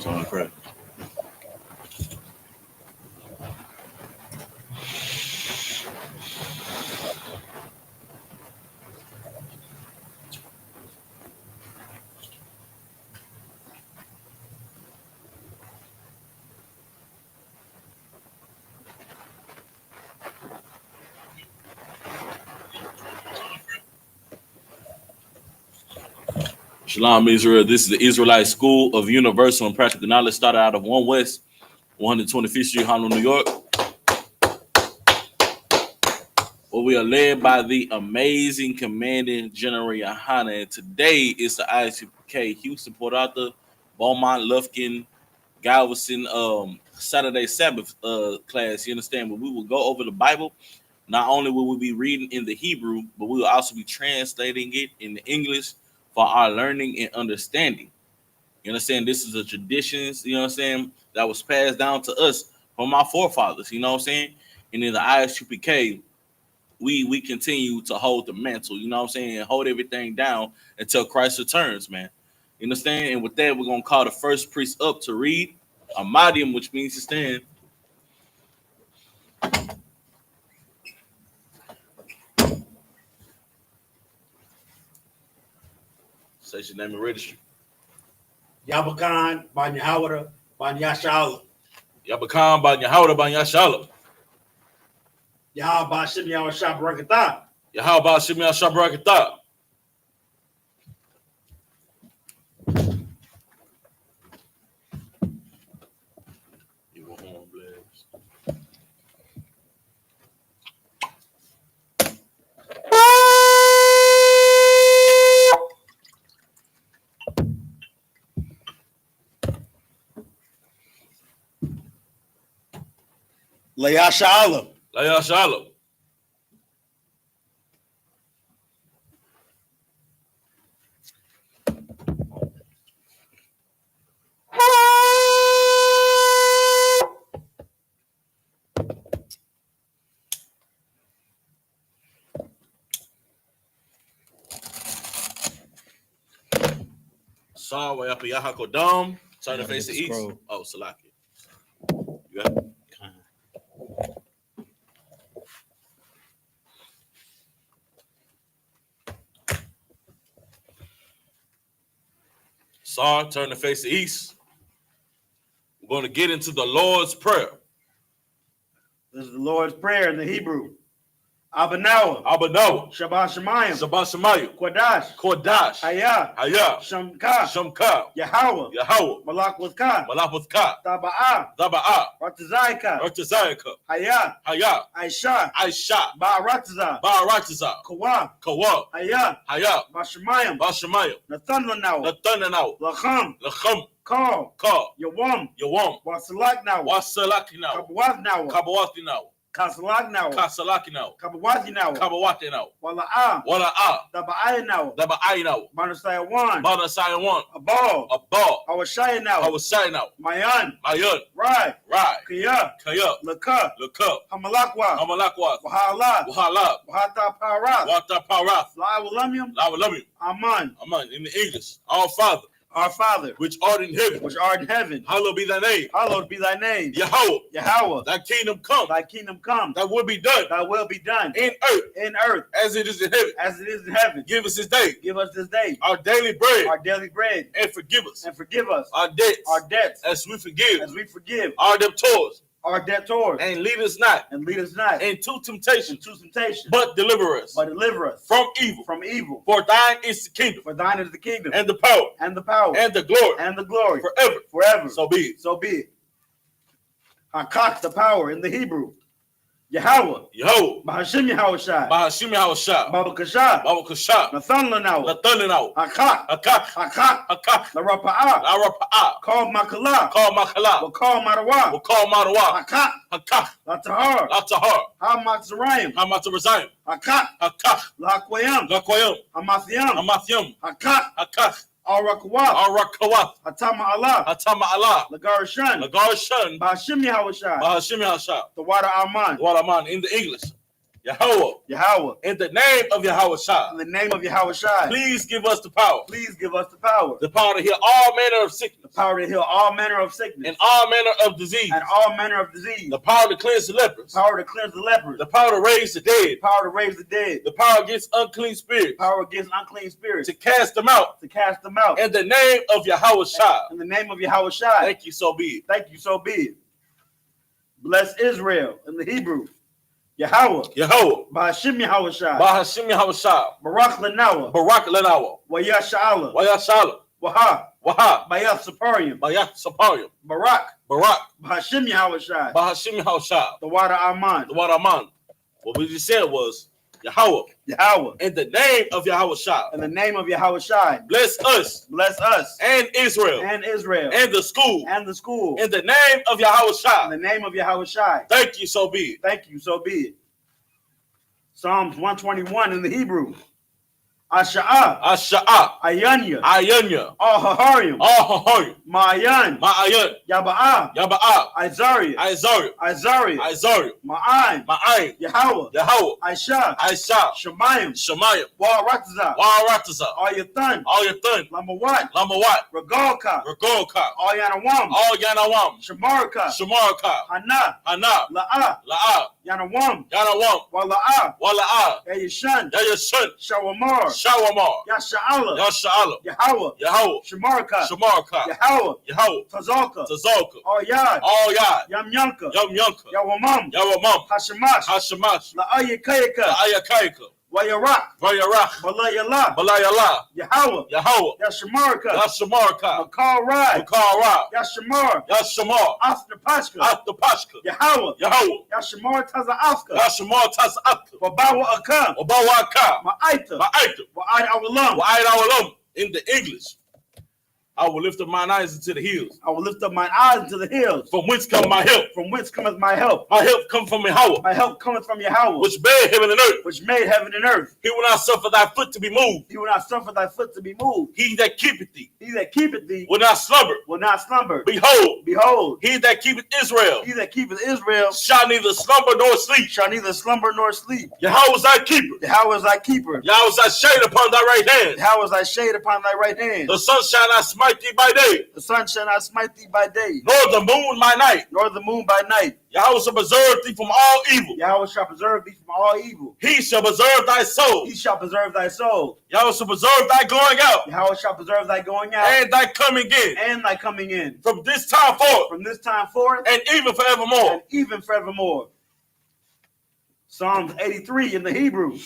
on prayer. Shalom, Israel. This is the Israelite School of Universal and Practical Knowledge, started out of 1 West, 125th Street, Harlem, New York. Where we are led by the amazing commanding General YAHANNA. And today is the I.S.U.P.K, Houston, Port Arthur, Beaumont, Lufkin, Galveston, Saturday Sabbath class. You understand? But we will go over the Bible. Not only will we be reading in the Hebrew, but we will also be translating it in the English for our learning and understanding. You understand? This is a tradition, you know what I'm saying, that was passed down to us from our forefathers, you know what I'm saying? And in the I.S.U.P.K, we continue to hold the mantle, you know what I'm saying, and hold everything down until Christ returns, man. You understand? And with that, we're going to call the first priest up to read a Madium, which means to stand. Say your name and registry. Yabakan, Ban Yahawada, Ban Yashala. Yabakan, Ban Yahawada, Ban Yashala. Yahaba Shim Yahweh Barakatah. Yahaba Shim Yahweh Barakatah. Layashala. Layashala. Saw way up Yahakodam. Turn the face to east. Oh, Salaki. You got it? Saw, turn the face to east. We're going to get into the Lord's Prayer. This is the Lord's Prayer in the Hebrew. Abanawa. Abanawa. Shabbat Shemayim. Shabbat Shemayim. Kodash. Kodash. Hayah. Hayah. Shamka. Shamka. Yahweh. Yahweh. Malakwatha. Malakwatha. Taba'a. Taba'a. Ratazayka. Ratazayka. Hayah. Hayah. I.S.H.A. I.S.H.A. Ba'aratiza. Ba'aratiza. Kawa. Kawa. Hayah. Hayah. Bashemayim. Bashemayim. Nathanaw. Nathanaw. Lacham. Lacham. Call. Call. Yawam. Yawam. Wasalaknaw. Wasalakinaw. Kabawathnaw. Kabawathinaw. Kasalaknaw. Kasalakinaw. Kabawathinaw. Kabawathinaw. Wala'a. Wala'a. Daba'aynaw. Daba'aynaw. Manasayawan. Manasayawan. Abal. Abal. Awashaynaw. Awashaynaw. Mayan. Mayan. Rai. Rai. Kaya. Kaya. Laka. Laka. Hamalakwa. Hamalakwa. Wahala. Wahala. Wahata Parath. Wata Parath. La'awalamium. La'awalamium. Aman. Aman. In the English. Our Father. Our Father, which art in heaven, hallowed be thy name. Hallowed be thy name. Yahweh, Yahweh, thy kingdom come. Thy kingdom come. Thy will be done. Thy will be done. In earth, as it is in heaven. As it is in heaven. Give us this day. Give us this day our daily bread. Our daily bread. And forgive us. And forgive us our debts. Our debts. As we forgive. As we forgive our debtors. Our debtors. And lead us not. And lead us not into temptation. But deliver us. But deliver us from evil. From evil. For thine is the kingdom. For thine is the kingdom. And the power. And the power. And the glory. And the glory. Forever. Forever. So be it. So be it. Hakak, the power in the Hebrew. Yahweh. Yahweh. Bahashim Yahawashi. Bahashim Yahawashi. Babakasha. Babakasha. Nathanlanaw. Nathanlanaw. Hakak. Hakak. Hakak. Hakak. Larapa'a. Larapa'a. Call Makala. Call Makala. Wakal Marawa. Wakal Marawa. Hakak. Hakak. Latahar. Latahar. Hamatzarayim. Hamatzarayim. Hakak. Hakak. Lakwayam. Lakwayam. Hamathiam. Hamathiam. Hakak. Hakak. Al-Rakawath. Al-Rakawath. Atama Allah. Atama Allah. Lagarishan. Lagarishan. Bahashim Yahawashi. Bahashim Yahawashi. The water Aman. Water Aman in the English. Yahweh. Yahweh. In the name of Yahweh Shah. In the name of Yahweh Shai. Please give us the power. Please give us the power. The power to heal all manner of sickness. The power to heal all manner of sickness. And all manner of disease. And all manner of disease. The power to cleanse the lepers. The power to cleanse the lepers. The power to raise the dead. The power to raise the dead. The power against unclean spirits. The power against unclean spirits. To cast them out. To cast them out. In the name of Yahweh Shah. In the name of Yahweh Shai. Thank you, so be it. Thank you, so be it. Bless Israel in the Hebrew. Yahweh. Yahweh. B'Hashem Yahweh Shai. B'Hashem Yahweh Shah. Barak Lanawa. Barak Lanawa. YAHANNA. YAHANNA. Waha. Waha. YAHANNA. YAHANNA. Barak. Barak. B'Hashem Yahweh Shai. B'Hashem Yahweh Shah. The water Aman. The water Aman. What we just said was Yahweh. Yahweh. In the name of Yahweh Shah. In the name of Yahweh Shai. Bless us. Bless us. And Israel. And Israel. And the school. And the school. In the name of Yahweh Shah. In the name of Yahweh Shai. Thank you, so be it. Thank you, so be it. Psalms 121 in the Hebrew. I.S.U.P.K. I.S.U.P.K. I.A.N.N.A. I.A.N.N.A. All-Haharim. All-Haharim. Ma'ayan. Ma'ayan. Yaba'a. Yaba'a. Isariah. Isariah. Isariah. Isariah. Ma'ayin. Ma'ayin. Yahweh. Yahweh. Aisha. Aisha. Shemayim. Shemayim. Wa'arataza. Wa'arataza. Ayathan. Ayathan. Lamawat. Lamawat. Regalka. Regalka. Ayanawam. Yanawam. Shamarka. Shamarka. Hana. Hana. La'a. La'a. Yanawam. Yanawam. Wala'a. Wala'a. Yayishan. Yayashan. Shawamar. Shawamar. Yasha'ala. Yasha'ala. Yahweh. Yahweh. Shamarka. Shamarka. Yahweh. Yahweh. Tazalka. Tazalka. Ayad. Ayad. Yamyanka. Yamyanka. Yawamam. Yawamam. Hashemash. Hashemash. La'ayakayaka. Ayakaika. Wayarak. Vayarak. Balayala. Balayala. Yahweh. Yahweh. Yashamarka. Yashamarka. Makal Rai. Makara. Yashamar. Yashamar. After Pashka. After Pashka. Yahweh. Yahweh. Yashamar Taza Afka. Yashamar Taz Afka. Wabawa Akam. Wabawaka. Ma'aita. Ma'aita. Wa'ad Awalam. Wa'ad Awalam. In the English. I will lift up mine eyes into the hills. I will lift up mine eyes into the hills. From whence come my help? From whence cometh my help? My help comes from Yahweh. My help cometh from Yahweh. Which made heaven and earth. Which made heaven and earth. He will not suffer thy foot to be moved. He will not suffer thy foot to be moved. He that keepeth thee. He that keepeth thee. Will not slumber. Will not slumber. Behold. Behold. He that keepeth Israel. He that keepeth Israel. Shall neither slumber nor sleep. Shall neither slumber nor sleep. Yahweh is thy keeper. Yahweh is thy keeper. Yahweh is thy shade upon thy right hand. Yahweh is thy shade upon thy right hand. The sun shall not smite thee by day. The sun shall not smite thee by day. Nor the moon by night. Nor the moon by night. Yahweh shall preserve thee from all evil. Yahweh shall preserve thee from all evil. He shall preserve thy soul. He shall preserve thy soul. Yahweh shall preserve thy going out. Yahweh shall preserve thy going out. And thy coming in. And thy coming in. From this time forth. From this time forth. And even forevermore. And even forevermore. Psalms 83 in the Hebrew.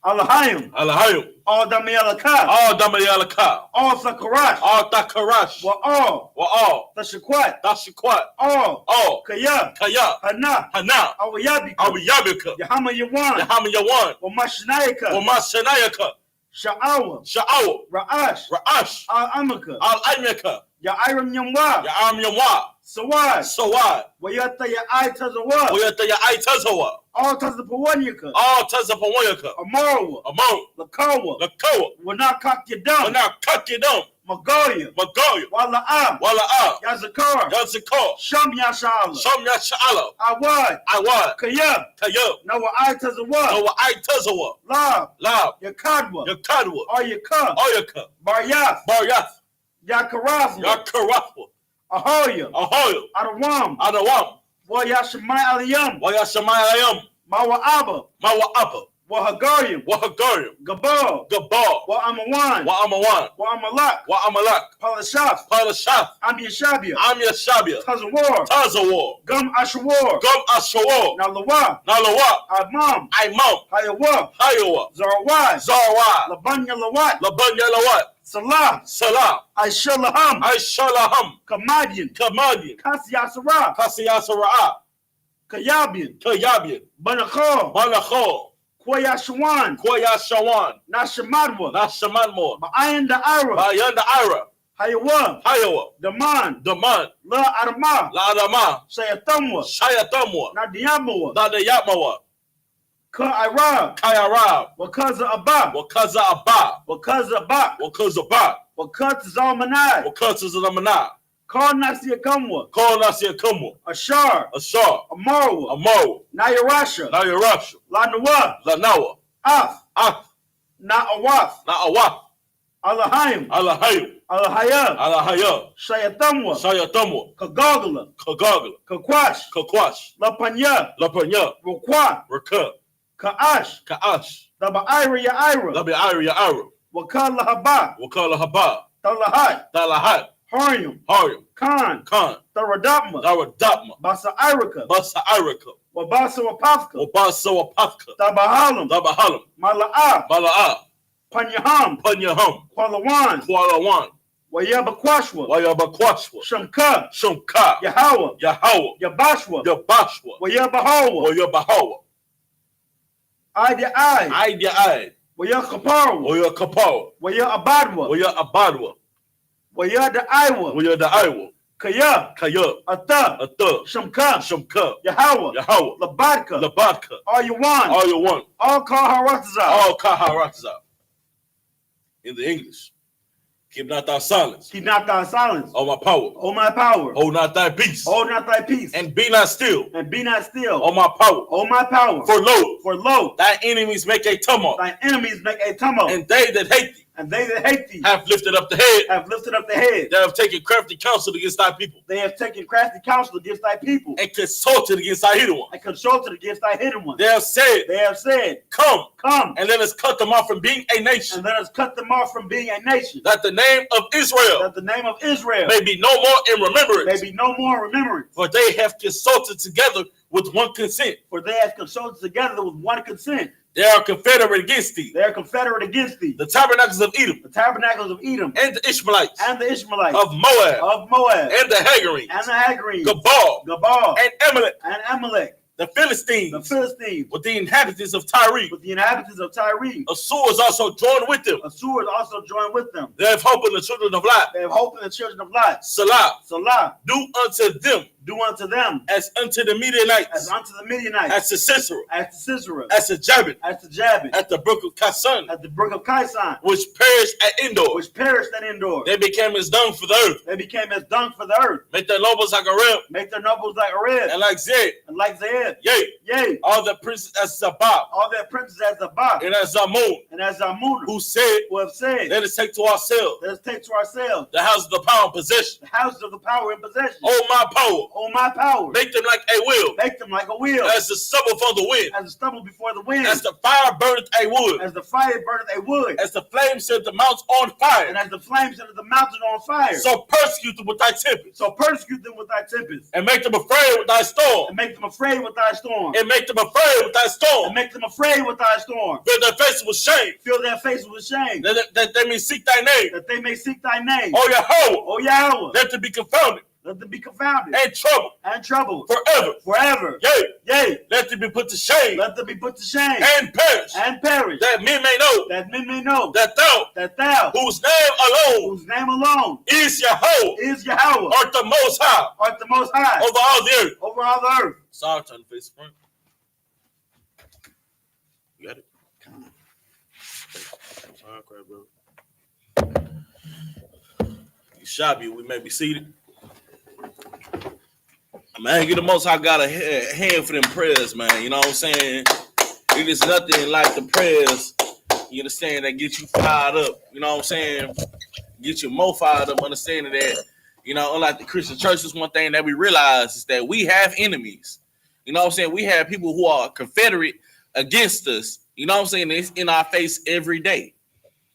Alahayim. Alahayim. All Damayalaka. All Damayalaka. All Sakarash. All Takarash. All. Tashakwat. Tashakwat. All. Kaya. Kaya. Hana. Hana. Awiyabika. Awiyabika. Yahama Yawan. Yahama Yawan. Wamashanayaka. Wamashanayaka. Sha'awa. Sha'awa. Ra'ash. Ra'ash. Al-Amaka. Al-Amaka. Ya'iram Yamwa. Ya'am Yamwa. Sawad. Sawad. Wayata Ya'i Tazawa. Wayata Ya'i Tazawa. All Tazapawanyaka. All Tazapawanyaka. Amarawa. Amarawa. Lakawa. Lakawa. Wanakak Yadam. Wanakak Yadam. Magoya. Magoya. Wala'am. Wala'am. Yazakar. Yazakar. Sham Yasha'ala. Sham Yasha'ala. Awad. Awad. Kaya. Kaya. Nawa'i Tazawa. Nawa'i Tazawa. Lab. Lab. Yakadwa. Yakadwa. Ayaka. Ayaka. Baryath. Baryath. Yakarafwa. Yakarafwa. Ahoya. Ahoya. Adawam. Adawam. Wayashamai Aliyam. Wayashamai Alayam. Mawa'aba. Mawa'aba. Wahagarium. Wahagarium. Gabal. Gabal. Wa'amawan. Wa'amawan. Wa'amalak. Wa'amalak. Palashaf. Palashaf. Amyashabia. Amyashabia. Tazawar. Tazawar. Gum Ashawar. Gum Ashawar. Nalawa. Nalawa. Imam. Imam. Hayawa. Hayawa. Zarawai. Zarawai. Labanya Lawat. Labanya Lawat. Salah. Salah. Aishalaham. Aishalaham. Kamadian. Kamadian. Kasiyasara. Kasiyasara. Kayabian. Kayabian. Banakho. Banakho. Kwayashawan. Kwayashawan. Nashamadwa. Nashamadwa. Ma'ayan da Ira. Bayan da Ira. Hayawa. Hayawa. Daman. Daman. La Arma. La Adama. Shayatamwa. Shayatamwa. Nadiyamawa. Nadayamawa. Ka Arab. Kayarab. Wakaza Abba. Wakaza Abba. Wakaza Bak. Wakaza Bak. Wakaz Zalmanai. Wakaza Zalmanai. Call Nasia Kumwa. Call Nasia Kumwa. Ashar. Ashar. Amarwa. Amaro. Nayarasha. Nayarasha. Lanawa. Lanawa. Af. Af. Na'awaf. Na'awaf. Alahayim. Alahayim. Alahaya. Alahaya. Shayatamwa. Shayatamwa. Kagagala. Kagagala. Kakwash. Kakwash. Lapanya. Lapanya. Rukwa. Raka. Ka'ash. Ka'ash. Tabaira Ya'ira. Labi'ira Ya'ira. Wakala Haba. Wakala Haba. Talahat. Talahat. Haryam. Haryam. Khan. Khan. Tharadapma. Daradapma. Basa Irika. Basa Irika. Wabasa Wapafka. Wabasa Wapafka. Tabahalam. Tabahalam. Mala'a. Mala'a. Panyaham. Panyaham. Kualawan. Kualawan. Wayabakwashwa. Wayabakwashwa. Shamka. Shamka. Yahweh. Yahweh. Yabashwa. Yabashwa. Wayabahawa. Wayabahawa. Ida I. Ida I. Wayakaparwa. Wayakapara. Wayabadwa. Wayabadwa. Wayada Iwa. Wayada Iwa. Kaya. Kaya. Ata. Ata. Shamka. Shamka. Yahweh. Yahweh. Labadka. Labadka. All you want. All you want. All Kaharatza. All Kaharatza. In the English. Keep not thy silence. Keep not thy silence. Oh my power. Oh my power. Hold not thy peace. Hold not thy peace. And be not still. And be not still. Oh my power. Oh my power. For lo, thy enemies make a tumult. Thy enemies make a tumult. And they that hate thee. And they that hate thee have lifted up the head. Have lifted up the head. They have taken crafty counsel against thy people. They have taken crafty counsel against thy people. And consulted against thy hidden ones. And consulted against thy hidden ones. They have said, Come, and let us cut them off from being a nation. And let us cut them off from being a nation. That the name of Israel may be no more in remembrance. May be no more in remembrance. For they have consulted together with one consent. For they have consulted together with one consent. They are confederate against thee. They are confederate against thee. The tabernacles of Edom. The tabernacles of Edom. And the Ishmaelites. And the Ishmaelites. Of Moab. Of Moab. And the Hagarenes. And the Hagarenes. Gabal. And Amalek. And Amalek. The Philistines. The Philistines. With the inhabitants of Tyre. With the inhabitants of Tyre. Assur is also joined with them. Assur is also joined with them. They have hope in the children of Lot. They have hope in the children of Lot. Salah. Salah. Do unto them. Do unto them. As unto the Midianites. As unto the Midianites. As to Sisera. As to Sisera. As to Jabin. As to Jabin. At the brook of Kaisan. At the brook of Kaisan. Which perished at Endor. Which perished at Endor. They became as dung for the earth. They became as dung for the earth. Make their nobles like a rib. Make their nobles like a rib. And like Zed. And like Zed. Yea. Yea. All the princes as Sabbath. All their princes as Sabbath. And as Zamun. And as Zamun. Who said. Who have said. Let us take to ourselves. Let us take to ourselves. The houses of the power in possession. The houses of the power in possession. Oh my power. Oh my power. Make them like a wheel. Make them like a wheel. As the stubble for the wind. As the stubble before the wind. As the fire burneth a wood. As the fire burneth a wood. As the flame set the mountains on fire. And as the flames set the mountain on fire. So persecute them with thy tempest. So persecute them with thy tempest. And make them afraid with thy storm. And make them afraid with thy storm. And make them afraid with thy storm. And make them afraid with thy storm. Fill their faces with shame. Fill their faces with shame. That they may seek thy name. That they may seek thy name. Oh Yahweh. Oh Yahweh. Let them be confounded. Let them be confounded. And troubled. And troubled. Forever. Forever. Yea. Yea. Let them be put to shame. Let them be put to shame. And perish. And perish. That men may know. That men may know. That thou. Whose name alone. Is Yahweh. Is Yahweh. Art the most high. Art the most high. Over all the earth. Over all the earth. Sorry, turn the face front. You got it? All right, bro. You shabby, we may be seated. Man, you the most high got a hand for them prayers, man. You know what I'm saying? It is nothing like the prayers, you understand, that get you fired up. You know what I'm saying? Get you more fired up, understanding that, you know, unlike the Christian churches, one thing that we realize is that we have enemies. You know what I'm saying? We have people who are confederate against us. You know what I'm saying? It's in our face every day.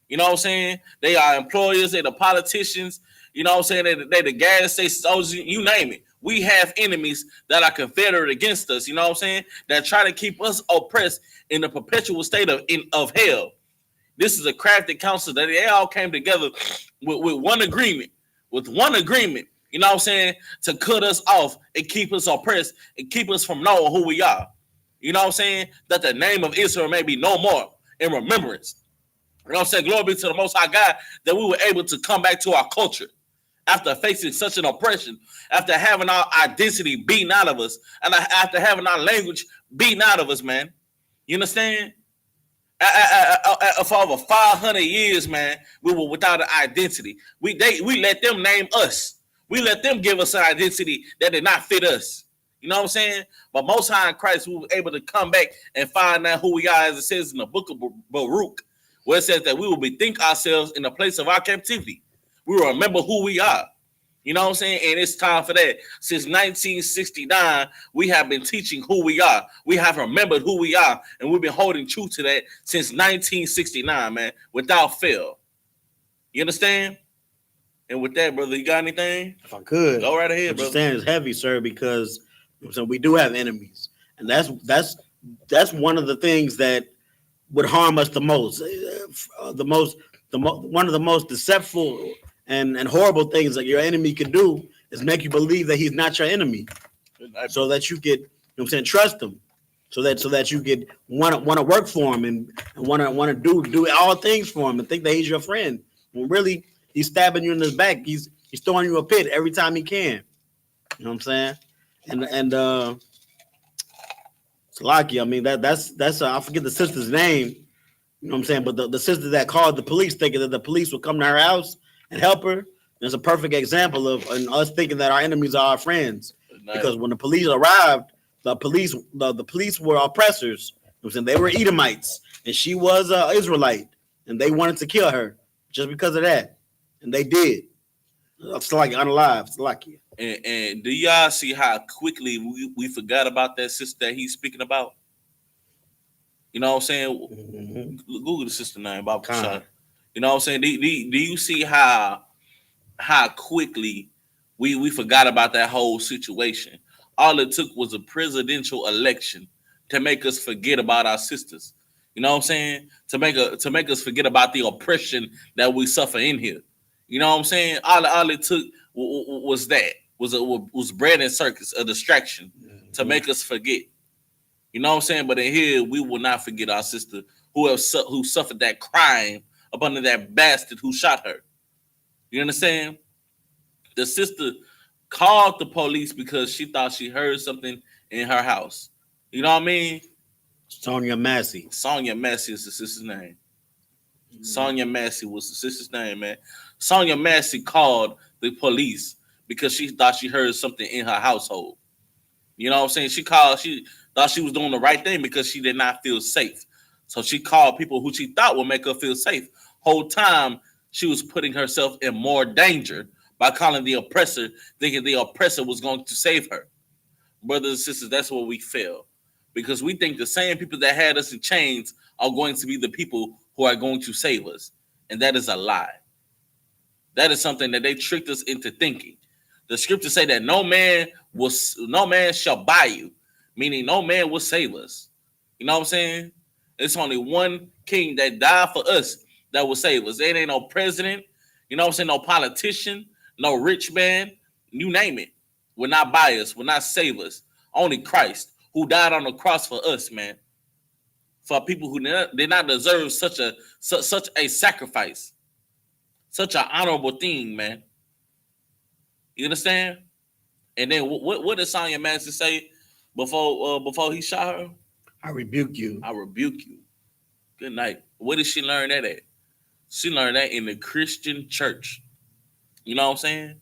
You know what I'm saying? They are employers, they're the politicians. You know what I'm saying? They the gas stations, you name it. We have enemies that are confederate against us. You know what I'm saying? That try to keep us oppressed in the perpetual state of hell. This is a crafted council that they all came together with one agreement. With one agreement, you know what I'm saying? To cut us off and keep us oppressed and keep us from knowing who we are. You know what I'm saying? That the name of Israel may be no more in remembrance. You know what I'm saying? Glory be to the Most High God that we were able to come back to our culture after facing such an oppression, after having our identity beaten out of us, and after having our language beaten out of us, man. You understand? For over 500 years, man, we were without an identity. We let them name us. We let them give us an identity that did not fit us. You know what I'm saying? But Most High in Christ, we were able to come back and find out who we are, as it says in the book of Baruch, where it says that we will bethink ourselves in the place of our captivity. We will remember who we are. You know what I'm saying? And it's time for that. Since 1969, we have been teaching who we are. We have remembered who we are, and we've been holding true to that since 1969, man, without fail. You understand? And with that, brother, you got anything? If I could, go right ahead, what brother. you're saying is heavy, sir, because so we do have enemies, and that's one of the things that would harm us the most. One of the most deceitful and horrible things that your enemy can do is make you believe that he's not your enemy, so that you could, you know what I'm saying, trust him, so that you could want to work for him and want to do all things for him and think that he's your friend. When really he's stabbing you in the back. He's throwing you a pit every time he can. You know what I'm saying? And Salaki, I mean that's I forget the sister's name. You know what I'm saying? But the sister that called the police thinking that the police would come to her house and help her. There's a perfect example of us thinking that our enemies are our friends. Because when the police arrived, the police were oppressors. You know what I'm saying? They were Edomites, and she was an Israelite, and they wanted to kill her just because of that. And they did. It's like unalive. It's lucky. And do y'all see how quickly we forgot about that sister that he's speaking about? You know what I'm saying? Mm-hmm. Google the sister name, Bob. You know what I'm saying? Do you see how quickly we forgot about that whole situation? All it took was a presidential election to make us forget about our sisters. You know what I'm saying? To make us forget about the oppression that we suffer in here. You know what I'm saying? All it took was bread and circus, a distraction to make us forget. You know what I'm saying? But in here, we will not forget our sister who suffered that crime up under that bastard who shot her. You understand? The sister called the police because she thought she heard something in her house. You know what I mean? Sonia Massey. Sonia Massey is the sister's name. Sonia Massey was the sister's name, man. Sonia Massey called the police because she thought she heard something in her household. You know what I'm saying? She thought she was doing the right thing because she did not feel safe. So she called people who she thought would make her feel safe. Whole time, she was putting herself in more danger by calling the oppressor, thinking the oppressor was going to save her. Brothers and sisters, that's where we fail. Because we think the same people that had us in chains are going to be the people who are going to save us. And that is a lie. That is something that they tricked us into thinking. The scriptures say that no man shall buy you, meaning no man will save us. You know what I'm saying? It's only one king that died for us that will save us. There ain't no president, you know what I'm saying, no politician, no rich man, you name it, will not buy us, will not save us. Only Christ, who died on the cross for us, man. For people who did not deserve such a sacrifice, such an honorable thing, man. You understand? And then what did Sonya Massey say before he shot her? I rebuke you. I rebuke you. Good night. Where did she learn that at? She learned that in the Christian church. You know what I'm saying?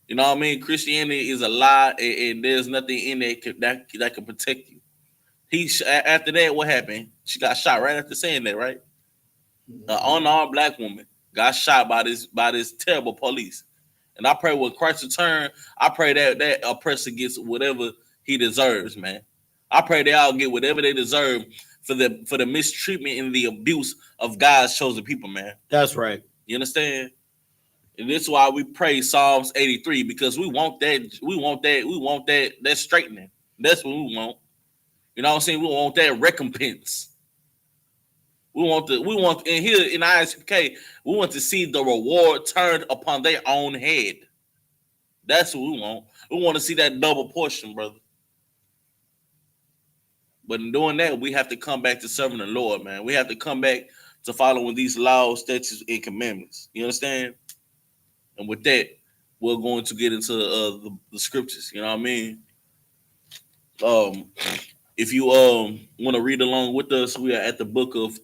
You know what I mean? Christianity is a lie, and there's nothing in there that can protect you. After that, what happened? She got shot right after saying that, right? An unarmed black woman got shot by this terrible police. And I pray when Christ return, I pray that oppressor gets whatever he deserves, man. I pray they all get whatever they deserve for the mistreatment and the abuse of God's chosen people, man. That's right. You understand? And that's why we pray Psalms 83, because we want that straightening. That's what we want. You know what I'm saying? We want that recompense. We want and here in I.S.U.P.K, we want to see the reward turned upon their own head. That's what we want. We want to see that double portion, brother. But in doing that, we have to come back to serving the Lord, man. We have to come back to following these laws, statutes, and commandments. You understand? And with that, we're going to get into the scriptures. You know what I mean? If you want to read along with us, we are at the book of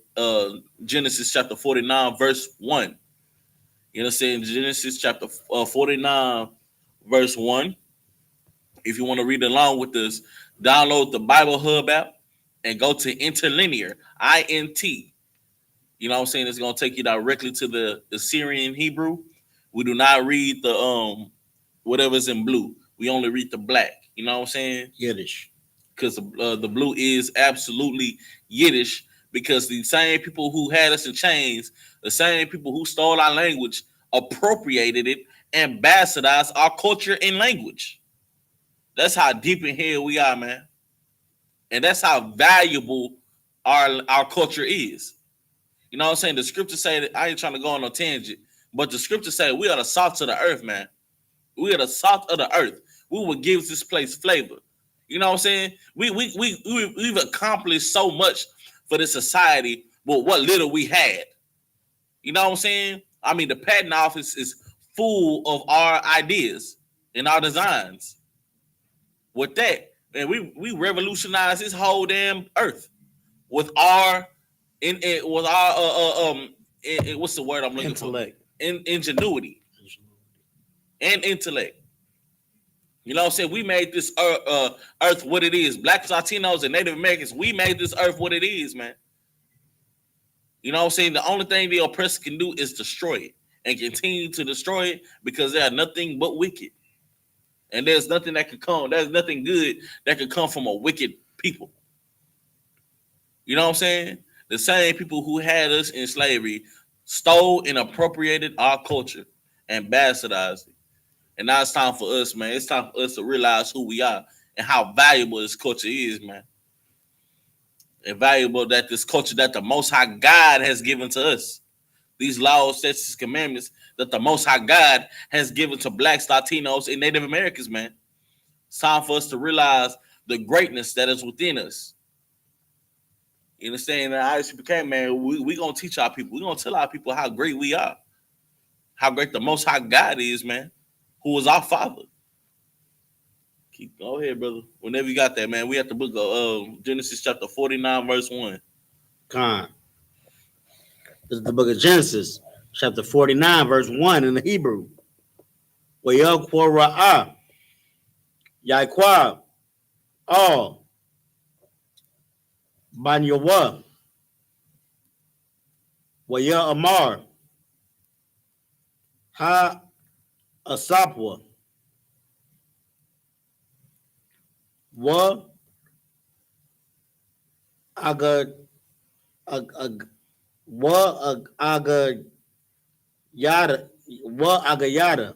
Genesis chapter 49, verse 1. You know what I'm saying? Genesis chapter 49, verse 1. If you want to read along with us, download the Bible Hub app and go to interlinear, INT. You know what I'm saying? It's going to take you directly to the Syrian Hebrew. We do not read the whatever's in blue. We only read the black. You know what I'm saying? Yiddish. Because the blue is absolutely Yiddish, because the same people who had us in chains, the same people who stole our language, appropriated it, and bastardized our culture and language. That's how deep in here we are, man. And that's how valuable our culture is. You know what I'm saying? The scriptures say that, I ain't trying to go on a tangent, but the scriptures say we are the salt of the earth, man. We are the salt of the earth. We will give this place flavor. You know what I'm saying? We've accomplished so much for this society with what little we had. You know what I'm saying? I mean, the patent office is full of our ideas and our designs. With that, and we revolutionized this whole damn earth with our with our what's the word I'm looking Intellect. for? Ingenuity and intellect. You know what I'm saying? We made this earth what it is. Blacks, Latinos, and Native Americans, we made this earth what it is, man. You know what I'm saying? The only thing the oppressor can do is destroy it and continue to destroy it, because they are nothing but wicked. And there's nothing that could come. There's nothing good that could come from a wicked people. You know what I'm saying? The same people who had us in slavery stole and appropriated our culture and bastardized it. And now it's time for us, man. It's time for us to realize who we are and how valuable this culture is, man. And valuable that this culture that the Most High God has given to us. These laws, statutes, commandments that the Most High God has given to Blacks, Latinos, and Native Americans, man. It's time for us to realize the greatness that is within us. You understand? That I.S.U.P.K, man, we going to teach our people. We're going to tell our people how great we are. How great the Most High God is, man. Who is our Father. Go ahead, brother. Whenever you got that, man. We at the book of Genesis chapter 49, verse 1. Con. This is the book of Genesis, chapter 49, verse 1 in the Hebrew. Wayel Kora'ah. Yaquab. All. Banyawa. Wayel Amar. Ha Asapwa. Wa Agad Wa Agad Yada Wa Agayada.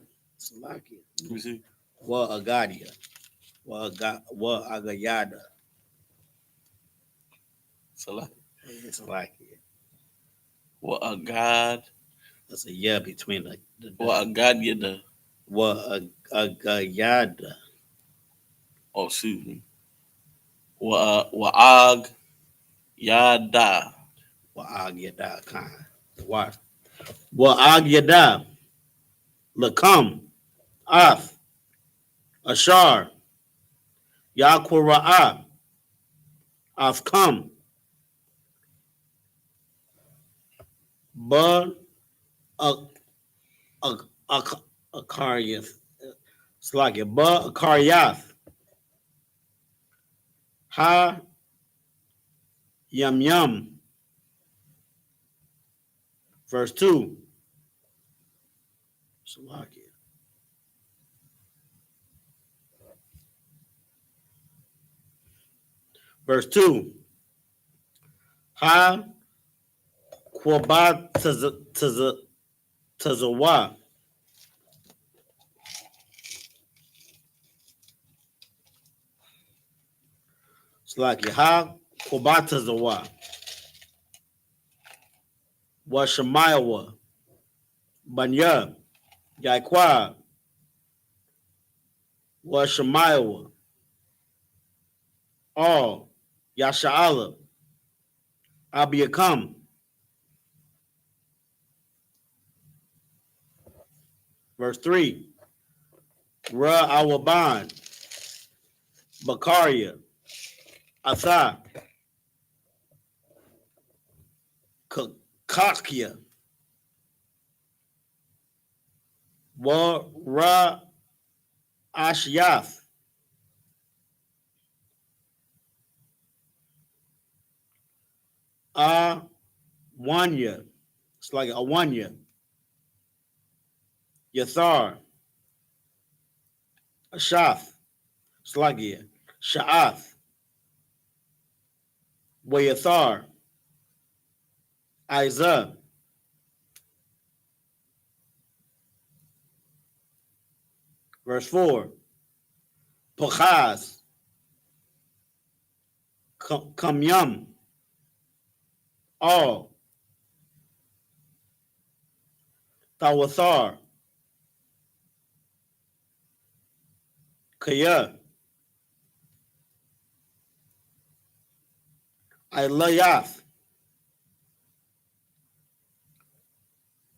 Let me see. Wa Agadia. Wa Agayada. It's like it. What a God. That's a yeah between the What a God you the. Wa Agayada. Oh, excuse me. Wa'ag Yada. Wa Agyada Khan. What? Wa Agyada. Lakam. Af. Ashar. Yaquara'ah. Afkam. Ba Akaryath. It's like it. Ba Akaryath. Ha Yum Yum. Verse 2. Salakia. Verse 2. Ha Quabat Tazawa. Salakia. Ha Quabat Tazawa. Wa Shemayawa. Banya. Yaquab. Wa Shemayawa. All. Yasha'ala. Abiyakam. Verse 3. Ra Awaban. Bakaria. Atha. Kakia. Wa Ra Ashiath. Wanya. It's like a Wanya. Yathar. Ashath. It's like it. Sha'ath. Wayathar. Isa. Verse 4. Pachaz. Kamyam. All. Tawathar. Kaya. Ilayath.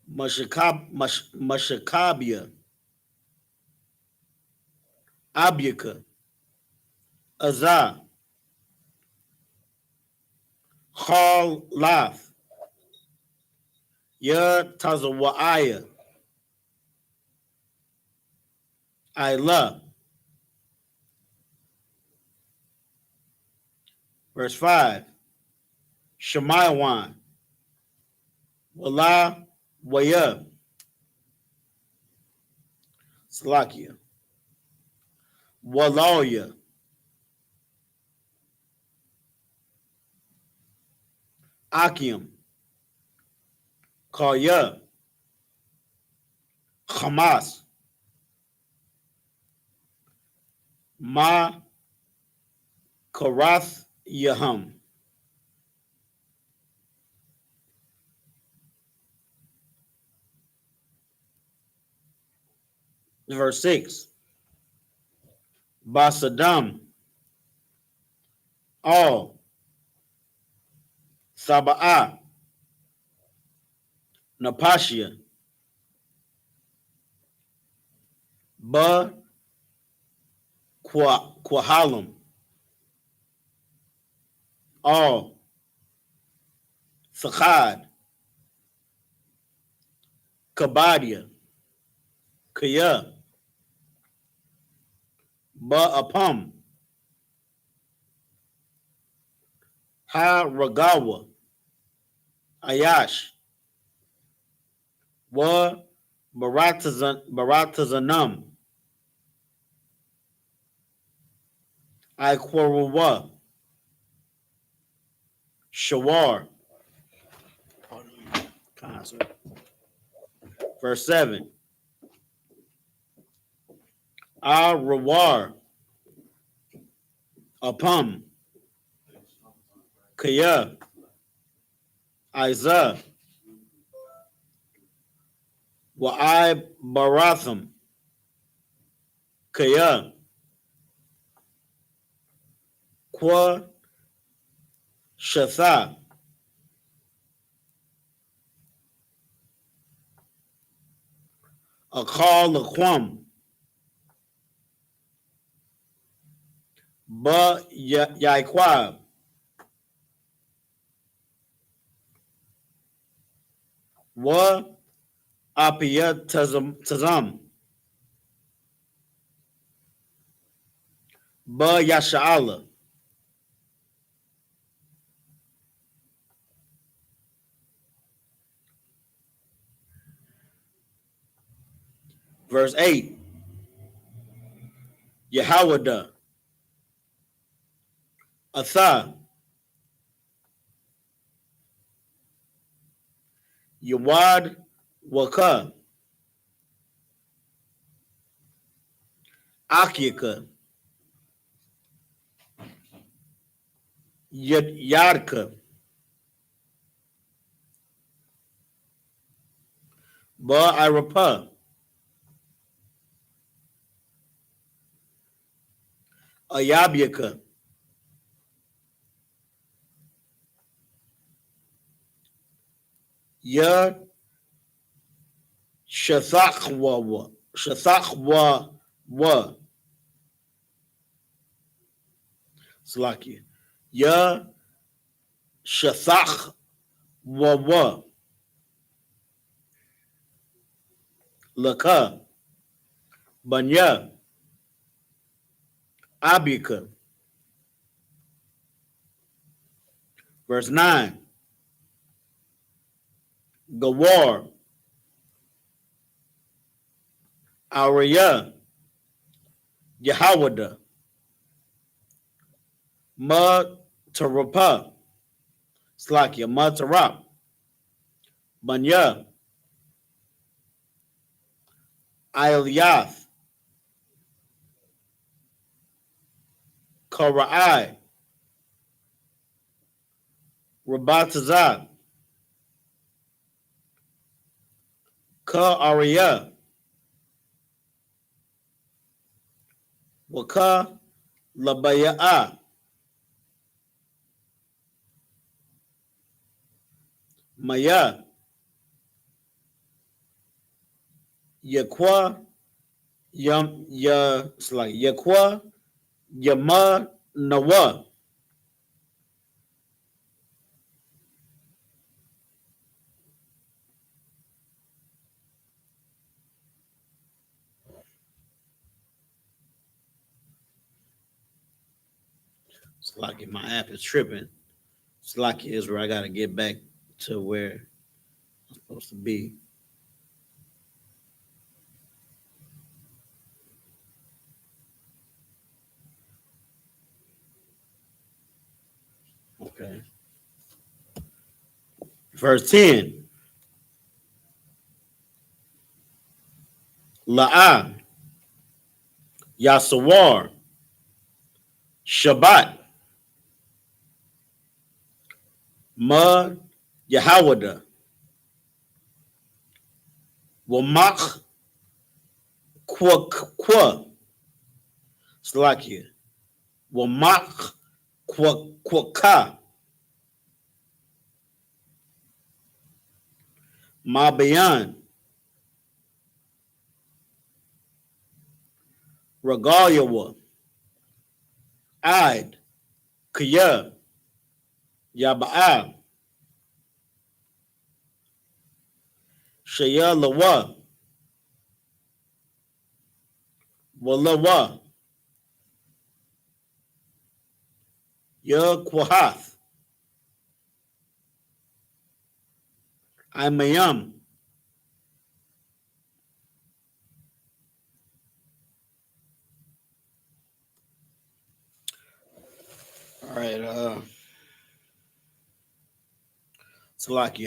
Mashakabia. Abiaka. Azah. Hal Lath. Ya Tazawaya. Ila. Verse 5. Shemaiwan. Wala Waya. Slakia. Walaya. Akim. Kaya. Hamas. Ma Karath Yaham. Verse 6. Basadam. All. Saba'ah. Napashia. Ba Kwahalam. All. Sakhad. Kabadia. Kaya. Ba Apam. Ha Ragawa. Ayash. Wa Baratazanam. Ikwaruwa. Shawar. Verse 7. Rawar. Apam. Kaya. Isa. Wa'ai Baratham. Kaya. Kwa Shatha. Akal Laquam. Ba Yaikwab. Wa Apia Tazam. Ba Yasha'ala. Verse 8. Yahawada. Atha. Yawad Waka. Akika. Yadka. Ba Irapa. Ayabiaka. Ya Shathakwa. Shathakwa wa. Slakia. Ya Shathak wa. Laka. Banya. I.S.U.P.K. Verse 9. Gawar. Ariyah. Yahawada. Matarapa. Slakia. Matarap. Banya. Ilyath. Kara'ai. Rabatazah. Ka Ariyah. Waka Labaya'a. Maya. Yakwa. It's like Yakwa. Yama Nawa. It's like my app is tripping. It's like it is where I gotta get back to where I'm supposed to be. Okay. Verse 10. La'ah. Yasawar. Shabbat. Ma Yahawada. Wamak Kwa. Slakia. Wamak Kwaka. Ma Bayan. Regalia. Id. Kaya. Yaba'a. Shaya Lawa. Walawa. Ya Kwahath. Imayam. All right, Salaki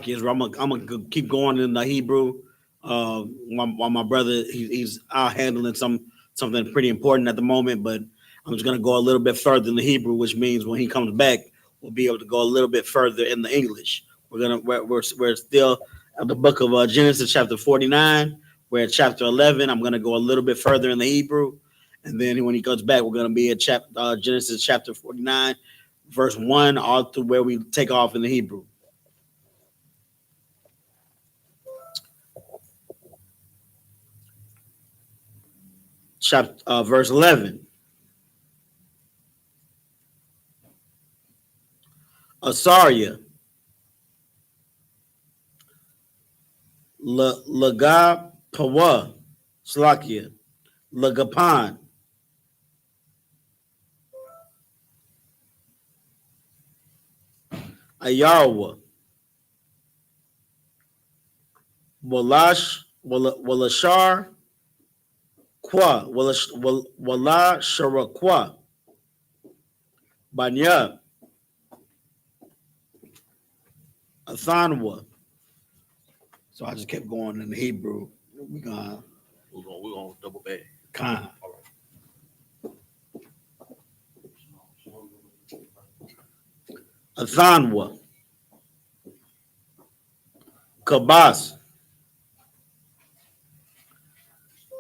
is. I'm gonna keep going in the Hebrew. While my brother he's out handling something pretty important at the moment, but I'm just gonna go a little bit further in the Hebrew, which means when he comes back, we'll be able to go a little bit further in the English. We're still at the book of Genesis chapter 49. We're at chapter 11. I'm gonna go a little bit further in the Hebrew, and then when he comes back, we're gonna be at Genesis chapter 49, verse 1, all through where we take off in the Hebrew. Chapter verse 11. Asaria. Lagapawa. Slakia. Lagapan. Ayawa. Walashar. Kwa. Walashara. Banya. Athanwa. So I just kept going in the Hebrew. We're gonna double back. Khan. All right. Athanwa. Kabas.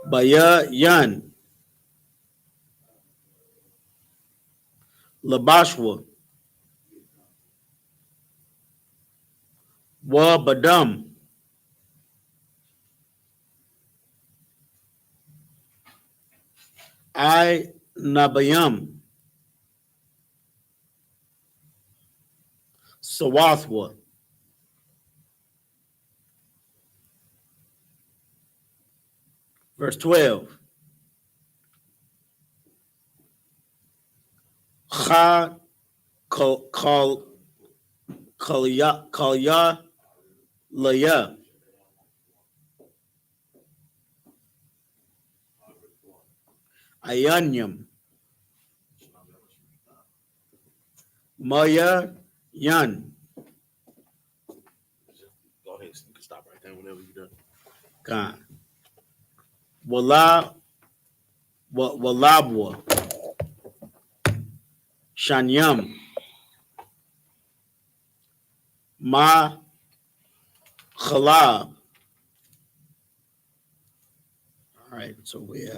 Baya Yan. Labashwa. Wa Badam. I Nabayam. Sawathwa. Verse 12. Ka Kal Kalya Laya. Ayanyam. Maya Yan. Go ahead. You can stop right there whenever you're done. Khan. Walabwa. Shanyam. Ma Khalab. All right, so we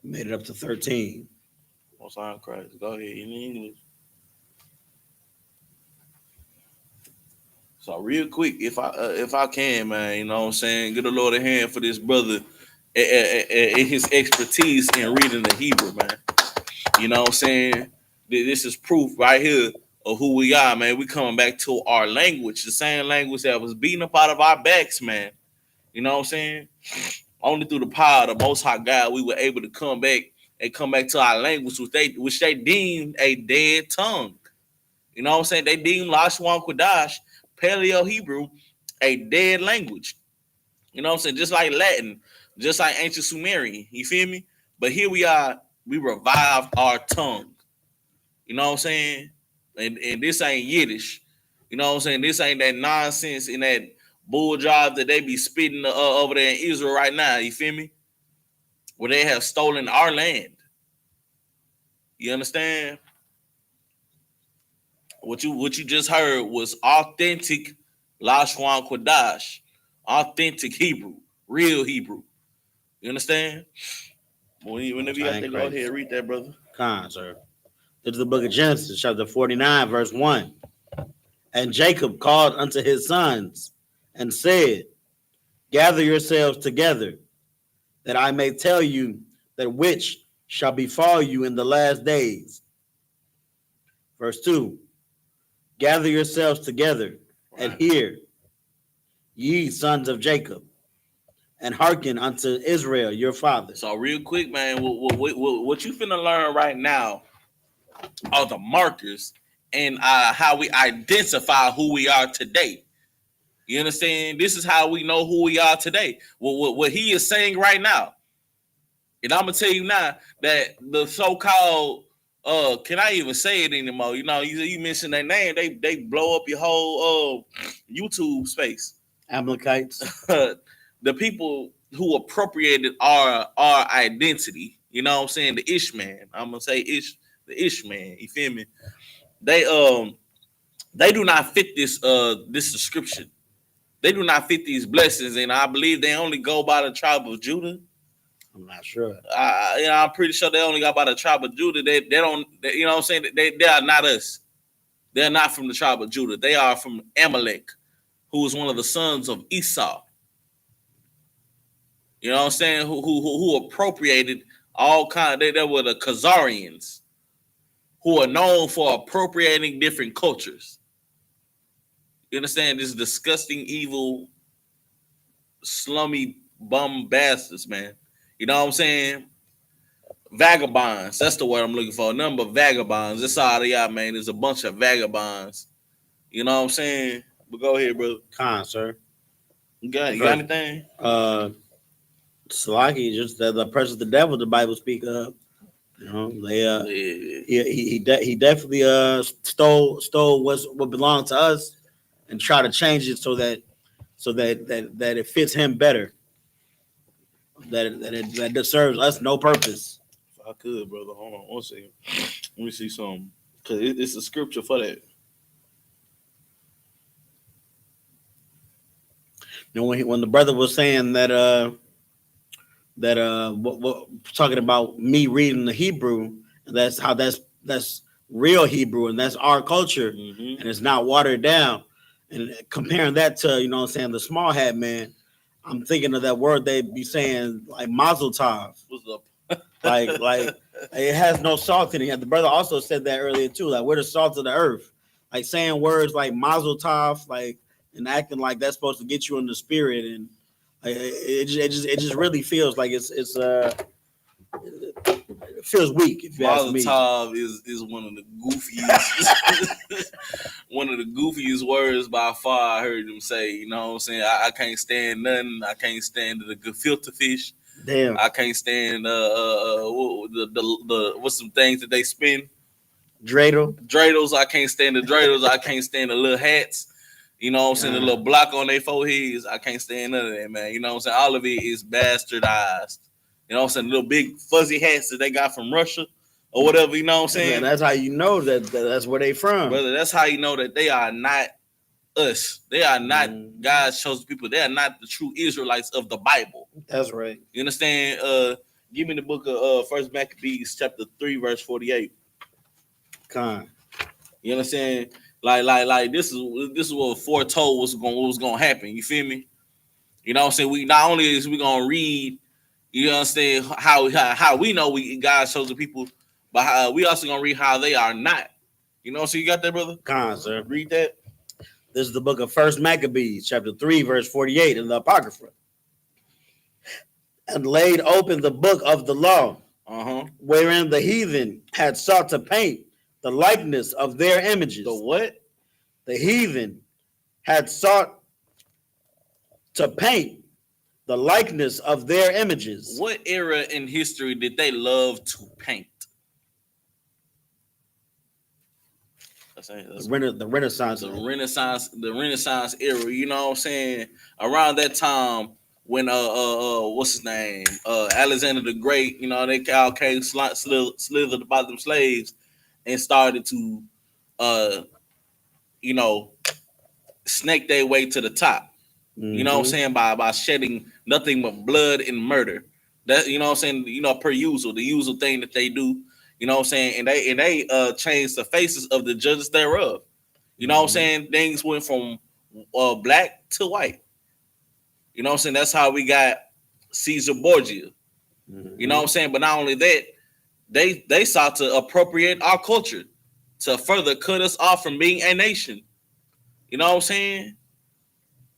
made it up to 13. Most High Christ. Go ahead in English. So real quick, if I can, man, you know what I'm saying, get the Lord a hand for this brother and his expertise in reading the Hebrew, man. You know what I'm saying? This is proof right here of who we are, man. We coming back to our language, the same language that was beaten up out of our backs, man. You know what I'm saying? Only through the power of the Most High God we were able to come back to our language, which they deemed a dead tongue. You know what I'm saying? They deemed Lashwan Kodash, Paleo Hebrew, a dead language. You know what I'm saying? Just like Latin, just like ancient Sumerian. You feel me? But here we are, we revived our tongue. You know what I'm saying? And this ain't Yiddish. You know what I'm saying? This ain't that nonsense and that bull job that they be spitting over there in Israel right now. You feel me? Where they have stolen our land. You understand? What you just heard was authentic Lashwan Kodash, authentic Hebrew, real Hebrew. You understand? Whenever you have to go ahead and read that, brother. Khan, sir. This is the book of Genesis, chapter 49, verse 1. And Jacob called unto his sons and said, gather yourselves together, that I may tell you that which shall befall you in the last days. Verse 2. Gather yourselves together and hear, ye sons of Jacob, and hearken unto Israel your father. So real quick, man, what you finna learn right now are the markers and how we identify who we are today. You understand? This is how we know who we are today. What he is saying right now. And I'm gonna tell you now that the so-called can I even say it anymore? You know, you mention their name, they blow up your whole YouTube space. Amalekites. The people who appropriated our identity, you know what I'm saying? The Ish man. I'm gonna say the Ish man, you feel me? They do not fit this description. They do not fit these blessings, and I believe they only go by the tribe of Judah. I'm not sure. I'm pretty sure they only got by the tribe of Judah. They don't, you know what I'm saying? They are not us. They're not from the tribe of Judah. They are from Amalek, who is one of the sons of Esau. You know what I'm saying? Who appropriated all kind. They were the Khazarians, who are known for appropriating different cultures. You understand? This disgusting, evil, slummy bum bastards, man. You know what I'm saying? Vagabonds. That's the word I'm looking for. A number of vagabonds. That's all they are, man. There's a bunch of vagabonds. You know what I'm saying? But go ahead, brother. Khan, sir. You got anything? Salaki, just the presence of the devil, the Bible speak of. You know, he definitely stole what belonged to us and try to change it so that it fits him better. That it serves us no purpose. If I could, brother, hold on 1 second. Let me see something, because it's a scripture for that. You know, when the brother was saying that talking about me reading the Hebrew, that's how that's real Hebrew and that's our culture, and it's not watered down. And comparing that to, you know what I'm saying, the small hat man, I'm thinking of that word they be saying like mazel tov. What's up? like it has no salt in it. The brother also said that earlier too. Like, we're the salt of the earth. Like saying words like mazel tov, like, and acting like that's supposed to get you in the spirit, and it just really feels like it's feels weak, if you ask me. Molotov is one of the goofiest one of the goofiest words by far I heard him say. You know what I'm saying? I can't stand nothing. I can't stand the gefilte fish. Damn. I can't stand the what's some things that they spin? Dreidels. I can't stand the dreidels. I can't stand the little hats. You know what I'm saying? The little block on their foreheads. I can't stand none of that, man. You know what I'm saying? All of it is bastardized. You know what I'm saying? Little big fuzzy hats that they got from Russia or whatever, you know what I'm saying? And that's how you know that's where they from. Brother, that's how you know that they are not us. They are not God's chosen people. They are not the true Israelites of the Bible. That's right. You understand? Give me the book of First Maccabees chapter 3, verse 48. Con. You understand? Like this is what foretold what was gonna happen. You feel me? You know what I'm saying? We not only is we gonna read, you understand how we know we God's chosen people, but how we also gonna read how they are not. You know, so you got that, brother? Con, sir. Read that. This is the book of First Maccabees, chapter 3, verse 48 in the Apocrypha. And laid open the book of the law, wherein the heathen had sought to paint the likeness of their images. The what? The heathen had sought to paint the likeness of their images. What era in history did they love to paint? The Renaissance. The Renaissance era. You know what I'm saying? Around that time when what's his name? Alexander the Great, you know, they all came slithered about them slaves and started to you know, snake their way to the top. You know what I'm saying? By shedding nothing but blood and murder. That, you know what I'm saying? You know, per usual, the usual thing that they do. You know what I'm saying? And they changed the faces of the judges thereof. You know what I'm saying? Things went from black to white. You know what I'm saying? That's how we got Caesar Borgia. You know what I'm saying? But not only that, they sought to appropriate our culture to further cut us off from being a nation. You know what I'm saying?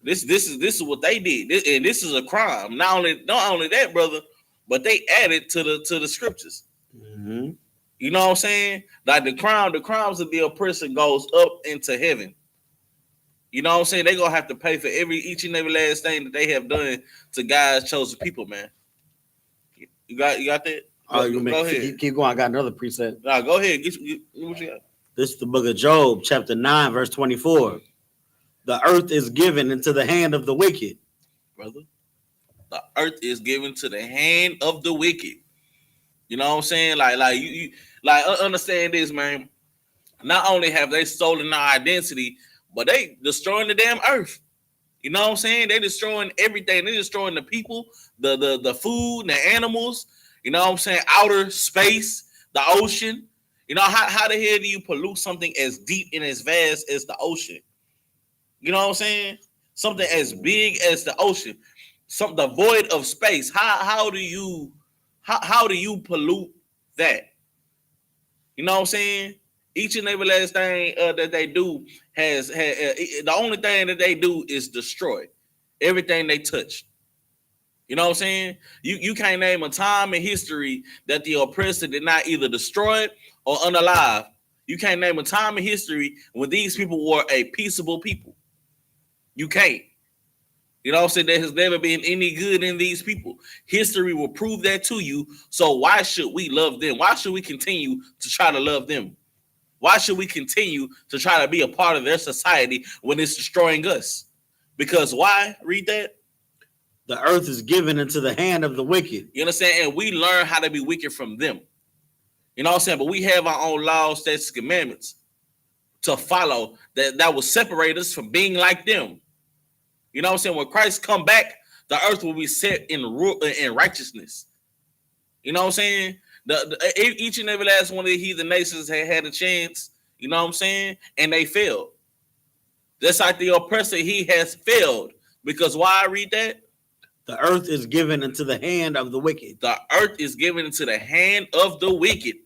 This is what they did, and this is a crime. Not only that, brother, but they added to the scriptures. You know what I'm saying? Like the crimes of the oppressor goes up into heaven. You know what I'm saying? They're gonna have to pay for each and every last thing that they have done to God's chosen people, man. You got that? Go ahead. Keep going. I got another preset. Nah, go ahead. Get what you got. This is the book of Job, chapter 9, verse 24. The earth is given into the hand of the wicked. Brother, the earth is given to the hand of the wicked. You know what I'm saying? Like you understand this, man. Not only have they stolen our identity, but they destroying the damn earth. You know what I'm saying? They destroying everything. They destroying the people, the food, the animals. You know what I'm saying? Outer space, the ocean. You know, how the hell do you pollute something as deep and as vast as the ocean? You know what I'm saying? Something as big as the ocean, the void of space. How do you pollute that? You know what I'm saying? Each and every last thing that they do has the only thing that they do is destroy everything they touch. You know what I'm saying? You can't name a time in history that the oppressor did not either destroy it or unalive. You can't name a time in history when these people were a peaceable people. You can't. You know what I'm saying? There has never been any good in these people. History will prove that to you. So why should we love them? Why should we continue to try to love them? Why should we continue to try to be a part of their society when it's destroying us? Because why? Read that. The earth is given into the hand of the wicked. You understand? And we learn how to be wicked from them. You know what I'm saying? But we have our own laws, statutes, commandments to follow that will separate us from being like them. You know what I'm saying? When Christ come back, the earth will be set in righteousness. You know what I'm saying? Each and every last one of the heathen nations had a chance. You know what I'm saying? And they failed. Just like the oppressor, he has failed. Because why? Read that. The earth is given into the hand of the wicked. The earth is given into the hand of the wicked.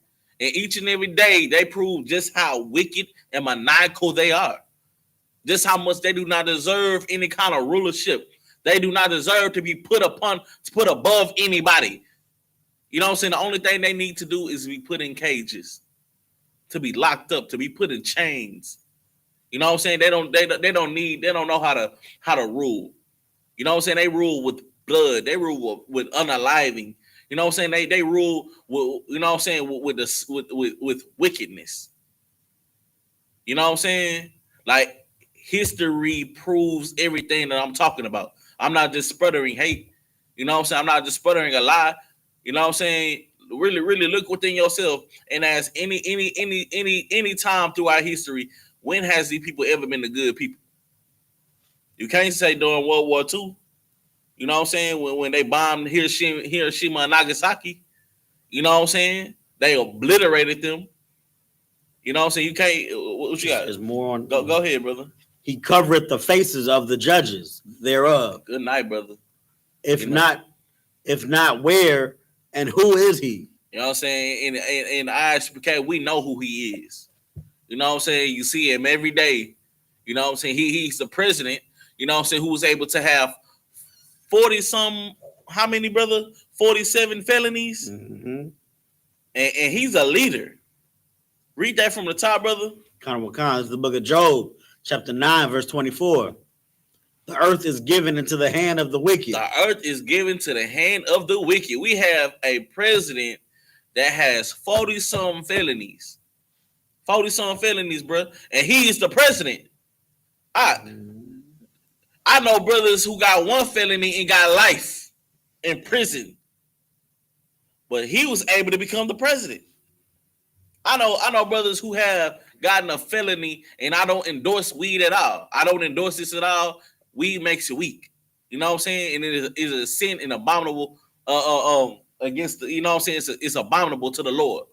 And each and every day, they prove just how wicked and maniacal they are. Just how much they do not deserve any kind of rulership. They do not deserve to be put above anybody. You know what I'm saying? The only thing they need to do is be put in cages, to be locked up, to be put in chains. You know what I'm saying? They don't know how to rule. You know what I'm saying? They rule with blood. They rule with unaliving. You know what I'm saying? They rule with, you know what I'm saying, with wickedness. You know what I'm saying? Like, history proves everything that I'm talking about. I'm not just sputtering hate. You know what I'm saying? I'm not just sputtering a lie. You know what I'm saying? Really, really look within yourself and ask any time throughout history, when has these people ever been the good people? You can't say during World War II. You know what I'm saying? When they bombed Hiroshima and Nagasaki, you know what I'm saying? They obliterated them. You know what I'm saying? You can't. What you got? There's more on. Go ahead, brother. He covereth the faces of the judges thereof. Good night, brother. If not, where and who is he? You know what I'm saying? In I.S.U.P.K, we know who he is. You know what I'm saying? You see him every day. You know what I'm saying? He's the president. You know what I'm saying? Who was able to have 40-some, how many, brother? 47 felonies. Mm-hmm. And he's a leader. Read that from the top, brother. It's the book of Job, chapter 9, verse 24. The earth is given into the hand of the wicked. The earth is given to the hand of the wicked. We have a president that has 40-some felonies. 40-some felonies, bro. And he is the president. I know brothers who got one felony and got life in prison. But he was able to become the president. I know brothers who have gotten a felony, and I don't endorse weed at all. I don't endorse this at all. Weed makes you weak. You know what I'm saying? And it is a sin and abominable against the, you know what I'm saying? It's abominable to the Lord,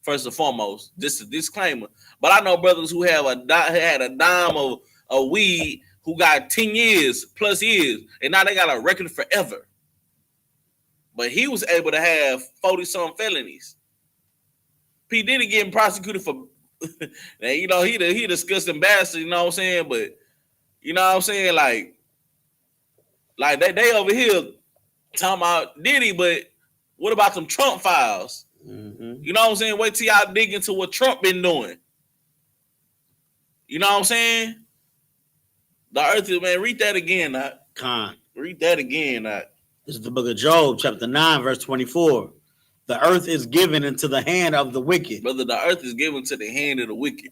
first and foremost. Just a disclaimer. But I know brothers who had a dime of weed who got 10 years plus years, and now they got a record forever. But he was able to have 40-some felonies. P. Diddy getting prosecuted for, you know, he disgusting bastard, you know what I'm saying? But, you know what I'm saying? Like they over here talking about Diddy, but what about them Trump files? Mm-hmm. You know what I'm saying? Wait till y'all dig into what Trump been doing. You know what I'm saying? The earth, man, read that again. Read that again. This is the book of Job, chapter 9, verse 24. The earth is given into the hand of the wicked. Brother, the earth is given to the hand of the wicked.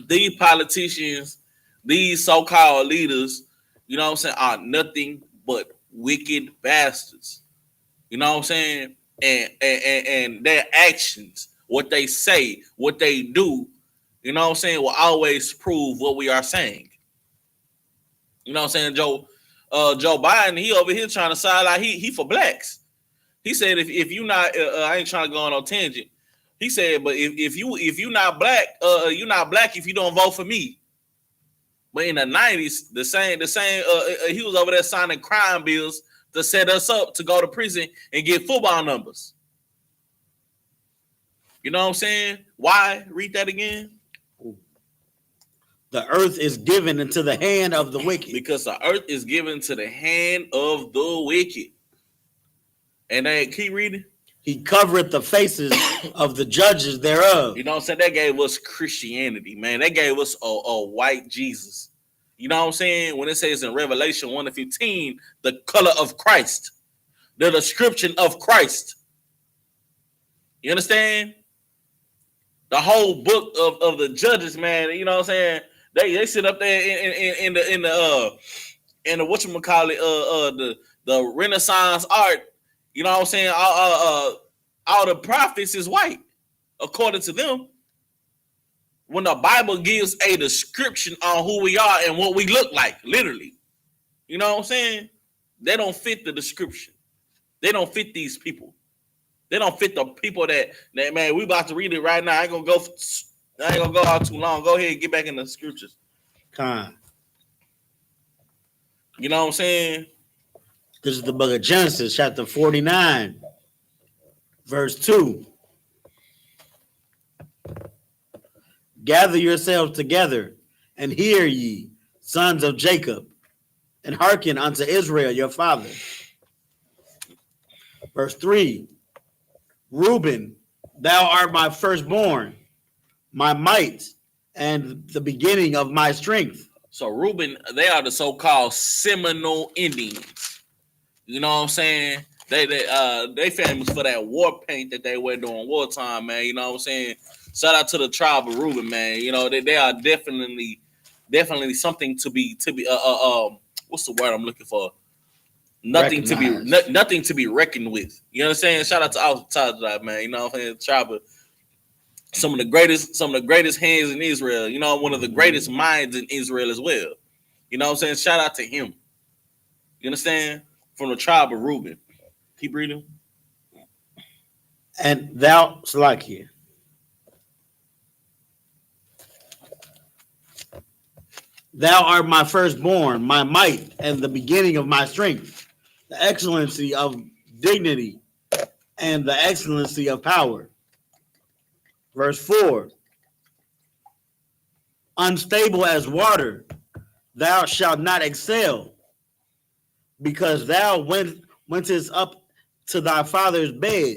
These politicians, these so-called leaders, you know what I'm saying, are nothing but wicked bastards. You know what I'm saying? And their actions, what they say, what they do, you know what I'm saying, will always prove what we are saying. You know what I'm saying? Joe Biden, he over here trying to side like he for blacks. He said if you not, I ain't trying to go on no tangent. He said, but if you not black, you're not black if you don't vote for me. But in the 90s, the same, he was over there signing crime bills to set us up to go to prison and get football numbers. You know what I'm saying? Why? Read that again. The earth is given into the hand of the wicked. Because the earth is given to the hand of the wicked. And they keep reading. He covereth the faces of the judges thereof. You know what I'm saying? They gave us Christianity, man. They gave us a white Jesus. You know what I'm saying? When it says in Revelation 1:15, the color of Christ, the description of Christ. You understand? The whole book of the judges, man. You know what I'm saying? They sit up there in the whatchamacallit, the Renaissance art. You know what I'm saying? All the prophets is white, according to them. When the Bible gives a description on who we are and what we look like, literally. You know what I'm saying? They don't fit the description. They don't fit these people. They don't fit the people that man, we about to read it right now. I ain't gonna go out too long. Go ahead and get back in the scriptures. You know what I'm saying? This is the book of Genesis, chapter 49, verse 2. Gather yourselves together and hear ye, sons of Jacob, and hearken unto Israel your father. Verse 3, Reuben, thou art my firstborn, my might, and the beginning of my strength. So Reuben, they are the so-called Seminole Indians. You know what I'm saying? They famous for that war paint that they wear during wartime, man. You know what I'm saying? Shout out to the tribe of Reuben, man. You know, they are definitely something to be what's the word I'm looking for? Nothing to be reckoned with. You understand? Shout out to outside of that, man. You know what I'm saying? Tribe of some of the greatest hands in Israel. You know, one of the greatest minds in Israel as well. You know what I'm saying? Shout out to him. You understand? From the tribe of Reuben. Keep reading. And thou, Salakia, thou art my firstborn, my might, and the beginning of my strength, the excellency of dignity, and the excellency of power. Verse 4, unstable as water, thou shalt not excel, because thou wentest up to thy father's bed.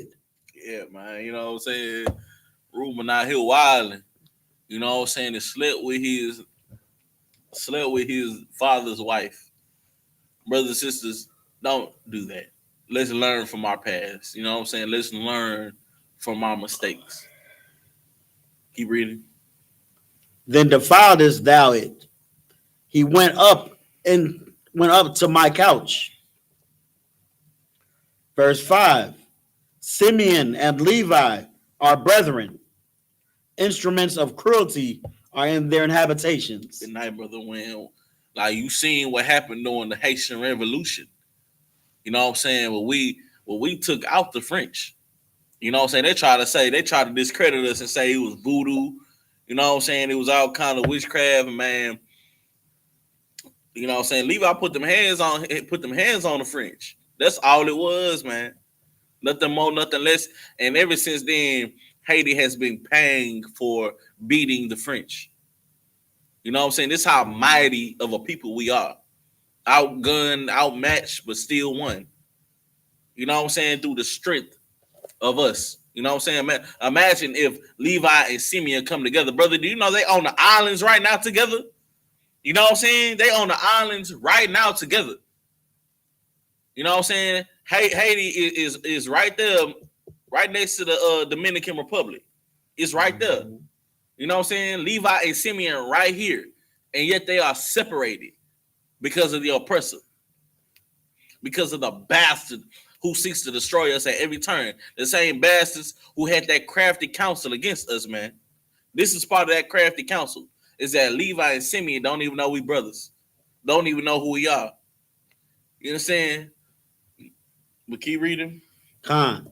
Yeah, man. You know what I'm saying? Reuben out here wilding. You know what I'm saying? He slept with his father's wife. Brothers and sisters, don't do that. Let's learn from our past. You know what I'm saying? Let's learn from our mistakes. Keep reading. Then defiledest thou it. He went up to my couch. Verse 5, Simeon and Levi are brethren. Instruments of cruelty are in their habitations. Good night, Brother Wayne. Like, you seen what happened during the Haitian Revolution. You know what I'm saying? Well, we took out the French. You know what I'm saying? They try to discredit us and say it was voodoo. You know what I'm saying? It was all kind of witchcraft, man. You know what I'm saying? Levi put them hands on the French. That's all it was, man. Nothing more, nothing less. And ever since then, Haiti has been paying for beating the French. You know what I'm saying? This is how mighty of a people we are. Outgunned, outmatched, but still won. You know what I'm saying? Through the strength of us. You know what I'm saying? Imagine if Levi and Simeon come together. Brother, do you know they on the islands right now together? You know what I'm saying? They on the islands right now together. You know what I'm saying? Haiti is right there, right next to the Dominican Republic. It's right there. You know what I'm saying? Levi and Simeon right here. And yet they are separated because of the oppressor. Because of the bastard who seeks to destroy us at every turn. The same bastards who had that crafty counsel against us, man. This is part of that crafty counsel. Is that Levi and Simeon don't even know we brothers. Don't even know who we are. You understand? But keep reading. Khan.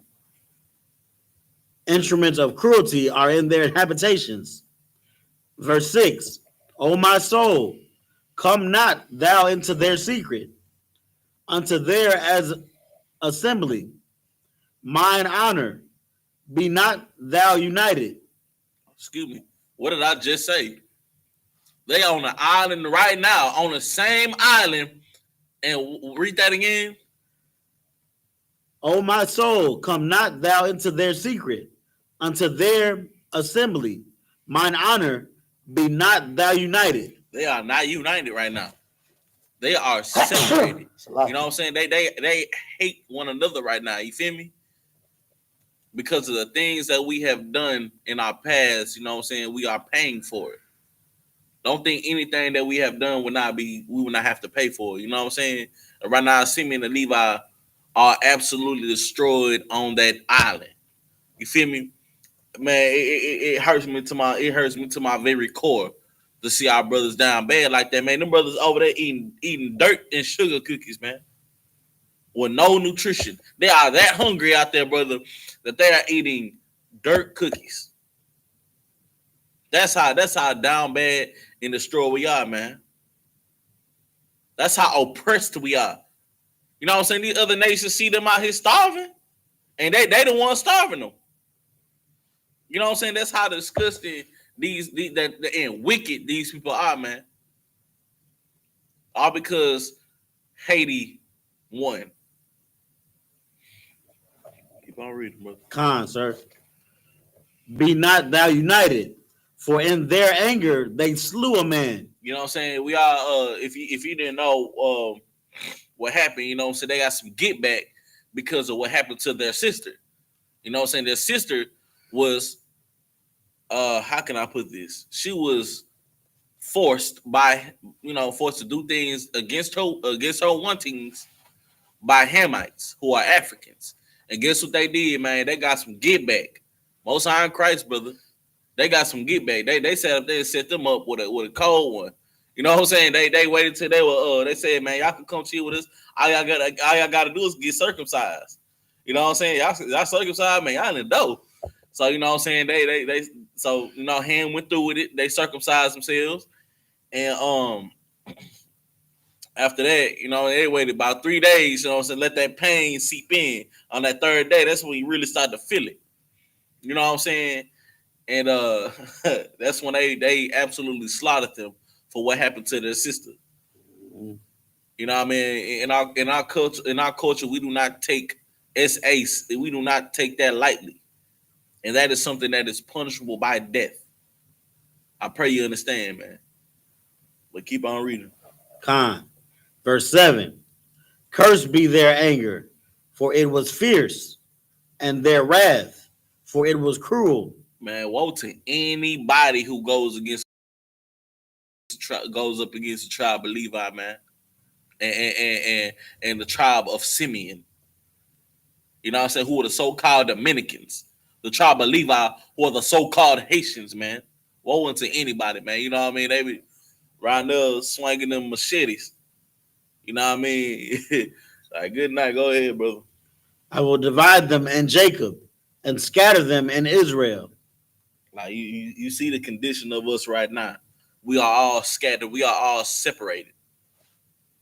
Instruments of cruelty are in their habitations. Verse 6, O my soul, come not thou into their secret, unto their as assembly. Mine honor, be not thou united. Excuse me. What did I just say? They on the island right now, on the same island. And read that again. O my soul, come not thou into their secret, unto their assembly. Mine honor, be not thou united. They are not united right now. They are separated. You know what I'm saying? They hate one another right now. You feel me? Because of the things that we have done in our past, you know what I'm saying? We are paying for it. Don't think anything that we have done we will not have to pay for it. You know what I'm saying? Right now, Simeon and Levi are absolutely destroyed on that island. You feel me? Man, it hurts me to my very core to see our brothers down bad like that, man. Them brothers over there eating dirt and sugar cookies, man. With no nutrition. They are that hungry out there, brother, that they are eating dirt cookies. That's how down bad and destroyed we are, man. That's how oppressed we are. You know what I'm saying? These other nations see them out here starving, and they the ones starving them. You know what I'm saying? That's how disgusting and wicked these people are, man. All because Haiti won. on reading, brother. Con, sir. Be not thou united, for in their anger they slew a man. You know what I'm saying? We are if you didn't know what happened, you know what I'm saying, they got some get back because of what happened to their sister. You know what I'm saying? Their sister was how can I put this? She was forced to do things against her wantings by Hamites who are Africans. And guess what they did, man? They got some get back. Most High in Christ, brother. They got some get back. They set up there and set them up with a cold one. You know what I'm saying? They waited till they were they said, man, y'all can come chill with us. All y'all gotta do is get circumcised. You know what I'm saying? Y'all circumcised, man, y'all in the dough. So you know what I'm saying? They so you know, Ham went through with it, they circumcised themselves. And after that, you know, they waited about 3 days, you know what I'm saying, let that pain seep in. On that third day, that's when you really start to feel it. You know what I'm saying? And that's when they absolutely slaughtered them for what happened to their sister. You know what I mean? In our culture, we do not take SAs. We do not take that lightly. And that is something that is punishable by death. I pray you understand, man. But keep on reading. Con. Verse 7. Cursed be their anger, for it was fierce, and their wrath, for it was cruel. Man, woe to anybody who goes up against the tribe of Levi, man, and the tribe of Simeon. You know what I'm saying? Who are the so-called Dominicans? The tribe of Levi, who are the so-called Haitians, man. Woe unto anybody, man. You know what I mean? They be around there swinging them machetes. You know what I mean? Like, good night. Go ahead, brother. I will divide them in Jacob and scatter them in Israel. Like you see the condition of us right now. We are all scattered. We are all separated.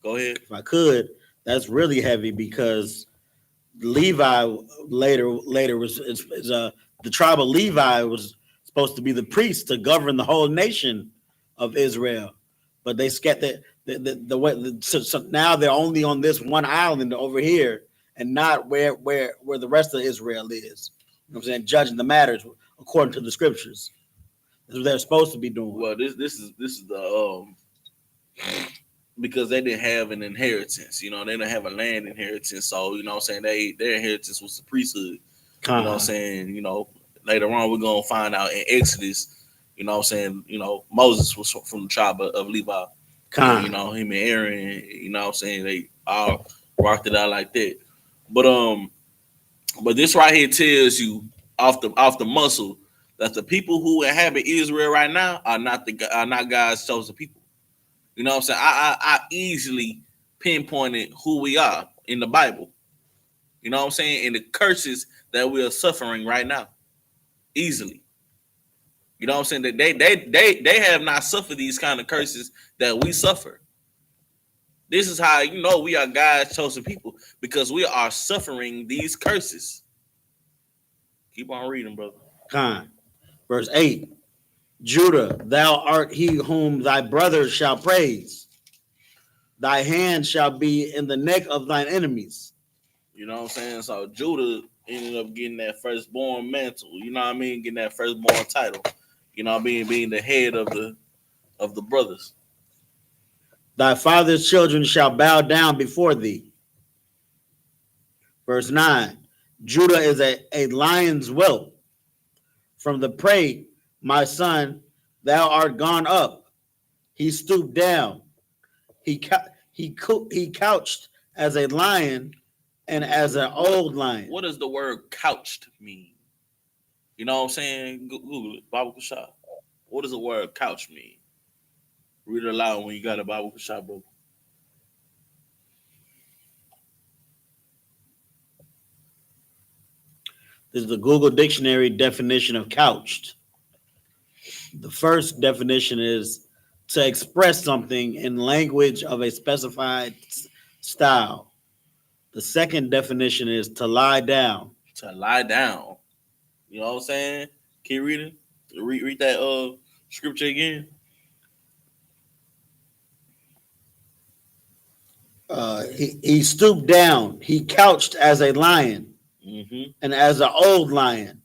Go ahead. If I could, that's really heavy because Levi later was the tribe of Levi was supposed to be the priest to govern the whole nation of Israel, but they scattered the way. So now they're only on this one island over here, and not where the rest of Israel is. You know what I'm saying? Judging the matters according to the scriptures. That's what they're supposed to be doing. Well, this is the because they didn't have an inheritance. You know, they didn't have a land inheritance. So, you know what I'm saying, their inheritance was the priesthood. You know what I'm saying? You know, later on we're gonna find out in Exodus, you know what I'm saying, you know, Moses was from the tribe of Levi. And, you know, him and Aaron, you know what I'm saying, they all rocked it out like that. But this right here tells you off the muscle that the people who inhabit Israel right now are not God's chosen people. You know what I'm saying? I easily pinpointed who we are in the Bible. You know what I'm saying? And the curses that we are suffering right now. Easily. You know what I'm saying? That they have not suffered these kind of curses that we suffer. This is how you know we are God's chosen people, because we are suffering these curses. Keep on reading, brother. Verse 8. Judah, thou art he whom thy brothers shall praise. Thy hand shall be in the neck of thine enemies. You know what I'm saying? So Judah ended up getting that firstborn mantle. You know what I mean? Getting that firstborn title. You know, being the head of the brothers. Thy father's children shall bow down before thee. Verse 9. Judah is a lion's whelp. From the prey, my son, thou art gone up. He stooped down. He couched as a lion and as an old lion. What does the word couched mean? You know what I'm saying? Google it. Bible Kashab. What does the word couch mean? Read it aloud when you got a Bible Kashab, bro. This is the Google Dictionary definition of couched. The first definition is to express something in language of a specified style. The second definition is to lie down. To lie down. You know what I'm saying? Can you read it? Read that scripture again. He stooped down. He couched as a lion And as an old lion,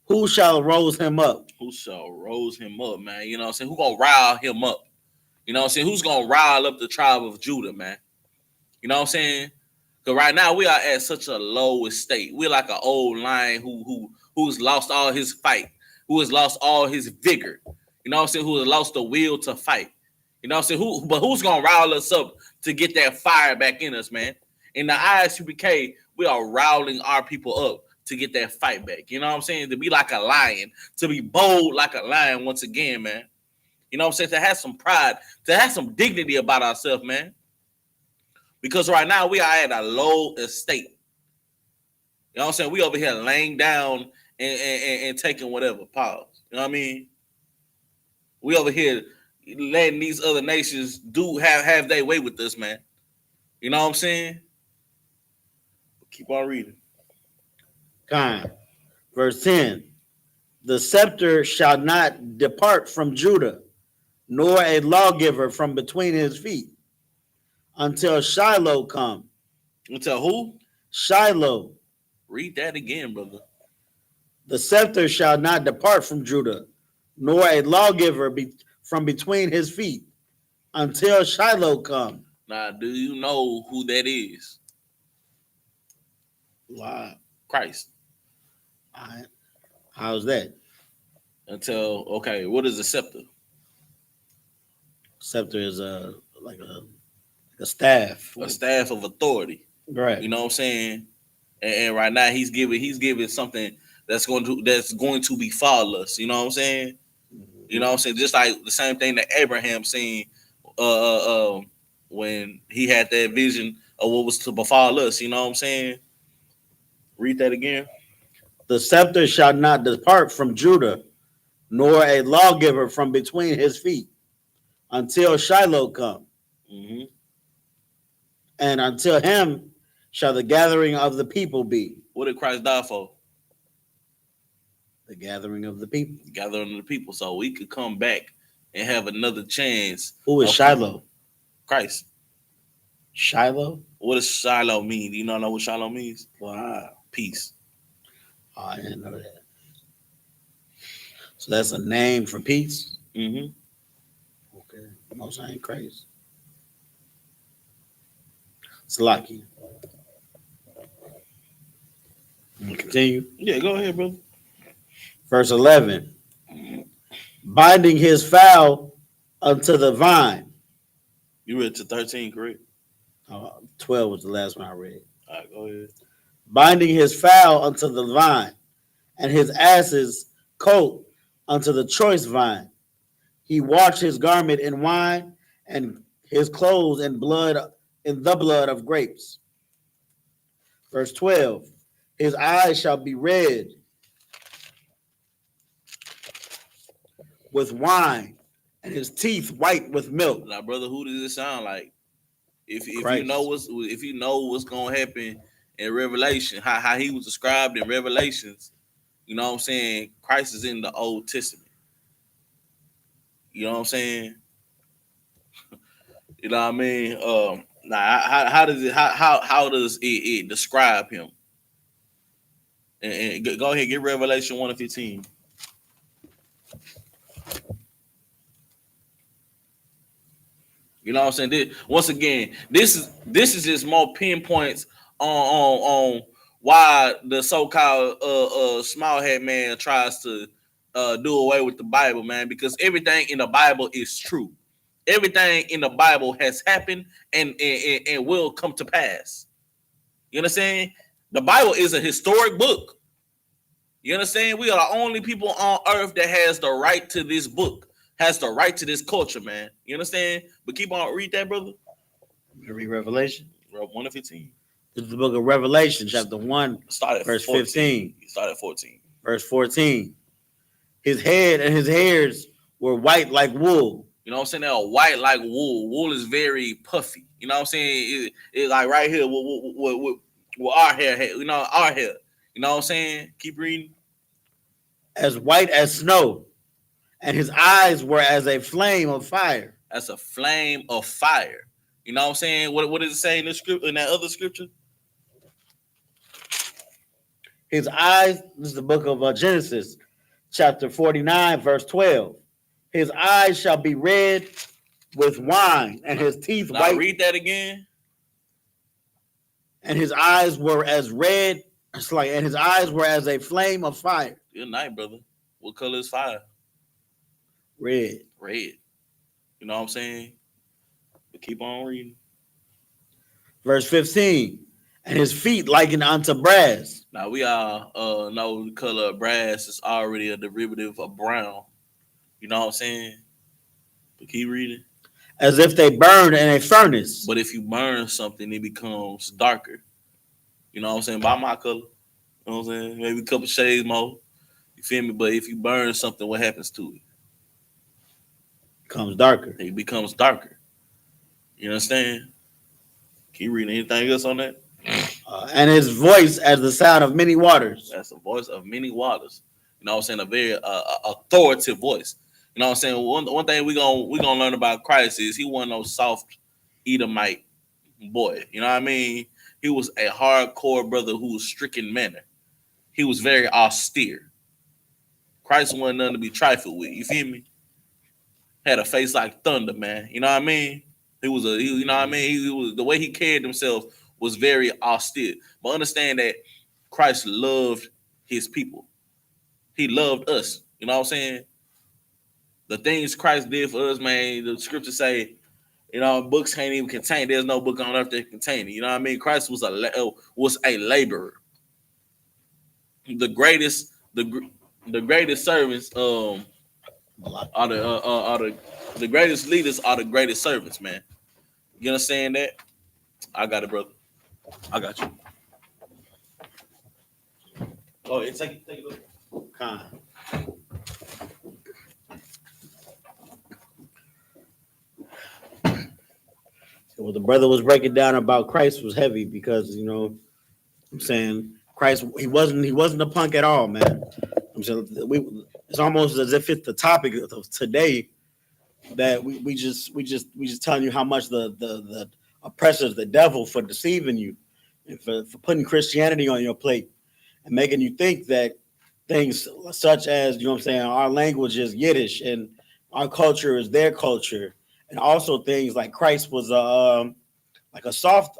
who shall rouse him up? Who shall rouse him up, man? You know what I'm saying? Who gonna rile him up? You know what I'm saying? Who's gonna rile up the tribe of Judah, man? You know what I'm saying? Because right now we are at such a low state. We're like an old lion who's lost all his fight, who has lost all his vigor. You know what I'm saying? Who has lost the will to fight. You know what I'm saying? Who's gonna rile us up to get that fire back in us, man? In the I.S.U.P.K, we are riling our people up to get that fight back. You know what I'm saying? To be like a lion, to be bold like a lion once again, man. You know what I'm saying? To have some pride, to have some dignity about ourselves, man. Because right now we are at a low estate. You know what I'm saying? We over here laying down and taking whatever. Pause. You know what I mean? We over here letting these other nations have their way with us, man. You know what I'm saying? Keep on reading. Kind. Verse 10. The scepter shall not depart from Judah, nor a lawgiver from between his feet, until Shiloh come. Until who? Shiloh. Read that again, brother. The scepter shall not depart from Judah, nor a lawgiver from between his feet, until Shiloh come. Now, do you know who that is? Wow. Christ. All right. How's that? Until, okay, what is the scepter? Scepter is like a staff. A staff of authority. Right. You know what I'm saying? And right now he's giving something that's going to befall us. You know what I'm saying? You know what I'm saying? Just like the same thing that Abraham seen when he had that vision of what was to befall us. You know what I'm saying? Read that again. The scepter shall not depart from Judah, nor a lawgiver from between his feet, until Shiloh come. Mm-hmm. And until him shall the gathering of the people be. What did Christ die for? The gathering of the people. The gathering of the people, so we could come back and have another chance. Who is Shiloh? Christ. Shiloh? What does Shiloh mean? Do you not know what Shiloh means? Wow. Peace. Oh, I didn't know that. So that's a name for peace? Mm-hmm. Okay. Most ain't crazy. Salaki. Continue. Yeah, go ahead, brother. Verse 11. Binding his fowl unto the vine. You read to 13, correct? 12 was the last one I read. All right, go ahead. Binding his fowl unto the vine, and his ass's coat unto the choice vine. He washed his garment in wine, and his clothes in the blood of grapes. Verse 12. His eyes shall be red with wine, and his teeth white with milk. Now, brother, who does it sound like? If you Christ. know what's gonna happen in Revelation, how he was described in Revelations, you know what I'm saying? Christ is in the Old Testament. You know what I'm saying? You know what I mean? How does it describe him? And go ahead, get Revelation 1:15. You know what I'm saying? Once again, this is just more pinpoints on why the so-called small head man tries to do away with the Bible, man, because everything in the Bible is true. Everything in the Bible has happened and will come to pass. You understand? The Bible is a historic book. You understand? We are the only people on earth that has the right to this book, has the right to this culture, man. You understand? But keep on, read that, brother. Read Revelation. 1:15. This is the book of Revelation, chapter 1, verse 15. Start at 14. Verse 14. His head and his hairs were white like wool. You know what I'm saying? They're white like wool. Wool is very puffy. You know what I'm saying? It's like right here with our hair, you know, our hair. You know what I'm saying? Keep reading. As white as snow, and his eyes were as a flame of fire. That's a flame of fire. You know what I'm saying? What does it say in the script, in that other scripture? His eyes, this is the book of Genesis, chapter 49, verse 12. His eyes shall be red with wine, and his teeth Now white. read that again. And his eyes were as red, and his eyes were as a flame of fire. Good night, brother. What color is fire? Red. Red. You know what I'm saying? But keep on reading. Verse 15. And his feet likened unto brass. Now we all know the color of brass is already a derivative of brown. You know what I'm saying? But keep reading. As if they burned in a furnace. But if you burn something, it becomes darker. You know what I'm saying? By my color. You know what I'm saying? Maybe a couple shades more. You feel me? But if you burn something, what happens to it? Becomes darker. It becomes darker. You understand? Keep reading. Anything else on that? And his voice as the sound of many waters. That's the voice of many waters. You know what I'm saying? A very authoritative voice. You know what I'm saying? One thing we gonna learn about Christ is he wasn't no soft Edomite boy. You know what I mean? He was a hardcore brother who was strict in manner. He was very austere. Christ wasn't nothing to be trifled with. You feel me? Had a face like thunder, man. You know what I mean? You know what I mean? He was, the way he carried himself was very austere. But understand that Christ loved his people. He loved us. You know what I'm saying? The things Christ did for us, man, the scriptures say, you know, books can't even contain. There's no book on earth that contain it. You know what I mean? Christ was a laborer. The greatest servants are the greatest leaders are the greatest servants, man. You understand that? I got it, brother. I got you. Oh, yeah, take it. Con. What the brother was breaking down about Christ was heavy because, you know, I'm saying Christ, he wasn't a punk at all, man. I'm saying it's almost as if it's the topic of today that we just telling you how much the oppressors, the devil, for deceiving you and for putting Christianity on your plate and making you think that things such as, you know what I'm saying, our language is Yiddish and our culture is their culture. And also things like Christ was a soft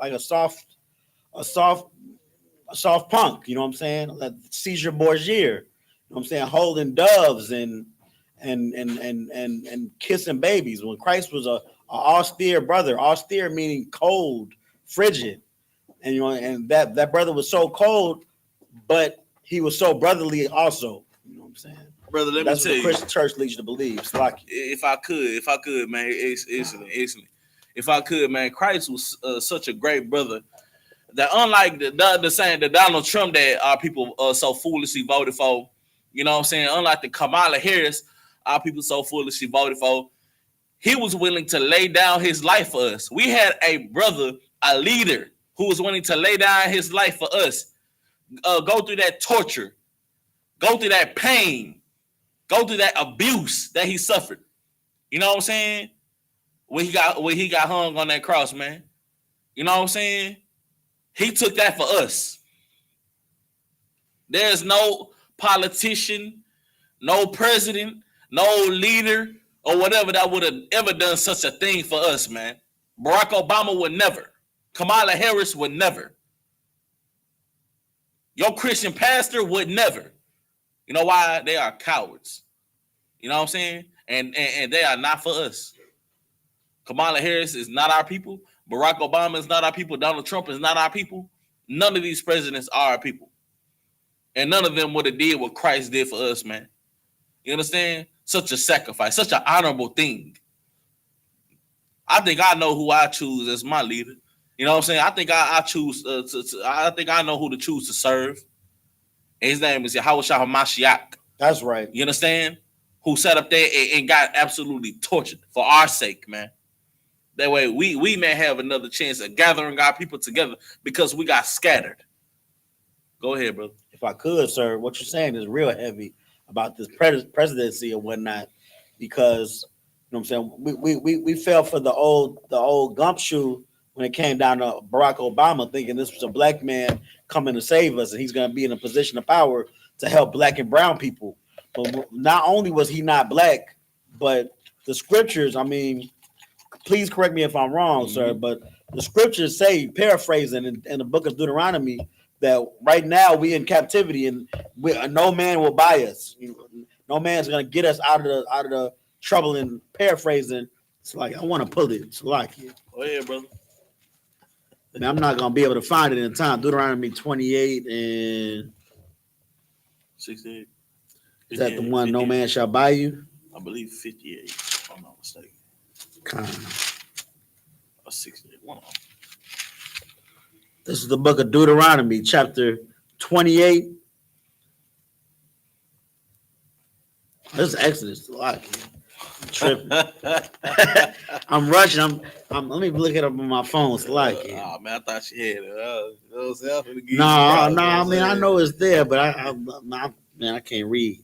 punk, you know what I'm saying? Like Caesar Borgia, you know what I'm saying, holding doves and kissing babies. When Christ was a austere brother, austere meaning cold, frigid, and you know, and that brother was so cold, but he was so brotherly also. You know what I'm saying? Brother, let That's me what tell the Christian church leads you to believe. It's like if I could, man, excellent. If I could, man, Christ was such a great brother that unlike the saying the Donald Trump that our people so foolishly voted for, you know what I'm saying? Unlike the Kamala Harris, our people so foolishly voted for, he was willing to lay down his life for us. We had a brother, a leader, who was willing to lay down his life for us, go through that torture, go through that pain, go through that abuse that he suffered. You know what I'm saying? When he got hung on that cross, man. You know what I'm saying? He took that for us. There's no politician, no president, no leader, or whatever that would have ever done such a thing for us, man. Barack Obama would never. Kamala Harris would never. Your Christian pastor would never. You know why? They are cowards. You know what I'm saying? And they are not for us. Kamala Harris is not our people. Barack Obama is not our people. Donald Trump is not our people. None of these presidents are our people. And none of them would have did what Christ did for us, man. You understand? Such a sacrifice, such an honorable thing. I think I know who I choose as my leader. You know what I'm saying? I think I choose I think I know who to choose to serve. And his name is YAHANNA. that's right. You understand? Who sat up there and got absolutely tortured for our sake, man. That way we may have another chance of gathering our people together because we got scattered. Go ahead, brother. If I could, sir, what you're saying is real heavy about this presidency and whatnot, because you know what I'm saying, we fell for the old gumshoe when it came down to Barack Obama, thinking this was a black man come in to save us, and he's going to be in a position of power to help black and brown people. But not only was he not black, but the scriptures, I mean, please correct me if I'm wrong, sir, but the scriptures say, paraphrasing in the book of Deuteronomy, that right now we in captivity and no man will buy us. No man's going to get us out of the trouble. And paraphrasing, it's like, I want to pull it. It's like, oh yeah, brother. I mean, I'm not going to be able to find it in time. Deuteronomy 28 and 68. Is that the one, 58. No man shall buy you? I believe 58, if I'm not mistaken. Or 68. One of them. This is the book of Deuteronomy, chapter 28. This is Exodus. I'm tripping. I'm rushing. I'm. Let me look it up on my phone. It's like it. Oh man, I thought she had it. No. I mean, I know it's there, but I can't read.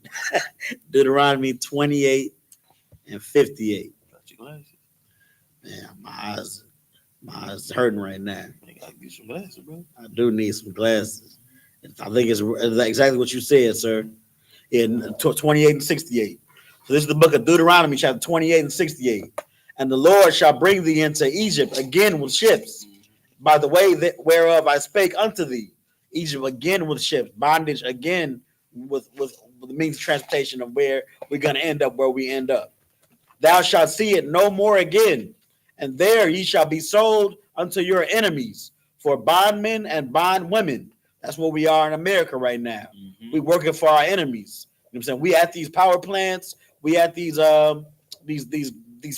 Deuteronomy 28 and 58. Got your glasses. Man, my eyes hurting right now. You gotta get some glasses, bro. I do need some glasses. I think it's exactly what you said, sir. In 28 and 68. So this is the book of Deuteronomy, chapter 28 and 68. And the Lord shall bring thee into Egypt again with ships, by the way whereof I spake unto thee. Egypt again with ships, bondage again with the means of transportation of where we're going to end up, where we end up. Thou shalt see it no more again, and there ye shall be sold unto your enemies for bondmen and bondwomen. That's what we are in America right now. We working for our enemies. You know what I'm saying? We at these power plants, we at these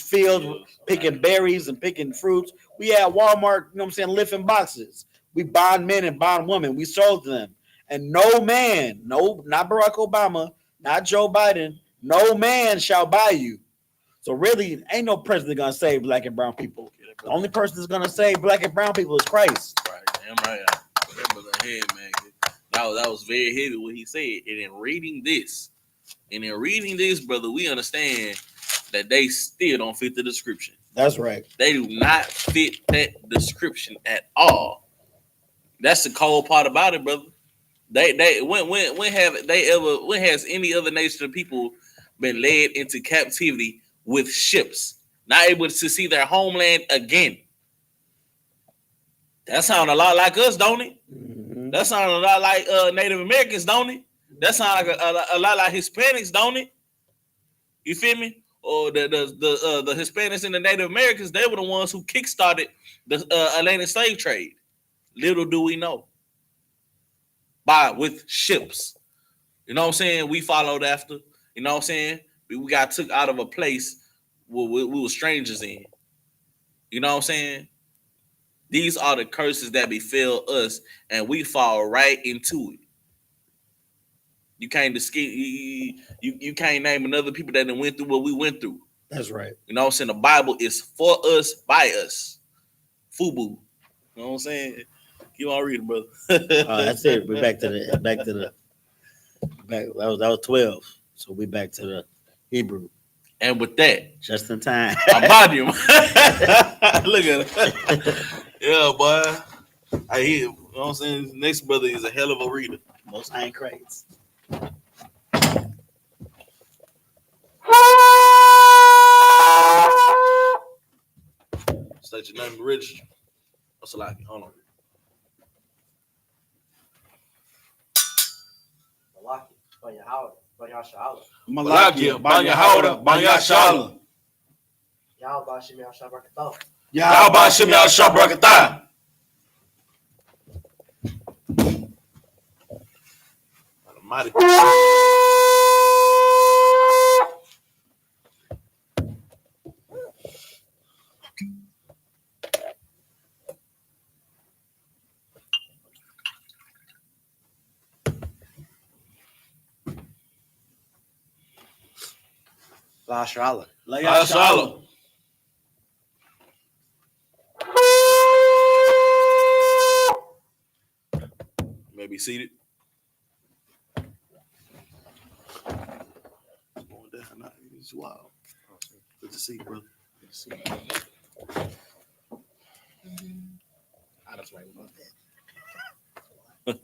fields picking berries and picking fruits. We at Walmart, you know what I'm saying, lifting boxes. We bond men and bond women. We sold them. And no man, not Barack Obama, not Joe Biden, no man shall buy you. So really, ain't no president gonna save black and brown people. The only person that's gonna save black and brown people is Christ. Right, damn right. Remember the head, man. That was very heavy what he said. And in reading this, brother, we understand that they still don't fit the description. That's right. They do not fit that description at all. That's the cold part about it, brother. When has any other nation of people been led into captivity with ships, not able to see their homeland again? That sounds a lot like us, don't it? That sounds a lot like Native Americans, don't it? That sounds like a lot like Hispanics, don't it? You feel me? Or the Hispanics and the Native Americans, they were the ones who kickstarted the Atlantic slave trade. Little do we know. With ships. You know what I'm saying? We followed after. You know what I'm saying? We got took out of a place where we were strangers in. You know what I'm saying? These are the curses that befell us, and we fall right into it. You can't you can't name another people that went through what we went through. That's right. You know what I'm saying? The Bible is for us, by us. FUBU. You know what I'm saying? Keep on reading, brother. That's it. We're back to the that was 12. So we back to the Hebrew. And with that, just in time. Abadium. Look at it. Yeah, boy. You know what I'm saying? This next brother is a hell of a reader. Most ain't crates. State your name, Rich. What's like? Hold on. Malakia, Banyahauda, Banyashala. Yahweh Shem Yahshua Barakatah. Yahweh Shem Yahshua Barakatah. Almighty. La Shala. Layashala. May be seated. It's going down now. It's wild. Good to see you, brother. Good to see you. I just right about that.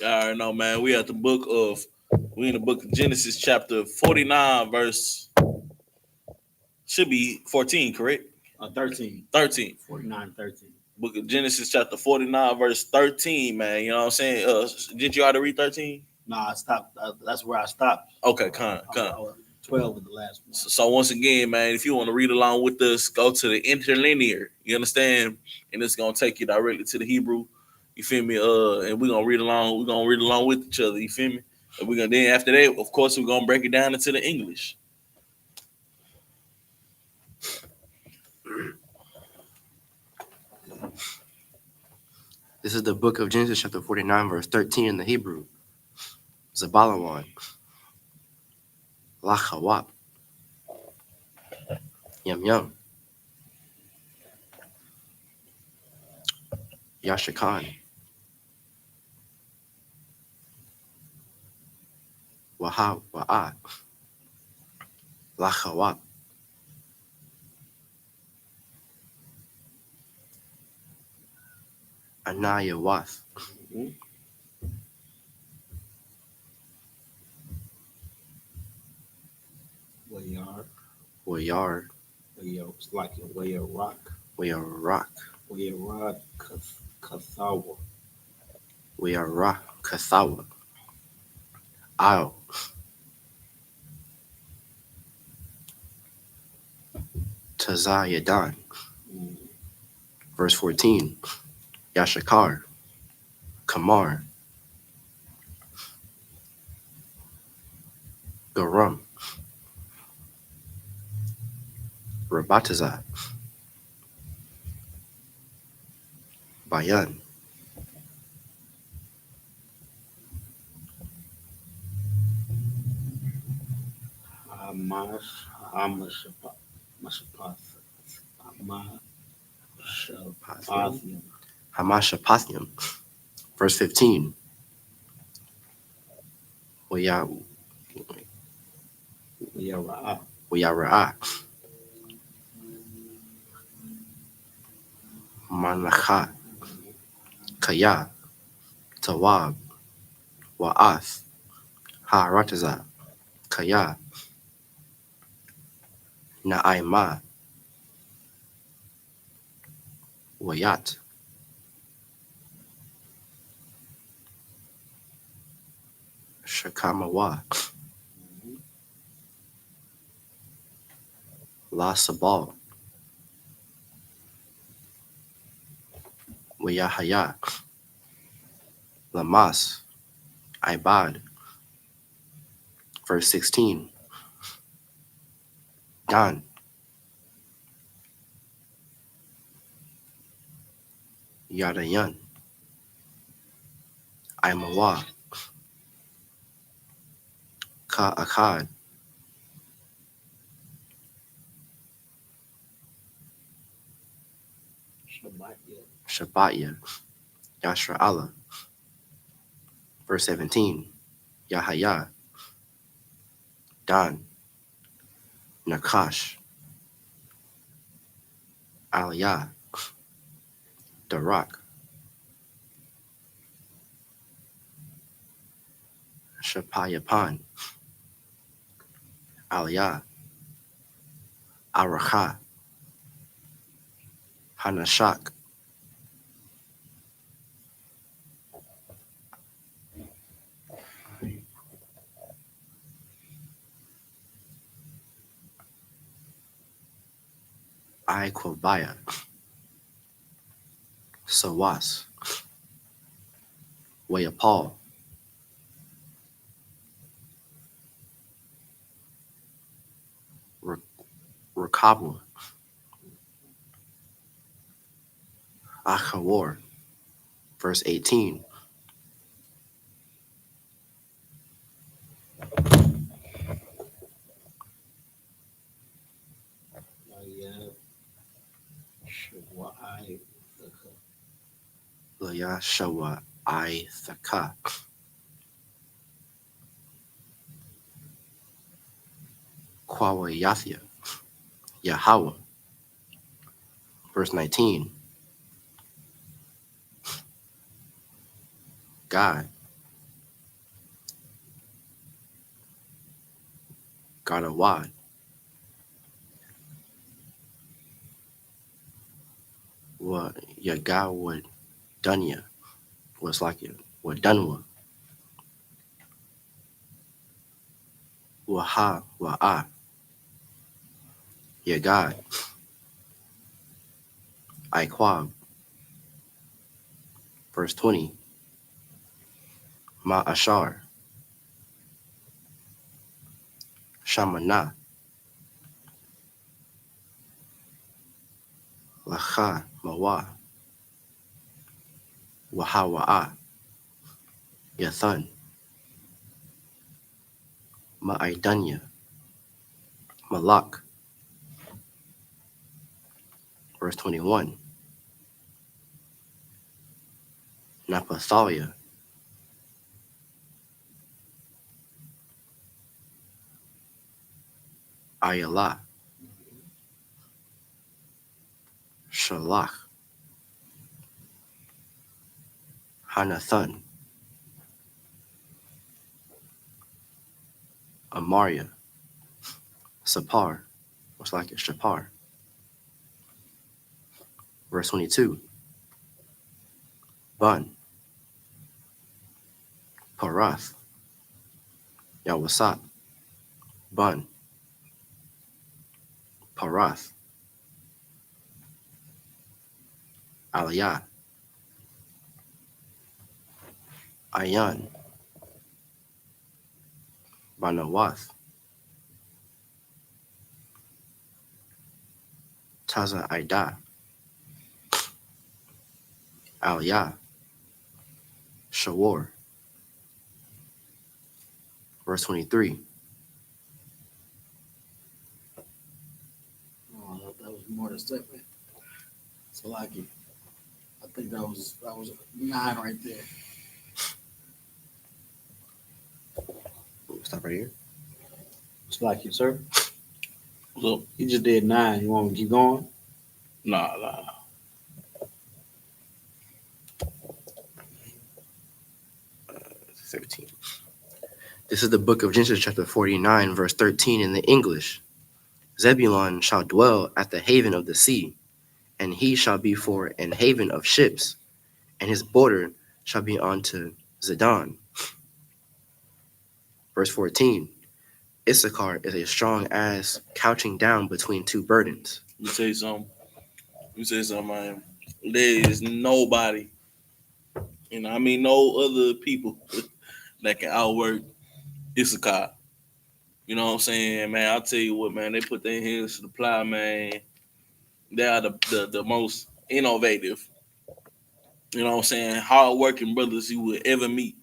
Y'all already know, man. We in the book of Genesis, chapter 49, verse should be 14, correct? 13. 13. 49, 13. Book of Genesis, chapter 49, verse 13, man. You know what I'm saying? Did you already read 13? No, I stopped. That's where I stopped. Okay, con. 12 with the last one. So once again, man, if you want to read along with us, go to the interlinear. You understand? And it's gonna take you directly to the Hebrew. You feel me? And we're gonna read along. We're gonna read along with each other. You feel me? And we're gonna then after that, of course, we're gonna break it down into the English. This is the book of Genesis, chapter 49, verse 13 in the Hebrew. Zabalawan. Lachawap. Yum yum. Yashakan. Waha wa'a. Lachawap. Anaya wath. Wayar. It's like a way of rock. Wayarak. Way of rock. Kasawa. Wayarak. Kathawa. Ao. Tazayadan. Verse 14. Yashakar. Kamar. Garam. Rabataza. Bayan. Hamashapathium. Verse 15. Wayara'a. Manlacha. Kaya. Tawab. Wa'ath. Ha'arataza. Kaya. Na'aima. Wayat. Shakamawa. La Sabal. Wayahaya. Lamas. Ibad. Verse 16. Dan. Yadayan. Imawa. Ka'akad. Shabbatya. Yashra'ala. Verse 17. Yahaya. Dan. Nakash. Aliyah. Darak. Shapayapan. Aliyah. Aracha. Hanashak. Iquabaya. Sawas. Wayapal. Rakabwa. Achawar. Verse 18. Laya Shawa I.S.U.P.K. Kwawa Yathia. Yahweh. Verse 19. God. God of Wad. What Yaga would Dunya was like it. What Dunwa. Waha Wa'a. Yagad. Iquab. Verse 20. Ma'ashar. Shamana. Lacha Mawa. Wahawa'a. Yathan. Ma'aidunya. Malak. Verse 21. Naphthalia. Ayala. Shalach. Hanathan. Amaria. Sapar. What's like it? Shapar. Verse 22. Bun. Parath. Yawasat. Bun. Parath. Aliyah. Ayan. Banawath. Taza Aida. Aliyah. Shawar. Verse 23. Oh, that was more than 7. So like it. I think that was 9 right there. Stop right here. It's like you, sir. Look, You just did 9. You want to keep going? nah. 17. This is the book of Genesis, chapter 49, verse 13 in the English. Zebulun shall dwell at the haven of the sea, and he shall be for an haven of ships, and his border shall be unto Zidon. Verse 14. Issachar is a strong ass couching down between 2 burdens. Let me say something, man. There is nobody, no other people that can outwork Isupk. You know what I'm saying, man? I'll tell you what, man. They put their hands to the plow, man. They are the most innovative, you know what I'm saying, hardworking brothers you would ever meet.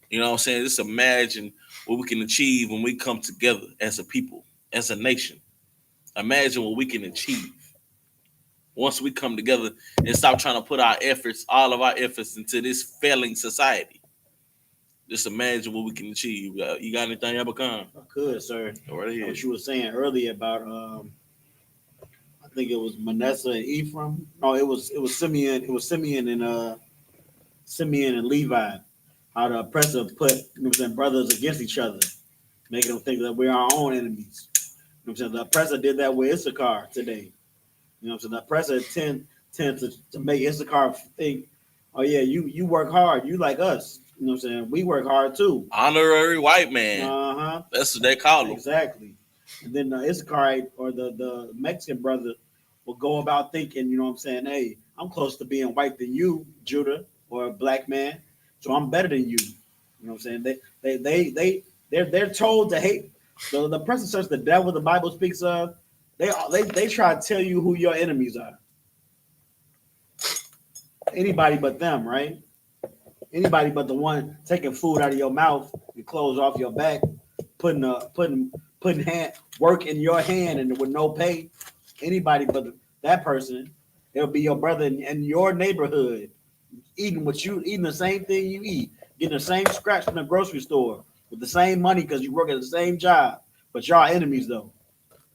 You know what I'm saying? Just imagine what we can achieve when we come together as a people, as a nation. Imagine what we can achieve once we come together and stop trying to put all of our efforts into this failing society. Just imagine what we can achieve. You got anything, Abakon? I could, sir. Go right ahead. What you were saying earlier about I think it was Manasseh and Ephraim. No, it was Simeon. It was Simeon and Levi. How the oppressor put brothers against each other, making them think that we're our own enemies. You know what I'm saying? The oppressor did that with Issachar today. You know what I'm saying? The oppressor tend to make Issachar think, oh yeah, you work hard, you like us. You know what I'm saying? We work hard too. Honorary white man. Uh-huh. That's what they call him. Exactly. And then the Issacharite or the Mexican brother will go about thinking, you know what I'm saying, hey, I'm close to being white than you, Judah, or a black man, so I'm better than you. You know what I'm saying? They're told to hate. The person says the devil the Bible speaks of, they try to tell you who your enemies are. Anybody but them, right? Anybody but the one taking food out of your mouth, your clothes off your back, putting work in your hand and with no pay. Anybody but that person, it'll be your brother in your neighborhood, eating the same thing you eat, getting the same scraps from the grocery store with the same money because you work at the same job. But y'all enemies though.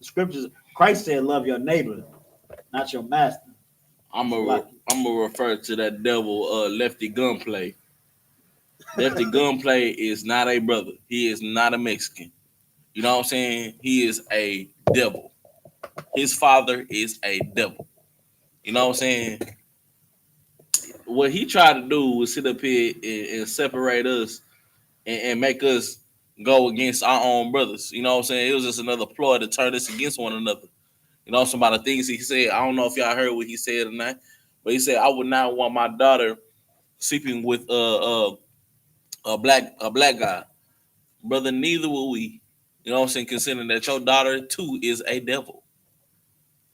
The scriptures, Christ said, "Love your neighbor, not your master." I'm gonna refer to that devil, Lefty Gunplay. Lefty Gunplay is not a brother. He is not a Mexican. You know what I'm saying? He is a devil. His father is a devil. You know what I'm saying? What he tried to do was sit up here and separate us and make us go against our own brothers. You know what I'm saying? It was just another ploy to turn us against one another. You know, some of the things he said. I don't know if y'all heard what he said or not, but he said, "I would not want my daughter sleeping with a black guy, brother. Neither will we." You know what I'm saying? Considering that your daughter too is a devil.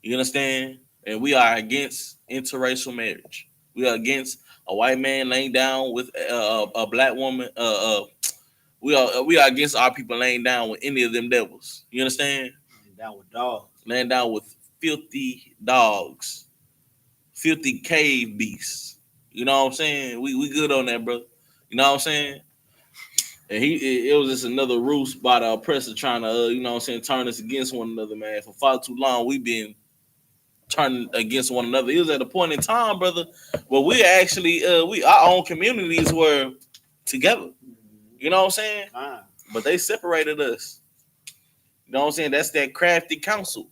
You understand? And we are against interracial marriage. We are against a white man laying down with a black woman. We are against our people laying down with any of them devils. You understand? Laying down with dogs. Laying down with filthy dogs, filthy cave beasts. You know what I'm saying? We good on that, bro. You know what I'm saying? And it was just another ruse by the oppressor trying to, you know what I'm saying, turn us against one another, man. For far too long, we've been turning against one another. It was at a point in time, brother, where we actually, our own communities were together. You know what I'm saying? But they separated us. You know what I'm saying? That's that crafty counsel.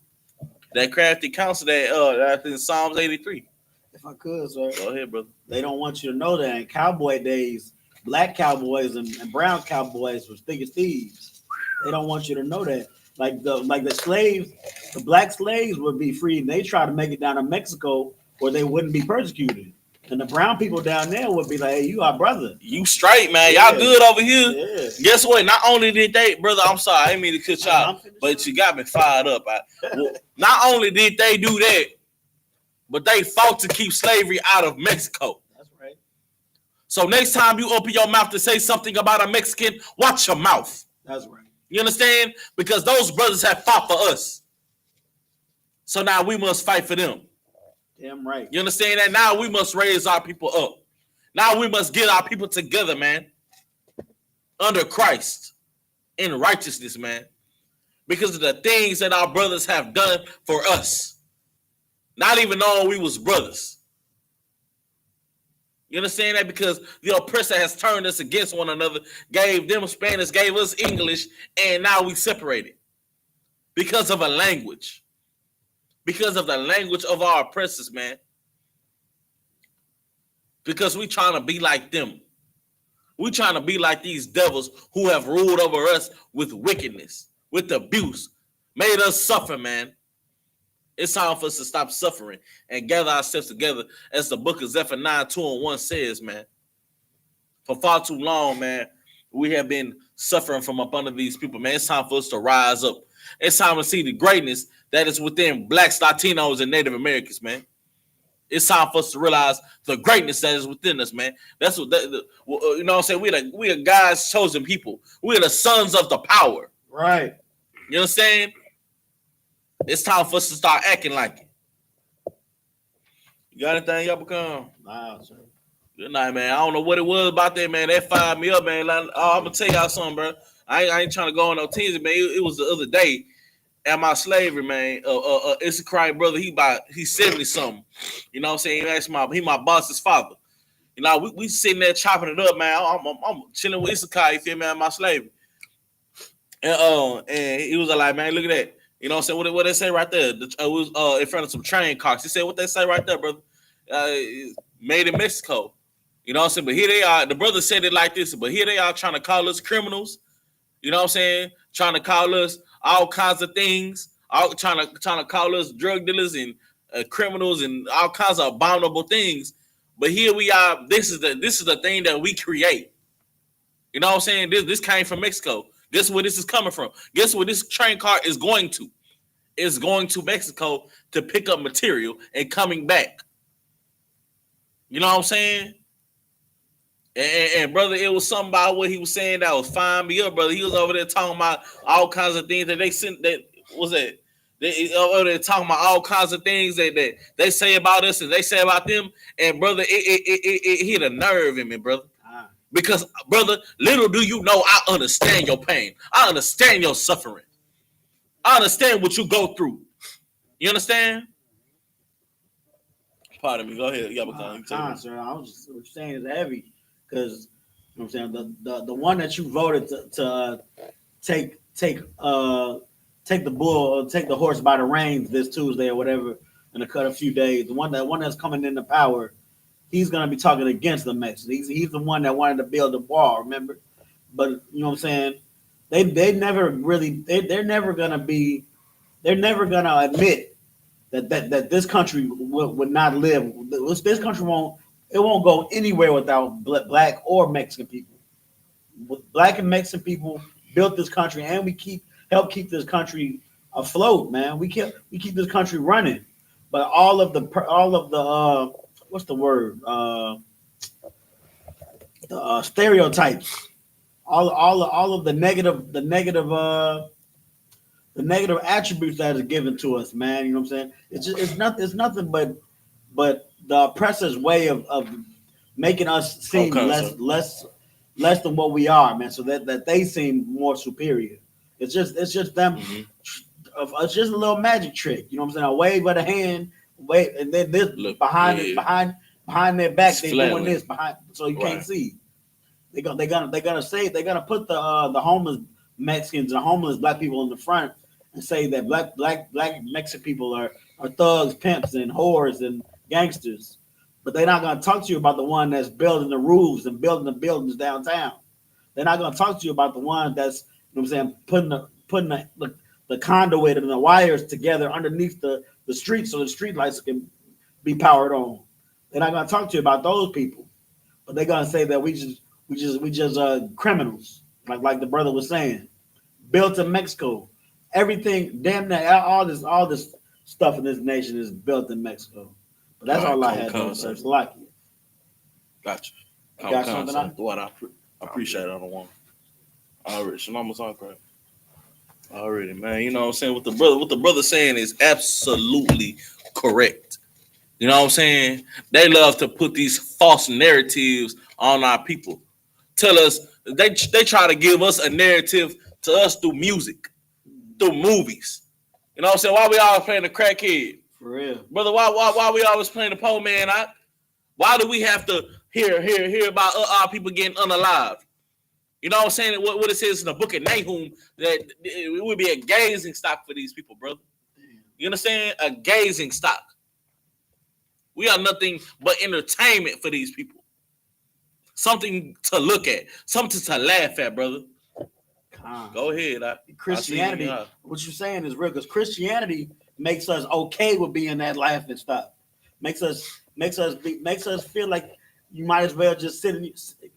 That crafty counsel that's in Psalms 83. If I could, sir. Go ahead, brother. They don't want you to know that in cowboy days, black cowboys and brown cowboys was thick as thieves. They don't want you to know that. Like the slaves, the black slaves would be freed, and they try to make it down to Mexico where they wouldn't be persecuted. And the brown people down there would be like, "Hey, you our brother. You straight, man. Y'all good over here." Yeah. Guess what? Not only did they, brother, I'm sorry, I didn't mean to cut y'all, but you got me fired up. Not only did they do that, but they fought to keep slavery out of Mexico. That's right. So next time you open your mouth to say something about a Mexican, watch your mouth. That's right. You understand? Because those brothers have fought for us. So now we must fight for them. Damn right. You understand that? Now we must raise our people up. Now we must get our people together, man. Under Christ. In righteousness, man. Because of the things that our brothers have done for us. Not even knowing we was brothers. You understand that? Because the oppressor has turned us against one another, gave them Spanish, gave us English, and now we separated. Because of a language. Because of the language of our oppressors, man. Because we trying to be like them. We trying to be like these devils who have ruled over us with wickedness, with abuse, made us suffer, man. It's time for us to stop suffering and gather ourselves together, as the book of Zephaniah 2:1 says, man. For far too long, man, we have been suffering from up under these people, man. It's time for us to rise up. It's time to see the greatness that is within blacks, Latinos, and Native Americans, man. It's time for us to realize the greatness that is within us, man. That's what you know what I'm saying? We are God's chosen people. We are the sons of the power. Right. You know what I'm saying? It's time for us to start acting like it. You got anything, y'all become? Wow, sir. Good night, man. I don't know what it was about that, man. That fired me up, man. Like, I'm gonna tell y'all something, bro. I ain't trying to go on no teasing, man. It was the other day at my slavery, man. It's a crying brother. He's 70 something. You know what I'm saying? He my boss's father. You know, we sitting there chopping it up, man. I'm chilling with Isupk, you feel me, at my slavery. And he was like, man, look at that. You know what I'm saying? What they say right there? It was in front of some train cars. He said, what they say right there, brother? Made in Mexico. You know what I'm saying? But here they are. The brother said it like this, but here they are trying to call us criminals. You know what I'm saying? Trying to call us all kinds of things. Trying to call us drug dealers and criminals and all kinds of abominable things. But here we are. This is the thing that we create. You know what I'm saying? This came from Mexico. Guess where this is coming from? Guess where this train car is going to? It's going to Mexico to pick up material and coming back. You know what I'm saying? And brother, it was something about what he was saying that was fine me up, brother. He was over there talking about all kinds of things that they sent. That was that they over there talking about all kinds of things that they say about us and they say about them. And brother, it hit a nerve in me, brother. Because, brother, little do you know, I understand your pain. I understand your suffering. I understand what you go through. You understand? Pardon me. Go ahead. Sir, I was just saying it's heavy because, you know what I'm saying, the one that you voted to take the bull or take the horse by the reins this Tuesday or whatever in a few days. The one that's coming into power, he's gonna be talking against the Mexicans. He's the one that wanted to build the wall, remember? But you know what I'm saying? They never really they're never gonna admit that this country would not live. This country won't go anywhere without black or Mexican people. Black and Mexican people built this country, and we help keep this country afloat, man. We keep this country running. But all of the what's the word? The stereotypes, all of the negative attributes that is given to us, man. You know what I'm saying? It's nothing but the oppressor's way of making us seem less than what we are, man. So that they seem more superior. It's just them. Mm-hmm. It's just a little magic trick. You know what I'm saying? A wave of the hand, wave, and then this behind their back, they're doing this behind, so you can't see. They're gonna put the homeless Mexicans and homeless black people in the front and say that black Mexican people are thugs, pimps, and whores and gangsters. But they're not gonna talk to you about the one that's building the roofs and building the buildings downtown. They're not gonna talk to you about the one that's, you know what I'm saying, putting the conduit and the wires together underneath the street so the street lights can be powered on. They're not gonna talk to you about those people, but they're gonna say that we just criminals, like the brother was saying, built in Mexico. Everything, damn near all this stuff in this nation is built in Mexico. But that's all I had to say. Lucky. Gotcha. You got something? What I appreciate it on the one. Already, Shalom was on crack. Already, man. You know what I'm saying? What the brother saying is absolutely correct. You know what I'm saying? They love to put these false narratives on our people. Tell us they try to give us a narrative to us through music, through movies. You know what I'm saying? Why we always playing the crackhead? For real, brother. Why we always playing the poor man? Why do we have to hear about our people getting unalived? You know what I'm saying? What it says in the book of Nahum, that it would be a gazing stock for these people, brother. You understand? A gazing stock. We are nothing but entertainment for these people. Something to look at, something to laugh at, brother. Go ahead. Christianity, what you're saying is real, because Christianity makes us okay with being that laughing stock. Makes us feel like you might as well just sit and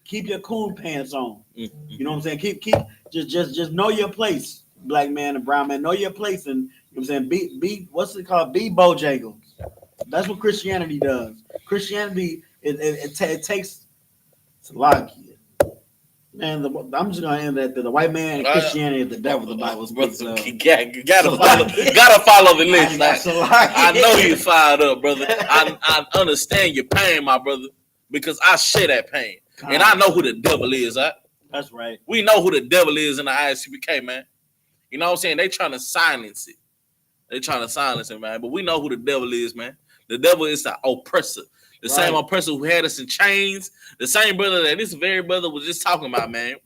keep your coon pants on. Mm-hmm. You know what I'm saying? Keep just know your place, black man and brown man. Know your place, and you know what I'm saying? Be what's it called? Be Bojangles. That's what Christianity does. Christianity it takes it's a lot. Man, I'm just gonna end that the white man and Christianity is the devil. The Bible speaks of. You gotta follow the list. I know you fired up, brother. I understand your pain, my brother, because I share that pain, and I know who the devil is. That's right. We know who the devil is in the I.S.U.P.K, man. You know what I'm saying? They trying to silence it. Man. But we know who the devil is, man. The devil is the oppressor. The same oppressor who had us in chains. The same brother that this very brother was just talking about, man.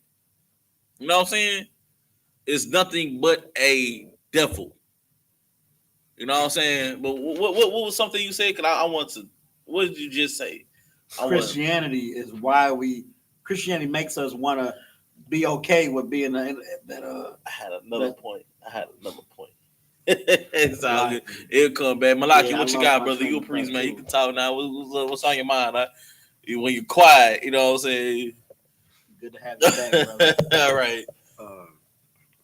You know what I'm saying? It's nothing but a devil. You know what I'm saying? But what was something you said? Because I want to. What did you just say? Christianity is why Christianity makes us want to be okay with being that. I had another point. It's all good. It'll come back. Malaki, what you got, brother? You a priest, man. You can talk now. What's on your mind? When you're quiet, you know what I'm saying? Good to have you back, brother. All right.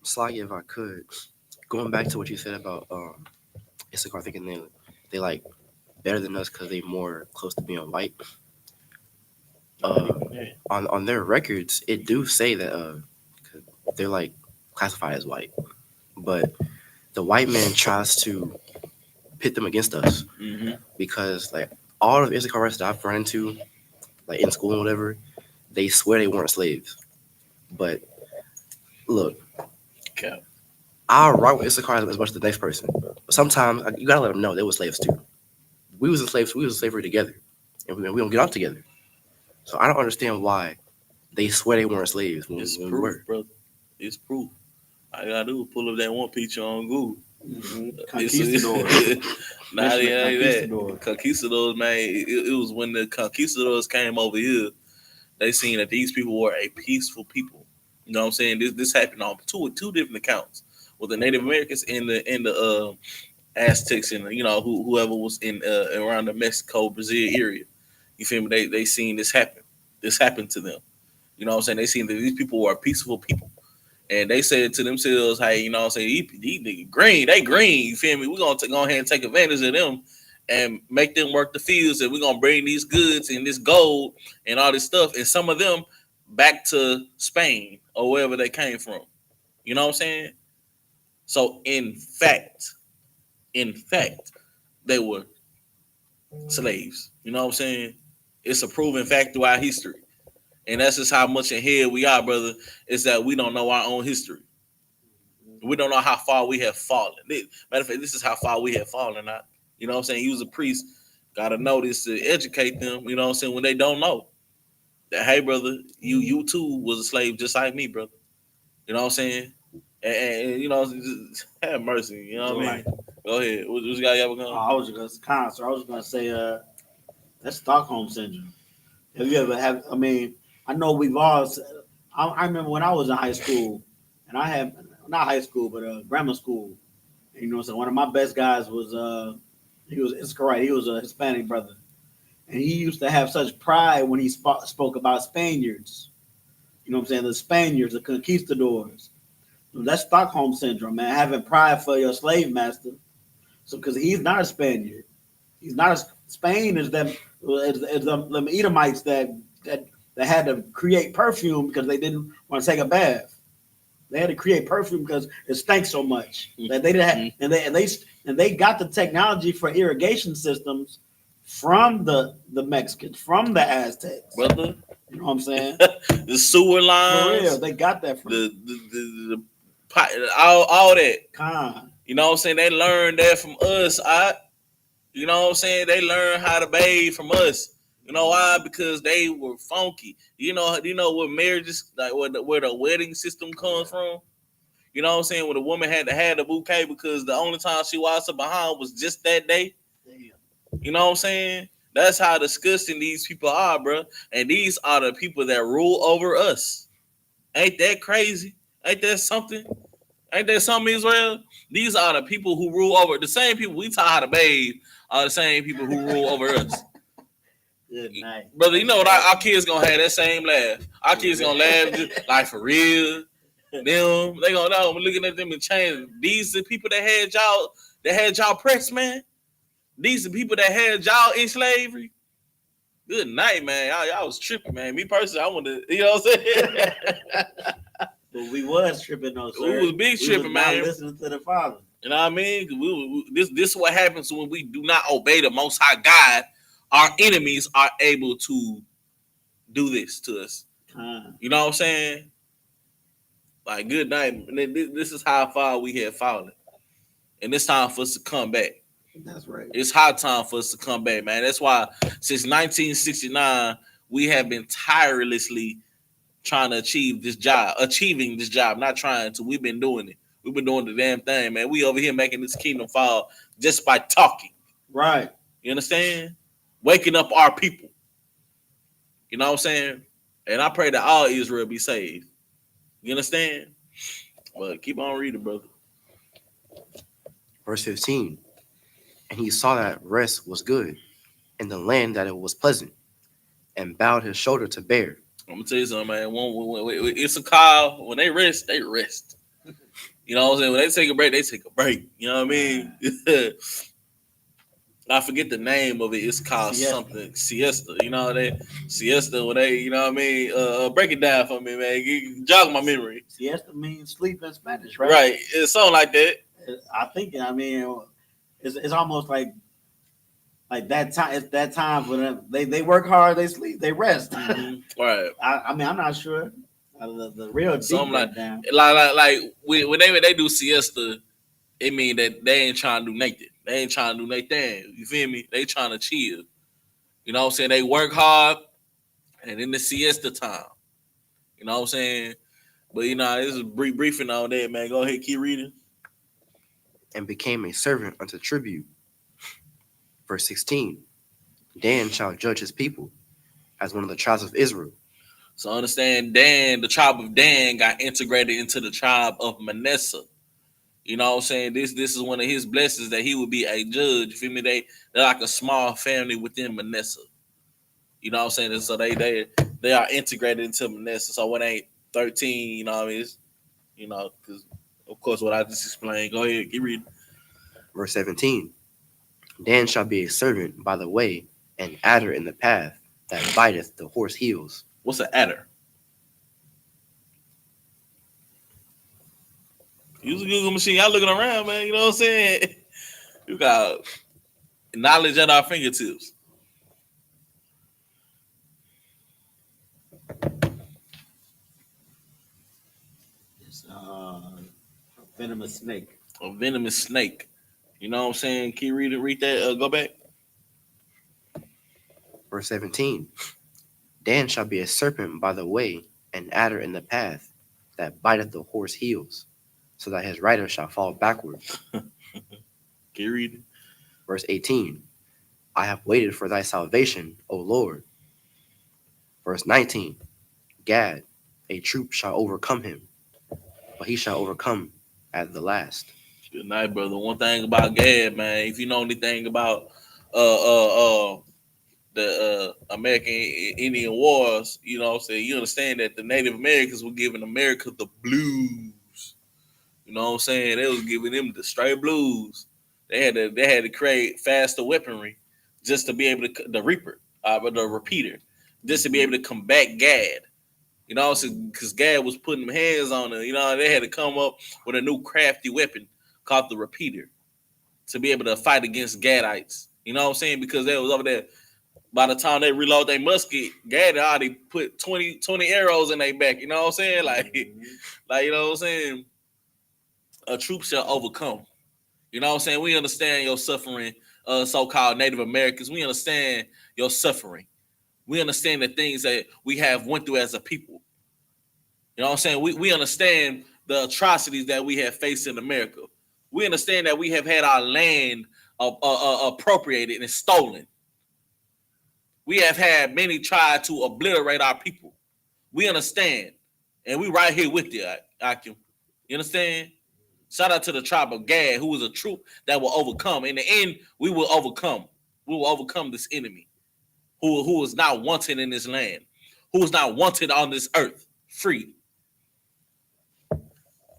Slaggy, if I could, going back to what you said about Issachar thinking they like better than us because they more close to being white. On their records, it do say that they're like classified as white, but the white man tries to pit them against us because like all of Issachar that I've run into, like in school and whatever, they swear they weren't slaves. But look, I'll rock with Issachar as much as the next person. But sometimes you gotta let them know they were slaves too. We was in slavery together, and we don't get off together. So I don't understand why they swear they weren't slaves when we were. Brother. It's proof. I gotta do is pull up that one picture on Google. Conquistadors. Nah, it ain't that. Conquistadors. Conquistadors, man. It was when the conquistadors came over here. They seen that these people were a peaceful people. You know what I'm saying? This happened on two different accounts with the Native Americans and the Aztecs and whoever was in around the Mexico Brazil area. You feel me? They seen this happen. This happened to them. You know what I'm saying? They seen that these people were peaceful people. And they said to themselves, hey, you know what I'm saying? These niggas green, they green, you feel me? We're going to go ahead and take advantage of them and make them work the fields. And we're going to bring these goods and this gold and all this stuff and some of them back to Spain or wherever they came from. You know what I'm saying? So in fact, they were slaves. You know what I'm saying? It's a proven fact throughout history. And that's just how much ahead we are, brother, is that we don't know our own history. We don't know how far we have fallen. Matter of fact, this is how far we have fallen. You know what I'm saying? You as a priest, got to know this to educate them, you know what I'm saying, when they don't know. That, hey, brother, you too was a slave just like me, brother. You know what I'm saying? And you know, just have mercy. You know what I mean? Go ahead. What you got going on? I was just gonna say, that's Stockholm syndrome. Have you ever have? I mean, I know we've all. I remember when I was in high school, and I had not high school, but grammar school. You know, so one of my best guys was he was Isupk. He was a Hispanic brother, and he used to have such pride when he spoke about Spaniards. You know what I'm saying? The Spaniards, the conquistadors. That's Stockholm syndrome, man. Having pride for your slave master. So, because he's not a Spaniard, he's not a Spain is them Edomites that had to create perfume because they didn't want to take a bath. They had to create perfume because it stank so much that they didn't have, and they got the technology for irrigation systems from the Mexicans, from the Aztecs, brother. You know what I'm saying? The sewer lines, for real, they got that from the all that. You know what I'm saying? They learned that from us. You know what I'm saying? They learned how to bathe from us. You know why? Because they were funky. You know what marriages, like where the wedding system comes from? You know what I'm saying? When the woman had to have the bouquet because the only time she washed her behind was just that day. Damn. You know what I'm saying? That's how disgusting these people are, bro. And these are the people that rule over us. Ain't that crazy? Ain't that something? Ain't that something, Israel? These are the people who rule over the same people we taught how to bathe are the same people who rule over us. Good night. Brother, you know what? Our kids gonna have that same laugh. Our kids gonna laugh just, like for real. They gonna know. We're looking at them and change. These the people that had y'all pressed, man. These the people that had y'all in slavery. Good night, man. Y'all was tripping, man. Me personally, I want to, you know what I'm saying? But we was tripping though, sir. We was big tripping, man. Not listening to the Father. You know what I mean? This is what happens when we do not obey the Most High God. Our enemies are able to do this to us. You know what I'm saying? Like, good night. This is how far we have fallen. And it's time for us to come back. That's right. It's high time for us to come back, man. That's why since 1969, we have been tirelessly trying to achieving this job, not trying to. We've been doing it. We've been doing the damn thing, man. We over here making this kingdom fall just by talking. Right. You understand? Waking up our people. You know what I'm saying? And I pray that all Israel be saved. You understand? Well, keep on reading, brother. Verse 15. And he saw that rest was good, and the land that it was pleasant, and bowed his shoulder to bear. I'm gonna tell you something, man. It's a call. When they rest, they rest. You know what I'm saying? When they take a break, they take a break. You know what I mean? I forget the name of it. It's called something siesta. You know that siesta when they, you know what I mean? Break it down for me, man. Jog my memory. Siesta means sleep in Spanish, right? Right. It's something like that. I think. I mean, it's almost like that time. It's that time for them. They work hard. They sleep. They rest. Mm-hmm. Right. I mean, I'm not sure. The real deep something down. Like when they do siesta, it mean that they ain't trying to do nothing. They ain't trying to do nothing. You feel me? They trying to chill. You know what I'm saying? They work hard, and in the siesta time, you know what I'm saying? But this is briefing on that, man. Go ahead, keep reading. And became a servant unto tribute. Verse 16. Dan shall judge his people as one of the tribes of Israel. So understand, Dan, the tribe of Dan, got integrated into the tribe of Manasseh. You know what I'm saying? This is one of his blessings that he would be a judge. You feel me? They're like a small family within Manasseh. You know what I'm saying? So they are integrated into Manasseh. So it ain't 13, you know what I mean? It's, because of course what I just explained. Go ahead, keep reading. Verse 17. Dan shall be a servant by the way, an adder in the path that biteth the horse heels. What's an adder? Use a Google machine. Y'all looking around, man. You know what I'm saying? You got knowledge at our fingertips. It's a venomous snake. A venomous snake. You know what I'm saying? Can you read that? Go back. Verse 17. Dan shall be a serpent by the way, an adder in the path that biteth the horse heels, so that his rider shall fall backward. Can you read it? Verse 18. I have waited for thy salvation, O Lord. Verse 19. Gad, a troop shall overcome him, but he shall overcome at the last. Good night, brother. One thing about Gad, man, if you know anything about the American Indian Wars, you know what I'm saying, you understand that the Native Americans were giving America the blues. You know what I'm saying? They was giving them the straight blues. They had to create faster weaponry just to be able to the repeater, just to be able to combat Gad. You know, because Gad was putting them hands on it. You know, they had to come up with a new crafty weapon called the repeater to be able to fight against Gadites. You know what I'm saying? Because they was over there. By the time they reload their musket, Gad already put 20 arrows in their back. You know what I'm saying? Like you know what I'm saying? A troop shall overcome. You know what I'm saying? We understand your suffering, so-called Native Americans. We understand your suffering. We understand the things that we have went through as a people. You know what I'm saying? We understand the atrocities that we have faced in America. We understand that we have had our land appropriated and stolen. We have had many try to obliterate our people. We understand. And we right here with you, Akim. You understand? Shout out to the tribe of Gad, who is a troop that will overcome. In the end, we will overcome. We will overcome this enemy who is not wanted in this land, who is not wanted on this earth, free.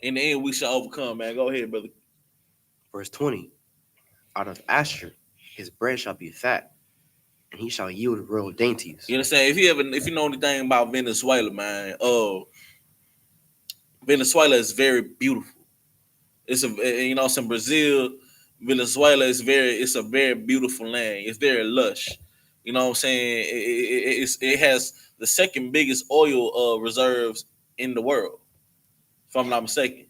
In the end, we shall overcome, man. Go ahead, brother. Verse 20. Out of Asher his bread shall be fat, and he shall yield royal dainties. You understand? If you know anything about Venezuela, man, Venezuela is very beautiful. It's in Brazil, Venezuela is it's a very beautiful land. It's very lush. You know what I'm saying? It has the second biggest oil reserves in the world, if I'm not mistaken.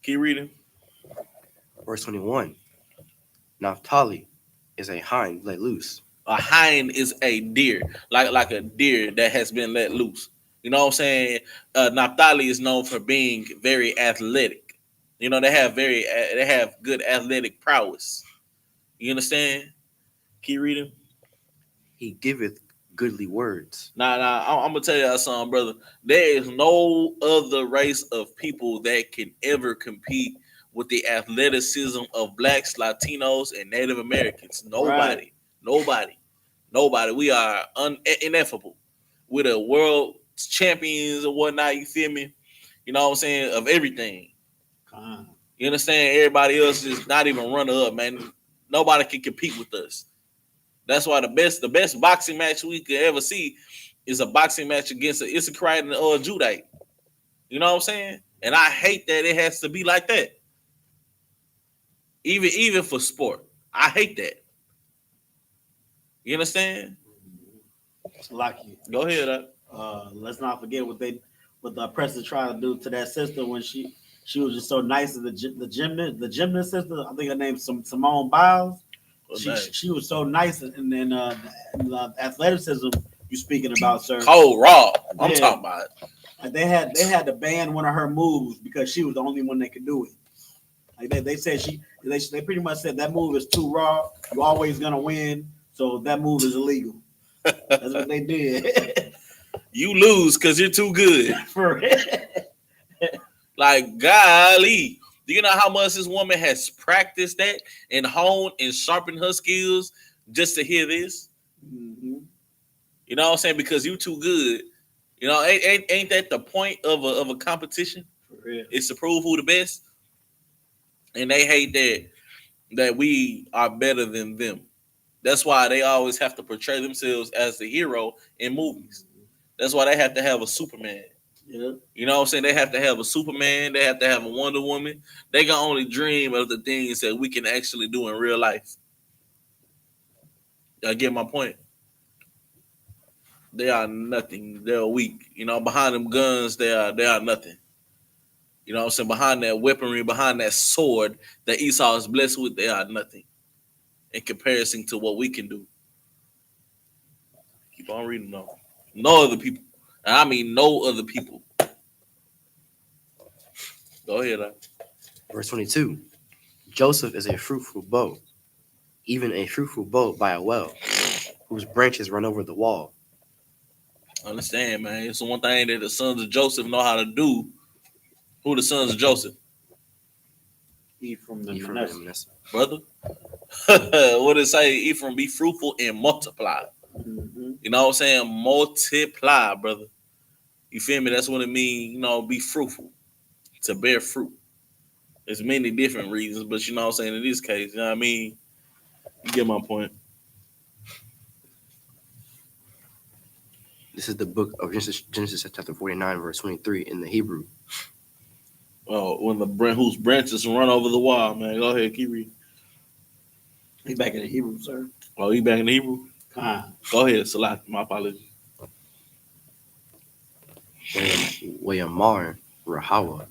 Keep reading. Verse 21. Naphtali is a hind let loose. A hind is a deer, like a deer that has been let loose. You know what I'm saying? Naphtali is known for being very athletic. You know, they have good athletic prowess. You understand? Keep reading. He giveth goodly words. Nah, I'm gonna tell y'all something, brother. There is no other race of people that can ever compete with the athleticism of blacks, Latinos, and Native Americans. Nobody. Right. Nobody. We are ineffable. We're the world champions and whatnot. You feel me? You know what I'm saying? Of everything. You understand? Everybody else is not even runner up, man. Nobody can compete with us. That's why the best boxing match we could ever see is a boxing match against an Isupk and a Judite. You know what I'm saying? And I hate that it has to be like that. Even for sport, I hate that. You understand? It's lucky. Go ahead. Let's not forget what the oppressors tried to do to that sister when she was just so nice. The gymnast sister, I think her name's Simone Biles. She was so nice in the athleticism you speaking about, sir. Cold raw. I'm talking about it. Like they had to ban one of her moves because she was the only one that could do it. Like they said they pretty much said that move is too raw. You're always gonna win, so that move is illegal. That's what they did. You lose because you're too good. For real. Like, golly. Do you know how much this woman has practiced that and honed and sharpened her skills just to hear this? Mm-hmm. You know what I'm saying? Because you too good. You know, ain't that the point of a competition? For real. It's to prove who the best. And they hate that we are better than them. That's why they always have to portray themselves as the hero in movies. That's why they have to have a Superman. Yeah. You know what I'm saying? They have to have a Superman. They have to have a Wonder Woman. They can only dream of the things that we can actually do in real life. I get my point. They are nothing. They're weak. You know, behind them guns, they are nothing. You know what I'm saying? Behind that weaponry, behind that sword that Esau is blessed with, they are nothing in comparison to what we can do. Keep on reading though. No other people. And I mean no other people. Go ahead. Verse 22. Joseph is a fruitful bow, even a fruitful bow by a well, whose branches run over the wall. Understand, man. It's one thing that the sons of Joseph know how to do. Who the sons of Joseph? Ephraim Ephraim and and Manasseh. Brother. What did it say? Ephraim, be fruitful and multiply. Mm-hmm. You know what I'm saying? Multiply, brother. You feel me? That's what it means, you know, be fruitful. To bear fruit. There's many different reasons, but you know what I'm saying? In this case, you know what I mean? You get my point. This is the book of Genesis chapter 49, verse 23 in the Hebrew. Oh, when whose branches run over the wall, man. Go ahead, keep reading. He's back in the Hebrew, sir. Oh, he back in the Hebrew? Go ahead, Salat. My apologies. Wayamar Rahawa.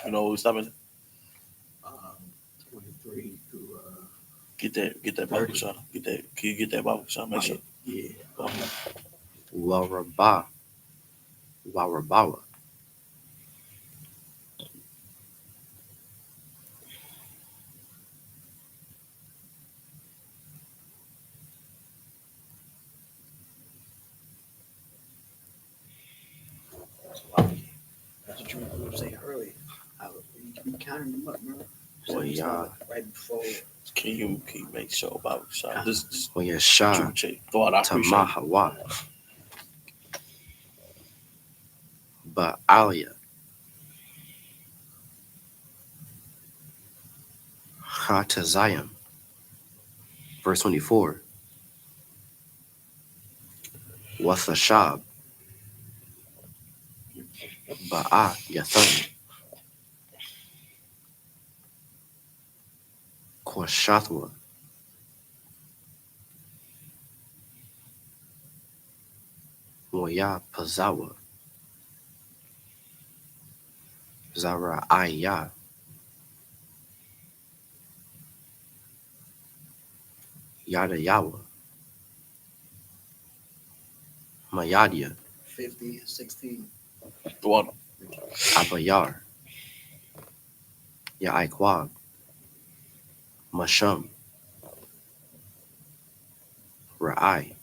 You know, we stopping. 23 through Get that Bible shot. Can you get that Bible shot? Make sure. Yeah. Warabawa. That's what you were saying earlier. You can be counting them up, bro. Well, yeah. Right before. Can you make sure Bible shot? Just Wayasha check. Thought I appreciate it. Tamahawa. Baalia. Hatazayim. Verse 24. Wathashab. Ba'a Yatham. Kwashathwa. Moya Pazawa. Zara Aya. Yada Yawa. Mayadia. 50 and 16. Thought. Abayar. Yaikwab. Masham. Ra'ai.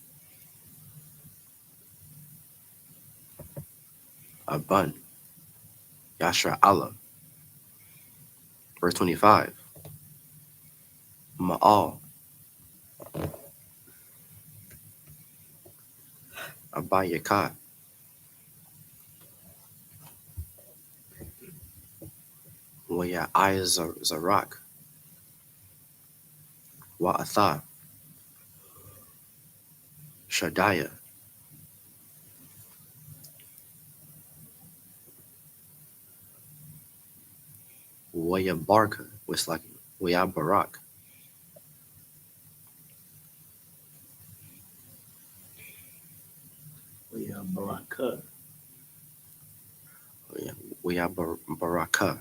Abun. Yashra Allah. Verse 25. Ma'al. Abayaka. Waya Zarak. Wa'atha. Shadaya. Waya Barka. Was like Waya Barak. Baraka. Waya Baraka.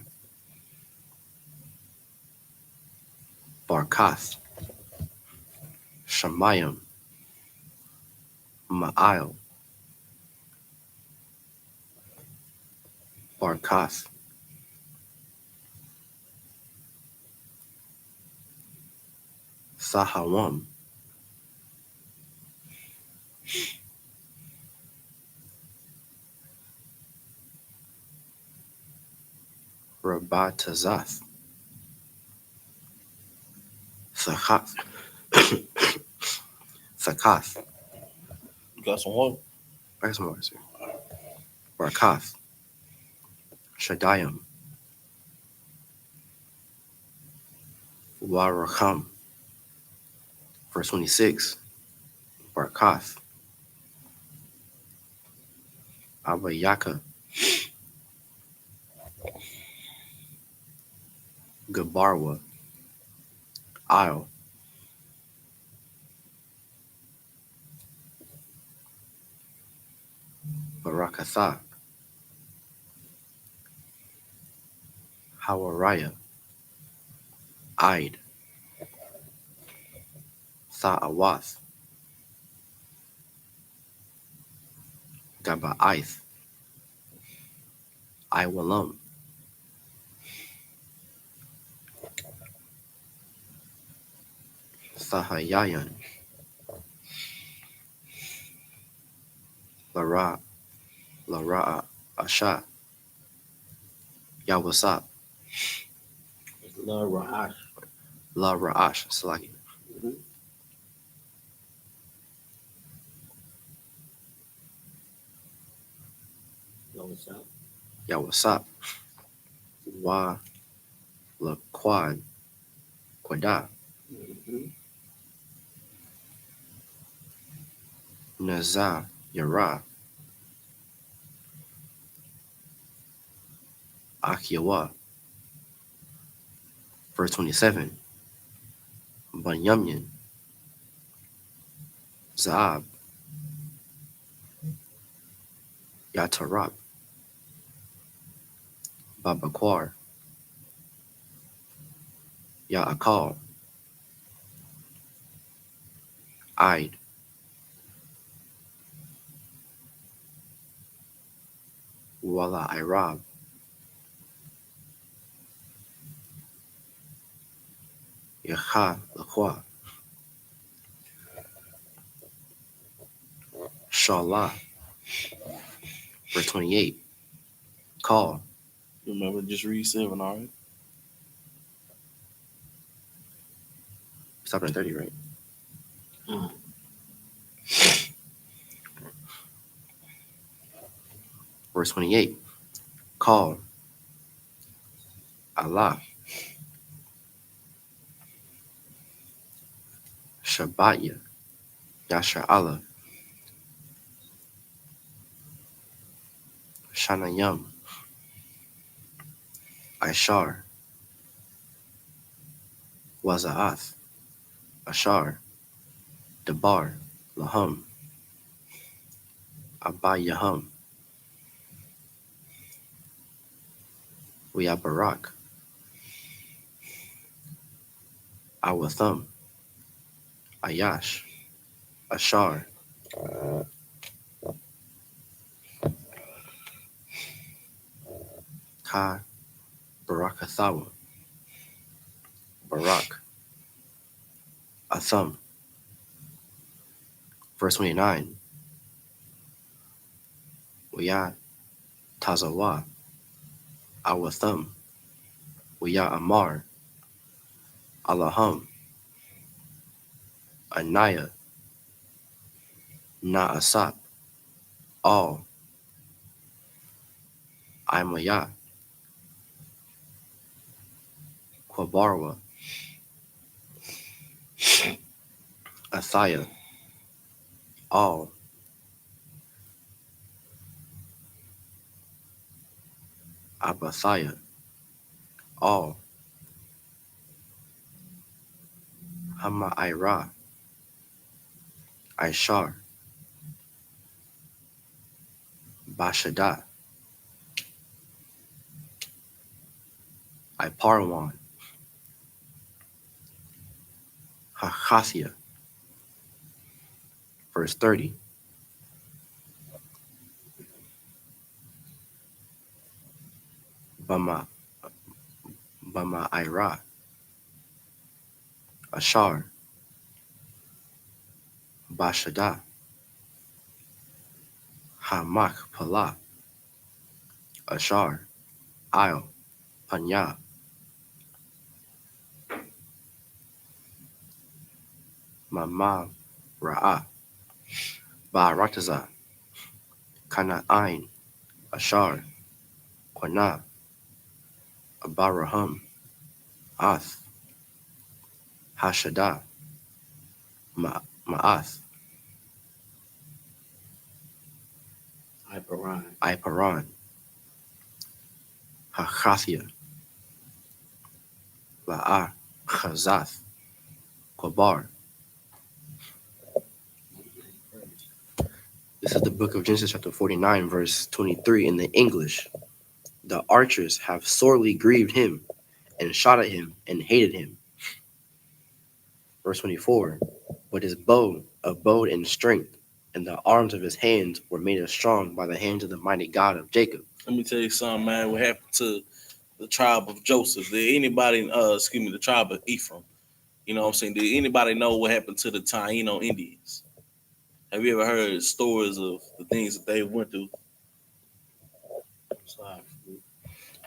Barkath. Shamayim. Ma'il. Barkath, Sahawam, Rabatazath, Sakath, Sakath, You got some water? where's more, sir? Barkath, Shadayam, Warakam, verse 26, Barkath, Abayaka, Gabarwa, Isle, Barakatha, Hawaraya, Ide, Tha'awath, Gaba'ith, Iwalam, Thahayayan, Lara Asha, Yawasap, La Ra'ash. La Ra'ash, Salaki, No, it's not. Yawasap, Wa La Quad, Quada, Mhm. Naza, Yara, Akiyawa, verse 27, Banyamyan, Zaab, Yatarab, Babaquar, Ya'akal, Ide, Wala Irab, Yaha Laqua, Shalah, verse 28, Call, Remember, just read 7, all right? stop at 30, right? Verse 28, Call, Allah, Shabbatya, Yasha Allah, Shanayam, Ishar, Waza'ath, Ashar, Dabar, Lahum, Abayahum, Wiyabarak, Awatham, Ayash, Ashar, Ka, Barakathawa, Barak, Atham. Verse 29, Wiyah Tazawa, Awatham, Wiyah Amar, Allahum, Anaya, Na'asap, All, Imaya, Kwabarwa, Athaya, All, Abathaya, All, Hama'ira, Ishar, Bashadah, Iparwan, Hachathia. Verse 30, Bama Bama Ira, Ashar, Bashada, Hamak Pala, Ashar, Il, Panya, Mama Ra'a, Barataza, Kana Ain, Ashar, Qana, Abaraham, Ath, Hashada, Ma'ath, Iparan, Hachathia, La'a, Chazath, Qabar. This is the book of Genesis, chapter 49, verse 23 in the English. The archers have sorely grieved him, and shot at him, and hated him. Verse 24. But his bow abode in strength, and the arms of his hands were made as strong by the hands of the mighty God of Jacob. Let me tell you something, man. What happened to the tribe of Joseph? Did anybody, the tribe of Ephraim? You know what I'm saying? Did anybody know what happened to the Taino Indians? Have you ever heard stories of the things that they went through?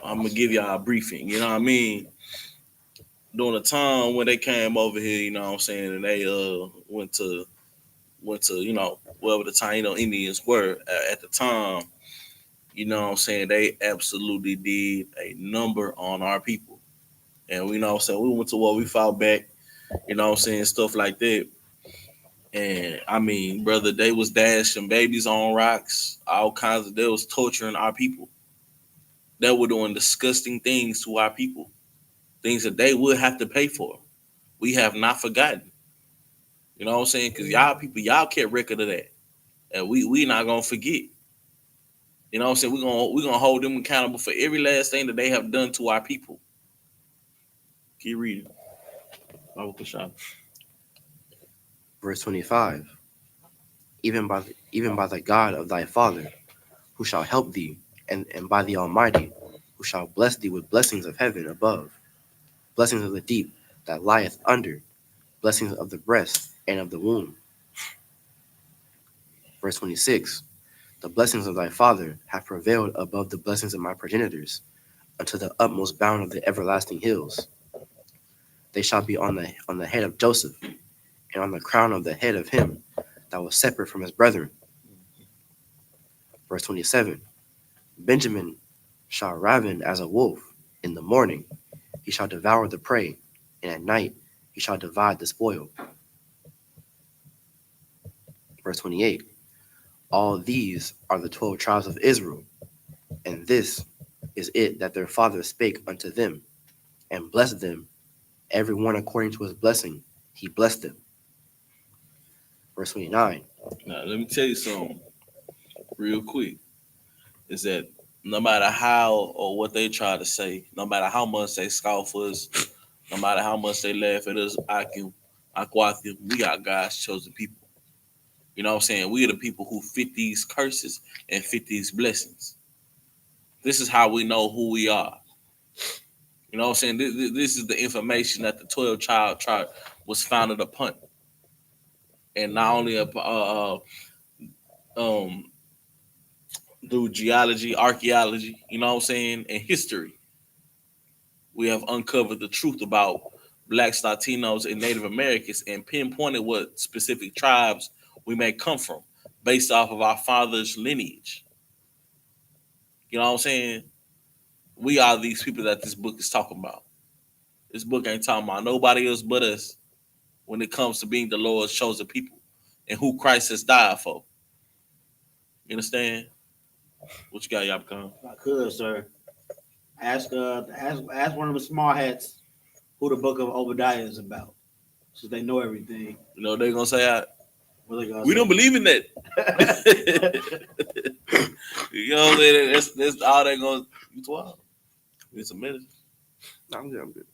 I'm gonna give y'all a briefing. You know what I mean? During the time when they came over here, you know what I'm saying, and they went to wherever the Taino Indians were at the time. You know what I'm saying? They absolutely did a number on our people, and we know what I'm saying, we went to war, we fought back. You know what I'm saying, stuff like that. And I mean, brother, they was dashing babies on rocks, all kinds of. They was torturing our people. They were doing disgusting things to our people, things that they would have to pay for. We have not forgotten. You know what I'm saying? Because y'all people, y'all kept record of that, and we not gonna forget. You know what I'm saying? We're gonna hold them accountable for every last thing that they have done to our people. Keep reading. Verse 25. Even by the God of thy father, who shall help thee, and by the Almighty, who shall bless thee with blessings of heaven above, blessings of the deep that lieth under, blessings of the breast and of the womb. Verse 26. The blessings of thy father have prevailed above the blessings of my progenitors, unto the utmost bound of the everlasting hills. They shall be on the head of Joseph, and on the crown of the head of him that was separate from his brethren. Verse 27. Benjamin shall raven as a wolf. In the morning he shall devour the prey, and at night he shall divide the spoil. Verse 28. All these are the 12 tribes of Israel, and this is it that their father spake unto them, and blessed them, every one according to his blessing. He blessed them. Verse 29. Now, let me tell you something real quick. Is that no matter how or what they try to say, no matter how much they scoff us, no matter how much they laugh at us, we got God's chosen people. You know what I'm saying? We are the people who fit these curses and fit these blessings. This is how we know who we are. You know what I'm saying? This is the information that the 12 tribe was founded upon. And not only through geology, archaeology, you know what I'm saying, and history, we have uncovered the truth about Blacks, Latinos, and Native Americans and pinpointed what specific tribes we may come from based off of our father's lineage. You know what I'm saying? We are these people that this book is talking about. This book ain't talking about nobody else but us when it comes to being the Lord's chosen people and who Christ has died for. You understand? What you got, Yapcon? If I could, sir, ask one of the small hats who the book of Obadiah is about, since they know everything. You know they're gonna say, We don't believe in that. You know what I'm saying? That's all they're gonna. You 12. It's a minute. No, I'm good.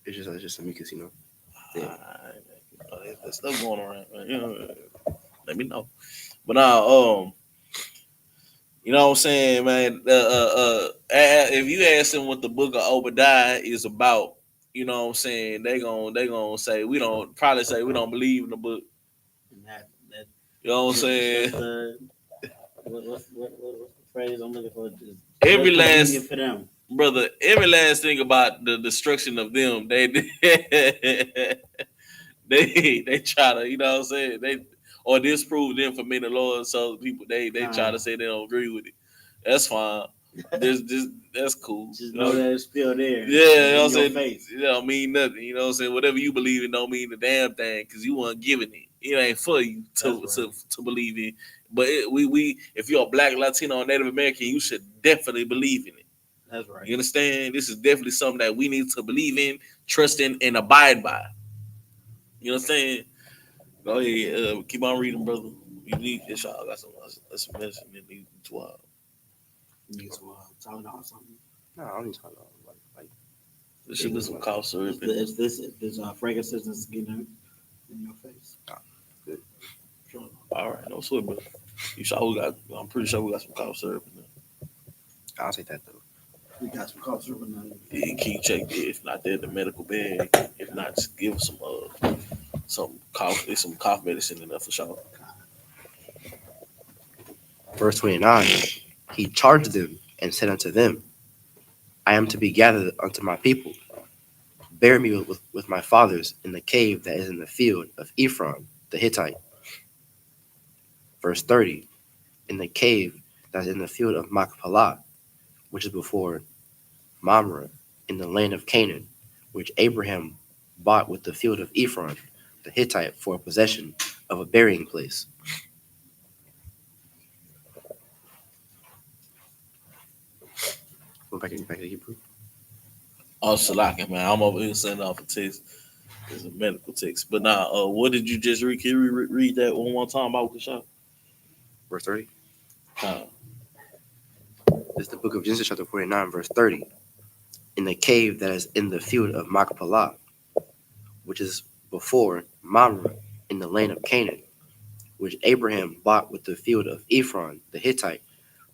It's just amicus, you know. Yeah. There's stuff going around. You know, let me know. But now, You know what I'm saying, man? If you ask them what the book of Obadiah is about, you know what I'm saying, they gonna say we don't believe in the book. And that You know what I'm just, saying? what's the phrase I'm looking for? Just Every last convenient for them. brother, every last thing about the destruction of them, they they try to, you know what I'm saying, they or disprove them from being the Lord. So people they try to say they don't agree with it. That's fine. This that's cool. Just know that it's still there. Yeah, you know what I'm in your saying. face. It don't mean nothing. You know what I'm saying. Whatever you believe in don't mean the damn thing because you weren't giving it. It ain't for you to believe in. But we if you're a Black, Latino, or Native American, you should definitely believe in it. That's right. You understand? This is definitely something that we need to believe in, trust in, and abide by. You know what I'm saying? Go ahead, keep on reading, brother. You need this. Y'all got some medicine that need to. You need some talking about something. No, I don't need to talk about like There should be some cough syrup. Is this frankincense that's getting in your face? good. Sure. All right, no sweat, brother. I'm pretty sure we got some cough syrup in there. I'll take that though. We got some cough syrup in there. Yeah, can you check it? If not, they're in the medical bag. If not, just give us some cough medicine in there for sure. Verse 29. He charged them and said unto them, I am to be gathered unto my people. Bear me with my fathers in the cave that is in the field of Ephron the Hittite. Verse 30. In the cave that is in the field of Machpelah, which is before Mamre, in the land of Canaan, which Abraham bought with the field of Ephron the Hittite for possession of a burying place. Go back to Hebrew. Oh, Salaki, man. I'm over here sending off a text. It's a medical text. But now, what did you just read? Can you read that one more time about the shop? Verse 30. Uh, This is the book of Genesis, chapter 49, verse 30. In the cave that is in the field of Machpelah, which is before Mamre, in the land of Canaan, which Abraham bought with the field of Ephron the Hittite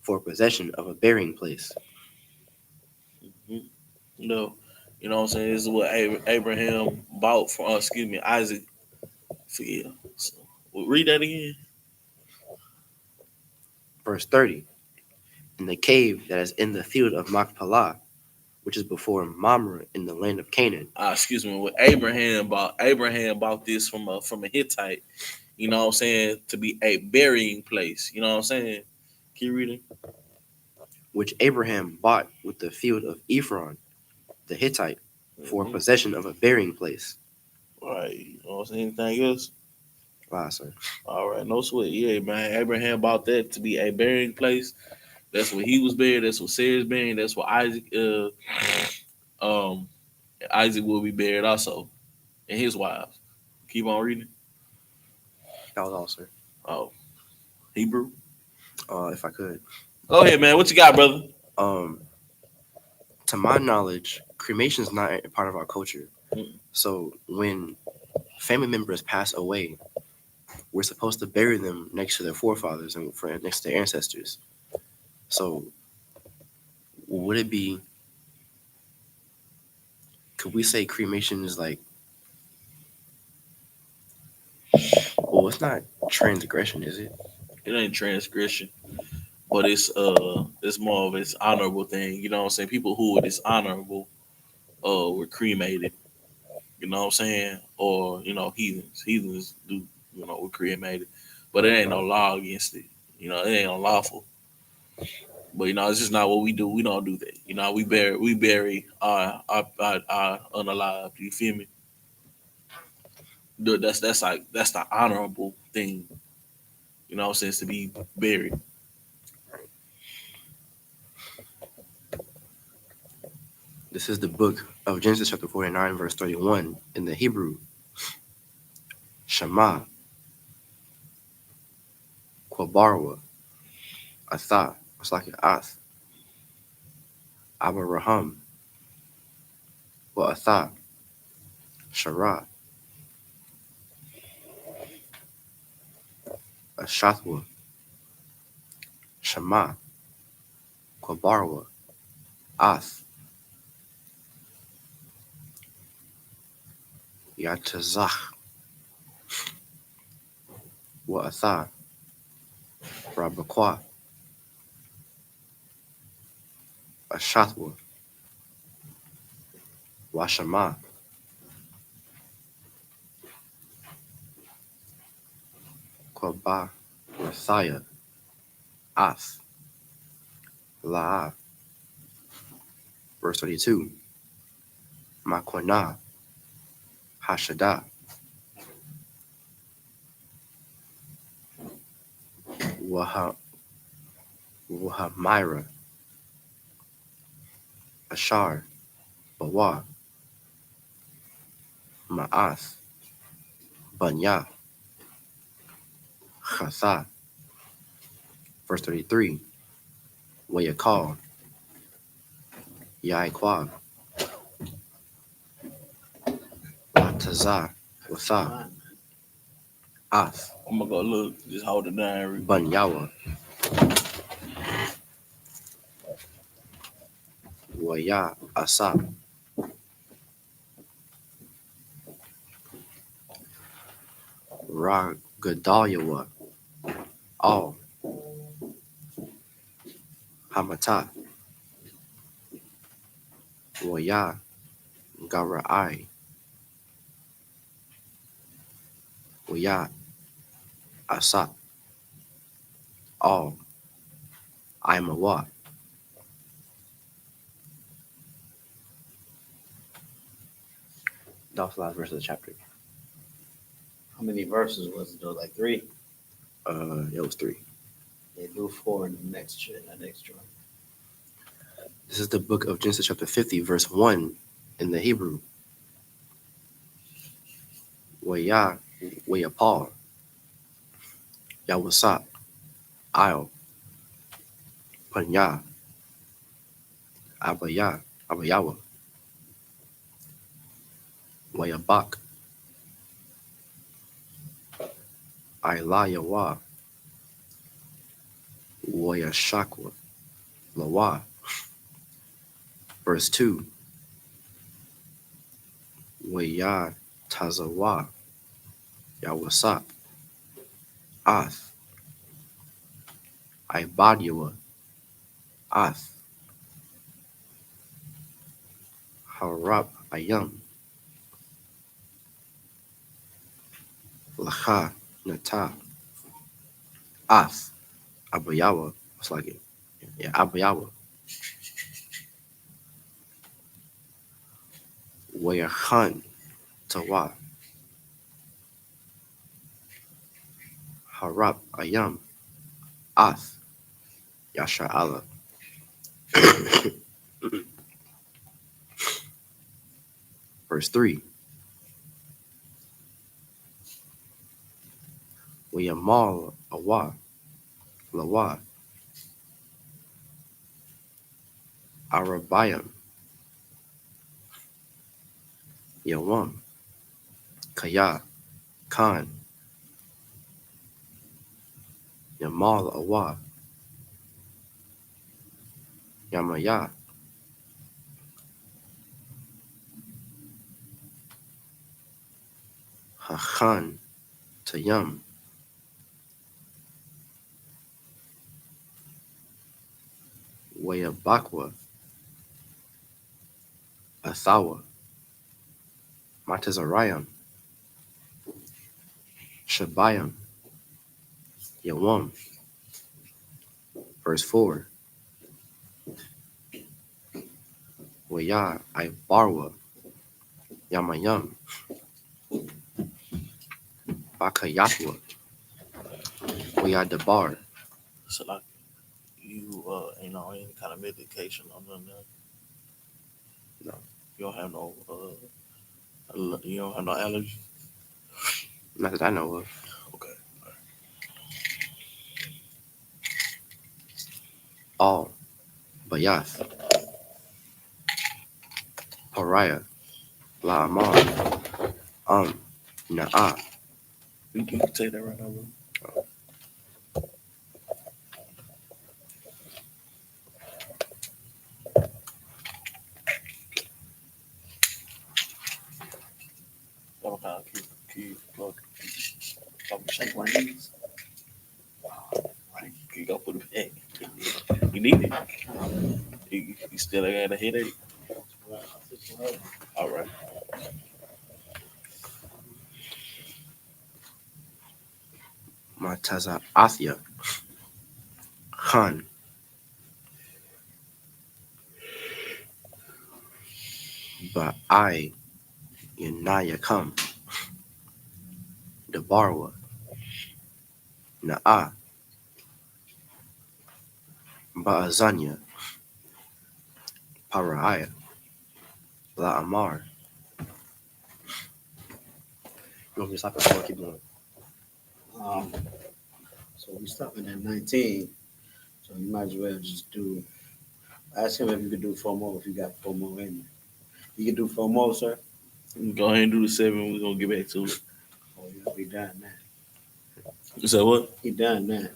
for possession of a burying place. no, you know what I'm saying? This is what Abraham bought for, Isaac. Yeah. So, read that again. Verse 30. In the cave that is in the field of Machpelah, which is before Mamre in the land of Canaan. What Abraham bought this from a Hittite, you know what I'm saying, to be a burying place. You know what I'm saying? Can you read it? Which Abraham bought with the field of Ephron the Hittite for possession of a burying place. All right. You know what I'm saying? Anything else? Wow, sir. All right, no sweat. Yeah, man. Abraham bought that to be a burying place. That's where he was buried. That's where Sarah's buried. That's where Isaac will be buried also, and his wives. Keep on reading. That was all, sir. Oh, Hebrew. If I could. Go ahead, man. What you got, brother? To my knowledge, cremation is not a part of our culture. So when family members pass away, we're supposed to bury them next to their forefathers and next to their ancestors. So would it be, could we say cremation is like, well, it's not transgression, is it? It ain't transgression, but it's more of it's honorable thing. You know what I'm saying? People who are dishonorable were cremated. You know what I'm saying? Or heathens. Heathens do were cremated, but it ain't no law against it. It ain't unlawful. But it's just not what we do. We don't do that. We bury our unalive. You feel me? That's the honorable thing. You know what I'm saying? To be buried. This is the book of Genesis chapter 49, verse 31 in the Hebrew. Shema, Kwabarwa, Atha, Aslaki Ath, Abaraham, Wa Atha, Shara, Ashathwa, Shema, Kwabarwa, Ath, Yatazach, Wa'atha, Rabakwa, Ashathwa, Washama, Kwaba, Rathaya, Ath, La'a. Verse 32. Makwana, Hashada, Wahamira, Ashar, Bawa, Ma'ath, Banya, Chatha. Verse 33. Wayakal, Yaikwab, Wataza, Watha, Ath, I'm gonna go look. Just hold it down. Banyawa, Waya, Asap, Ragadalyawa, All, Hamata, Waya, Gara'ai, Waya, Asap, All, Imawa. That was the last verse of the chapter. How many verses was it? Though? Like 3? It was 3. They do 4 in the next joint. This is the book of Genesis chapter 50, verse 1 in the Hebrew. Waya, Wayapal, Yawasap, I'll, Panya, Abayawa, Wayabak, Ilayawa, Wayashakwa, Lawa. Verse 2. Waya Tazawa, Yawasap, Ath, Ibadiwa, Ath, Harap Ayam, Lacha Nata, Ath, Abayawa. It's like it. Yeah, Abayawa. Wayahan Tawa, Harap Ayam, Ath, Yasha Allah. Verse 3. Wayamal Awa, Lawa, Arabayam, Yawam, Kaya, Khan, Yamal Awa, Yamaya, Hachan, Tayam, Wayabakwa, Athawa, Matazarayam, Shabayam, Yawam. Verse 4. Waya Ibarwa, Yamayam, Bakayatwa, Waya Dabar. So like you ain't on any kind of medication or nothing. No. You don't have no you don't have no allergy. Not that I know of. Okay. All, Bayath, Pariah, La'amar, Na'a. You can take that right now, bro. Shake one of these. Right, you go put it back. You need it. You still got a headache? All right. Mataza Athia Khan Ba I Yanaya Kam Dabarwa Na'a Ba'azanya Paraya La Amar. You want me to stop it or keep going? So we stopping at 19. So you might as well just do. Ask him if you could do 4 more. If you got 4 more in you, you can do 4 more, sir. Go ahead and do the 7. We're gonna get back to it. Oh, yeah, we done now. You said what? He done now.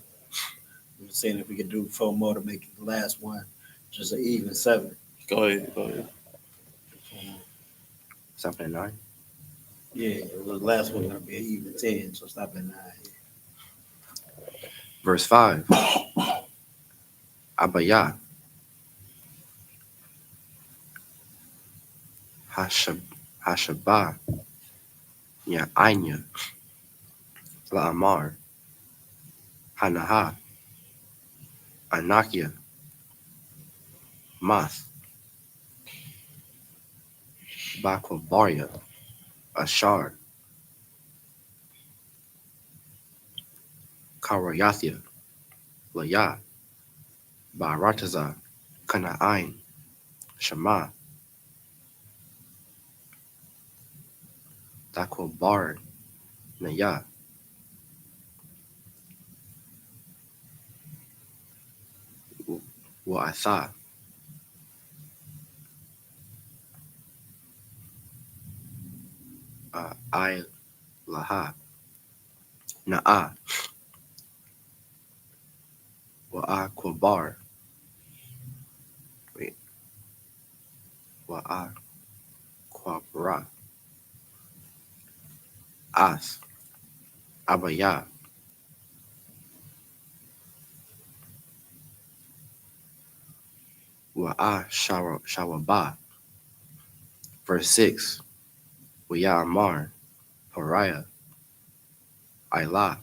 We were saying if we could do 4 more to make it the last one, just an even 7. Go ahead. Go ahead. Stop at 9. Yeah, the last one gonna be an even 10. So stop at 9. Verse 5. Abaya Hashabah Ya'anya La Amar Hanaha Anakia Math Bakwabaria Ashar Karayathia Laya Barataza Kana'ain Shema Dakwabar Naya Wa'atha I Laha Na'a Wa'akwabar wait Wa'akwabra Ath Abaya Shawaba. Verse 6. Amar Pariah Ilah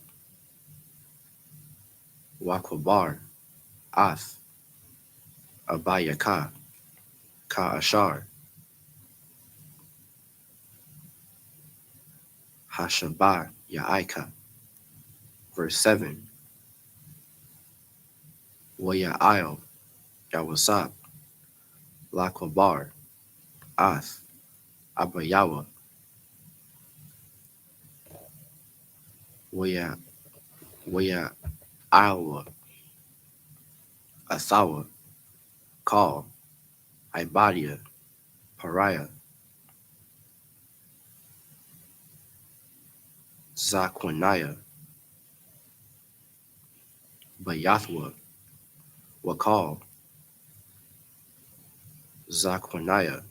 Wakwabar Ath Abayaka Ka Ashar Hashabah Ya'ika. Verse 7. Waya'il Yawasap Lakwabar Ath Abayawa Waya'ilwa Athawa Call Ibadia Pariah Zakwanaya Bayathwa Wakal Zakwanaya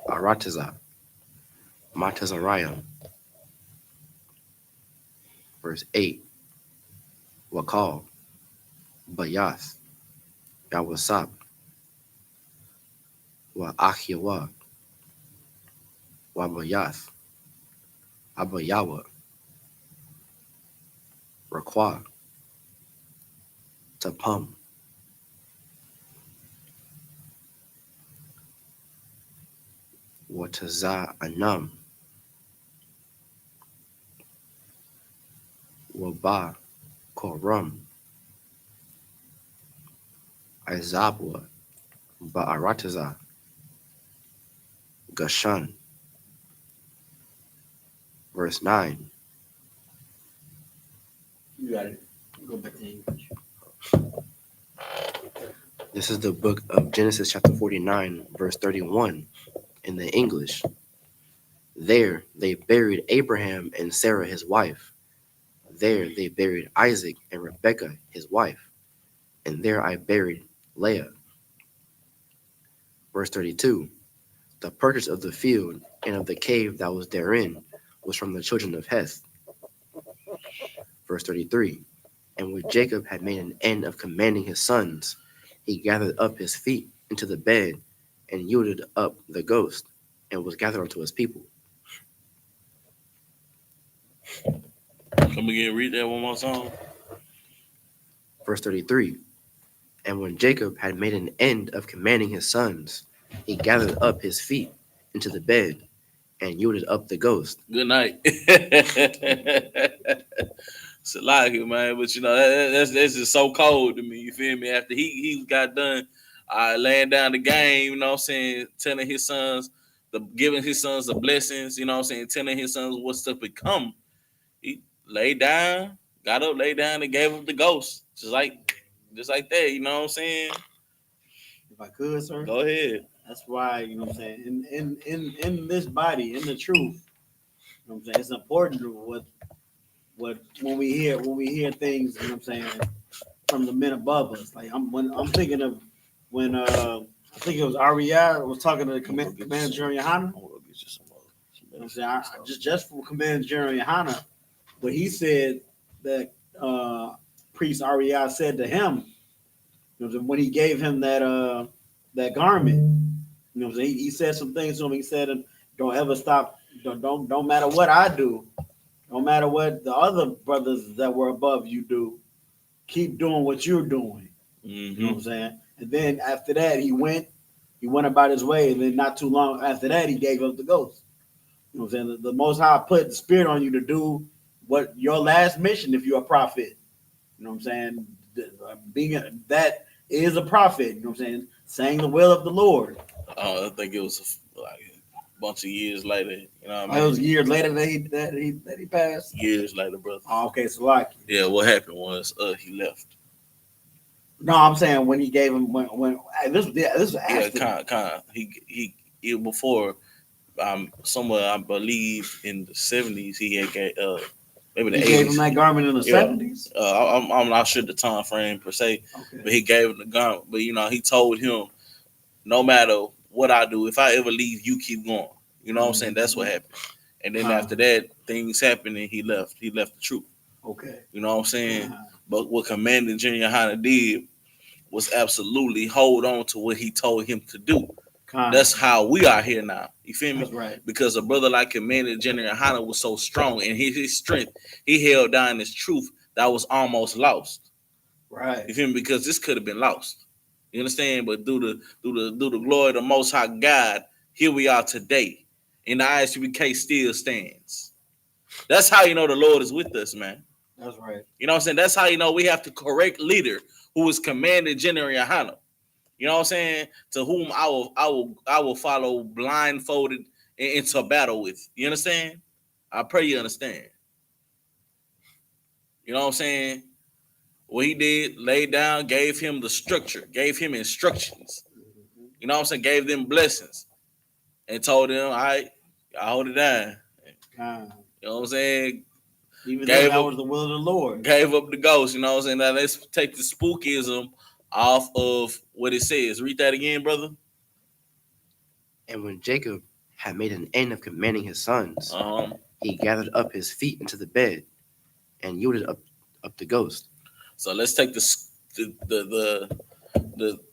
Arataza Matazariah. Verse 8. Wakal Bayath Yawasap Wa'akyawa Wabayath Abayawa Rakwa Tapum Wataza Anam Waba Korum Izabwa Ba'arataza Gashan. Verse 9. You got it. Go back to English. This is the book of Genesis chapter 49 verse 31 in the English. There they buried Abraham and Sarah his wife. There they buried Isaac and Rebekah his wife. And there I buried Leah. Verse 32. The purchase of the field and of the cave that was therein was from the children of Heth. Verse 33. And when Jacob had made an end of commanding his sons, he gathered up his feet into the bed and yielded up the ghost, and was gathered unto his people. Come again, read that one more time. Verse 33. And when Jacob had made an end of commanding his sons, he gathered up his feet into the bed and yielded up the ghost. Good night. It's a lot here, man. But you know, that's just so cold to me. You feel me? After he got done laying down the game, you know what I'm saying, telling his sons, giving his sons the blessings, you know what I'm saying, telling his sons what's to become. He laid down, got up, laid down, and gave up the ghost. Just like that, you know what I'm saying? If I could, sir. Go ahead. That's why, you know what I'm saying, in this body, in the truth, you know what I'm saying, it's important to what when we hear things, you know what I'm saying, from the men above us. Like I'm thinking of when I think it was Ariel was talking to the Commander General YAHANNA. You know what I'm saying? Just for Commander General YAHANNA, but he said that Priest Ariel said to him, you know, when he gave him that garment, you know what I'm saying? He said some things to him. He said, "Don't ever stop. Don't matter what I do. Don't matter what the other brothers that were above you do. Keep doing what you're doing." Mm-hmm. You know what I'm saying? And then after that, he went about his way. And then not too long after that, he gave up the ghost. You know what I'm saying? The Most High put the spirit on you to do what your last mission if you're a prophet. You know what I'm saying? Being that is a prophet. You know what I'm saying? Saying the will of the Lord. I think it was like a bunch of years later. You know what I mean? It was years later that he passed. Years later, brother. Oh, okay, so like Yeah, what happened was he left. no, I'm saying when he gave him when this was after. Yeah, kind of. He before somewhere I believe in the 70s he had maybe the He 80s. gave him that garment in the 70s. I'm not sure the time frame per se, Okay. but he gave him the garment. But you know, he told him, no matter what I do, if I ever leave, you keep going. You know what I'm saying? That's what happened. And then after that, things happened and he left. He left the truth. Okay. You know what I'm saying? But what Commander General YAHANNA did was absolutely hold on to what he told him to do. That's how we are here now. You feel me? That's right. Because a brother like Commander General YAHANNA was so strong, and his strength, he held down his truth that was almost lost. Right. You feel me? Because this could have been lost. You understand? But through the glory of the Most High God, here we are today, and the I.S.U.P.K still stands. That's how you know the Lord is with us, man. That's right. You know what I'm saying? That's how you know we have the correct leader, who is Commander General YAHANNA. You know what I'm saying? To whom I will follow blindfolded into battle with. You understand? I pray you understand. You know what I'm saying? What he did, laid down, gave him the structure, gave him instructions. You know what I'm saying? Gave them blessings. And told them, all right, I hold it down. You know what I'm saying? Even though that was the will of the Lord. Gave up the ghost. You know what I'm saying? Now let's take the spookism off of what it says. Read that again, brother. And when Jacob had made an end of commanding his sons, he gathered up his feet into the bed and yielded up the ghost. So let's take the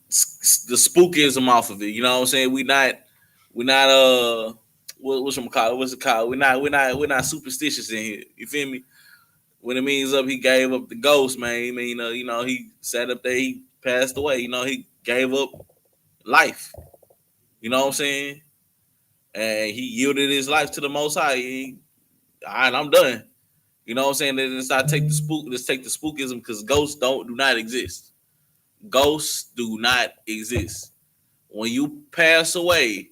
spookism off of it. You know what I'm saying? We're not what's it called? We're not superstitious in here. You feel me? When it means up, he gave up the ghost, man. I mean, you know, he sat up there, he passed away. You know, he gave up life. You know what I'm saying? And he yielded his life to the Most High. All right, I'm done. You know what I'm saying? Let's take the spookism, because ghosts do not exist. Ghosts do not exist. When you pass away,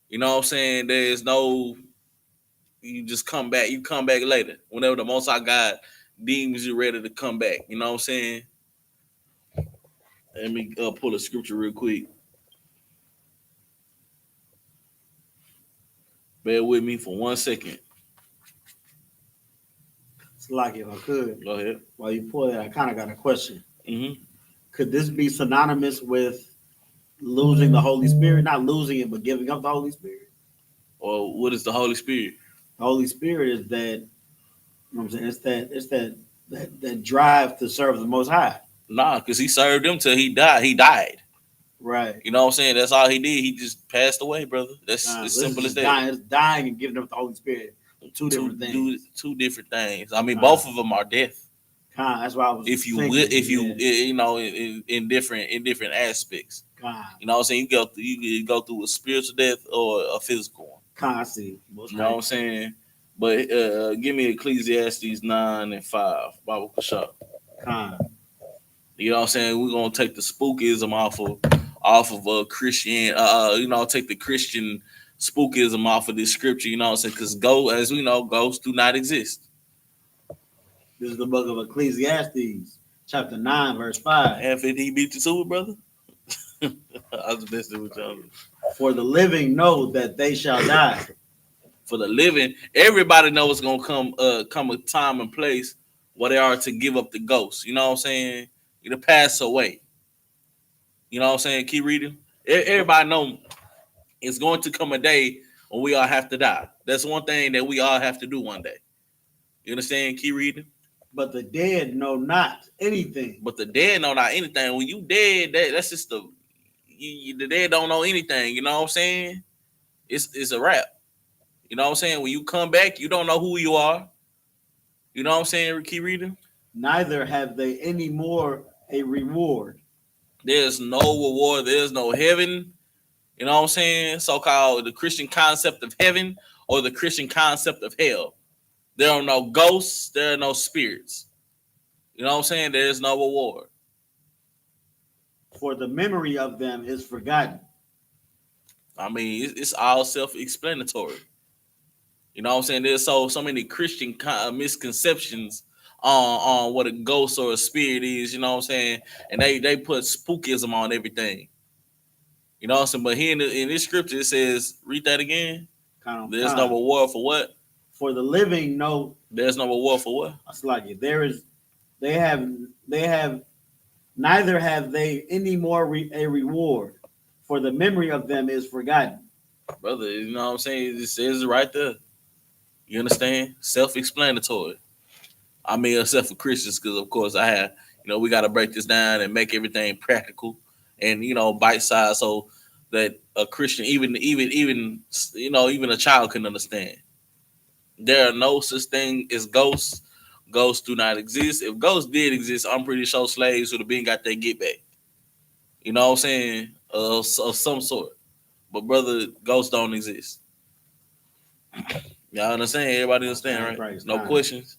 you know what I'm saying, there's no, you just come back. You come back later. Whenever the Most High God deems you ready to come back. You know what I'm saying? Let me pull a scripture real quick. Bear with me for 1 second. It's like, if I could. Go ahead. While you pull that, I kind of got a question. Mm-hmm. Could this be synonymous with losing the Holy Spirit? Not losing it, but giving up the Holy Spirit? Or what is the Holy Spirit? The Holy Spirit is that, you know what I'm saying? It's that drive to serve the Most High. Nah, because he served them till he died. He died. Right. You know what I'm saying? That's all he did. He just passed away, brother. That's as So simple this as is that. dying. It's dying and giving up the Holy Spirit. Two different things. Two different things. I mean, both of them are death. That's why I was. If you thinking, will, if you know, in different aspects. You know what I'm saying? You go through a spiritual death or a physical one. I see. You know what I'm saying? But give me Ecclesiastes 9 and 5. Bible Kashah. You know what I'm saying? We're gonna take the spookism off of Christian. You know, take the Christian spookism off of this scripture. You know what I'm saying? Because as we know, ghosts do not exist. This is the book of Ecclesiastes, chapter 9, verse 5. Half it he beat you to it, brother. I was messing with y'all. For the living know that they shall die. For the living, everybody knows it's gonna come a time and place where they are to give up the ghost. You know what I'm saying? To pass away. You know what I'm saying? Keep reading. Everybody know it's going to come a day when we all have to die. That's one thing that we all have to do one day. You understand? Keep reading. But the dead know not anything. But the dead know not anything. When you dead, that's just the dead don't know anything. You know what I'm saying? It's a wrap. You know what I'm saying? When you come back, you don't know who you are. You know what I'm saying? Keep reading. Neither have they any more a reward. There's no reward. There's no heaven. You know what I'm saying? So-called the Christian concept of heaven or the Christian concept of hell. There are no ghosts. There are no spirits. You know what I'm saying? There is no reward. For the memory of them is forgotten. I mean, it's all self-explanatory. You know what I'm saying? There's so many Christian misconceptions on what a ghost or a spirit is. You know what I'm saying? And they put spookism on everything. You know what I'm saying? But here in this scripture, it says, read that again. There's no reward for what? For the living know. There's no reward for what? That's like it. They have neither have they any more a reward. For the memory of them is forgotten. Brother, you know what I'm saying? It says it right there. You understand? Self-explanatory. I mean, except for Christians, because of course I have, we got to break this down and make everything practical and bite size so that a Christian, even a child can understand. There are no such thing as ghosts. Ghosts do not exist. If ghosts did exist, I'm pretty sure slaves would have been got their get back. You know what I'm saying? Of some sort. But brother, ghosts don't exist. Y'all understand? Everybody understand, right? No questions.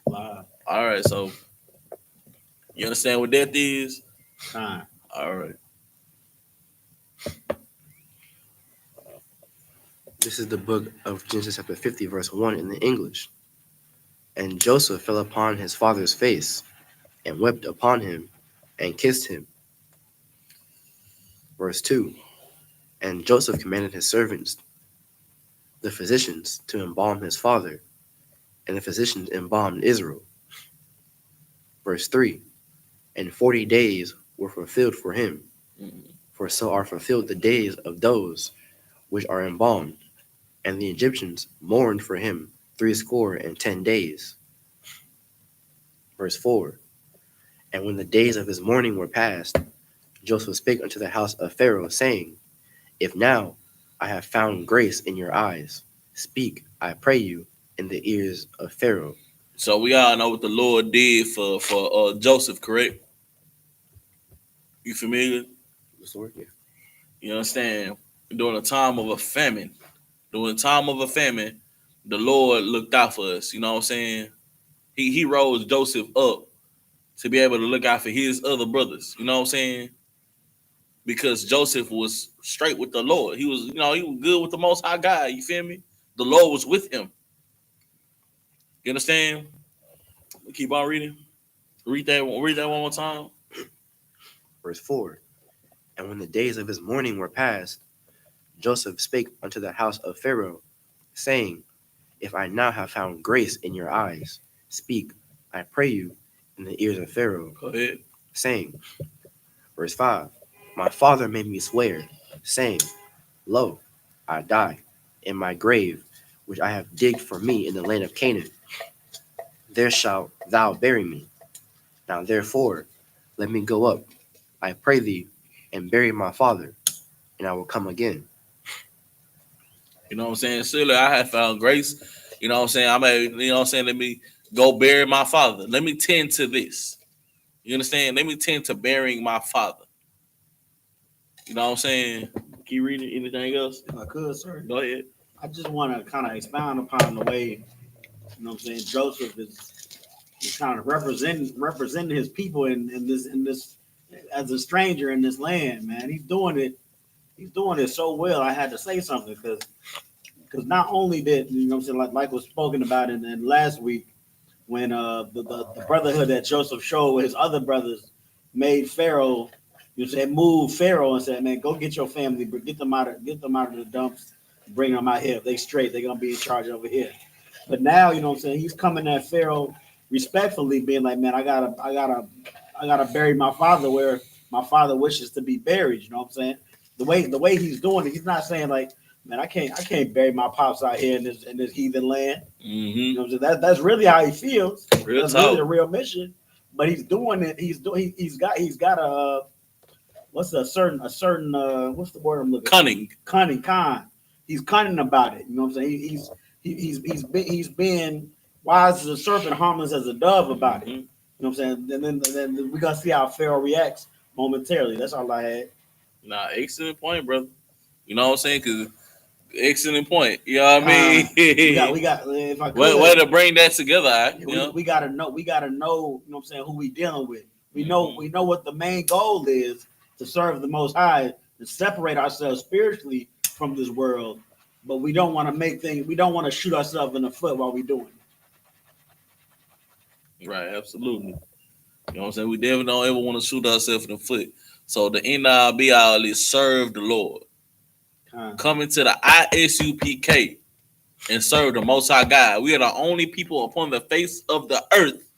Wow. All right, so you understand what death is? All right. This is the book of Genesis chapter 50, verse 1 in the English. And Joseph fell upon his father's face and wept upon him and kissed him. Verse 2. And Joseph commanded his servants, the physicians, to embalm his father, and the physicians embalmed Israel. Verse 3. And 40 days were fulfilled for him, for so are fulfilled the days of those which are embalmed. And the Egyptians mourned for him 70 days. Verse 4. And when the days of his mourning were past, Joseph spake unto the house of Pharaoh, saying, If now I have found grace in your eyes, speak, I pray you, in the ears of Pharaoh. So we all know what the Lord did for Joseph, correct? You familiar? Yeah. You understand? During a time of a famine, the Lord looked out for us. You know what I'm saying? He rose Joseph up to be able to look out for his other brothers. You know what I'm saying? Because Joseph was straight with the Lord. He was good with the Most High God. You feel me? The Lord was with him. You understand? Keep on reading. Read that one more time. Verse 4. And when the days of his mourning were past, Joseph spake unto the house of Pharaoh, saying, If I now have found grace in your eyes, speak, I pray you, in the ears of Pharaoh. Go ahead. Saying, verse 5, My father made me swear, saying, Lo, I die, in my grave, which I have digged for me in the land of Canaan. There shalt thou bury me. Now therefore, let me go up, I pray thee, and bury my father, and I will come again. You know what I'm saying? Surely I have found grace. You know what I'm saying? Let me go bury my father. Let me tend to this. You understand? Let me tend to burying my father. You know what I'm saying? Can you read anything else? If I could, sir. Go ahead. I just want to kind of expound upon the way, you know what I'm saying, Joseph is kind of representing his people in this as a stranger in this land, man. He's doing it so well. I had to say something because not only did, you know what I'm saying, like was spoken about in last week when the brotherhood that Joseph showed with his other brothers made Pharaoh, you said move Pharaoh and said, man, go get your family, get them out of the dumps, bring them out here. If they straight, they're gonna be in charge over here. But now, you know what I'm saying, he's coming at Pharaoh respectfully, being like, man, I gotta bury my father where my father wishes to be buried. You know what I'm saying? The way he's doing it, he's not saying like, man, I can't bury my pops out here in this heathen land. Mm-hmm. You know what I'm saying? That's really how he feels. Real That's talk. really the real mission. But he's doing it. He's got a what's the word I'm looking Cunning. con. He's cunning about it. You know what I'm saying? He's being wise as a serpent, harmless as a dove about it. Mm-hmm. You know what I'm saying? And then we gotta see how Pharaoh reacts momentarily. That's all I had. Nah, excellent point, brother. You know what I'm saying? Because excellent point. You know what I mean? We got. If I could, way to bring that together. we gotta know. We gotta know. You know what I'm saying? Who we dealing with. We Mm-hmm. know what the main goal is, to serve the Most High and separate ourselves spiritually from this world. But we don't want to make things. We don't want to shoot ourselves in the foot while we're doing it. Right, absolutely. You know what I'm saying? We definitely don't ever want to shoot ourselves in the foot. So the end all be all is serve the Lord. Come into the I.S.U.P.K. and serve the Most High God. We are the only people upon the face of the earth,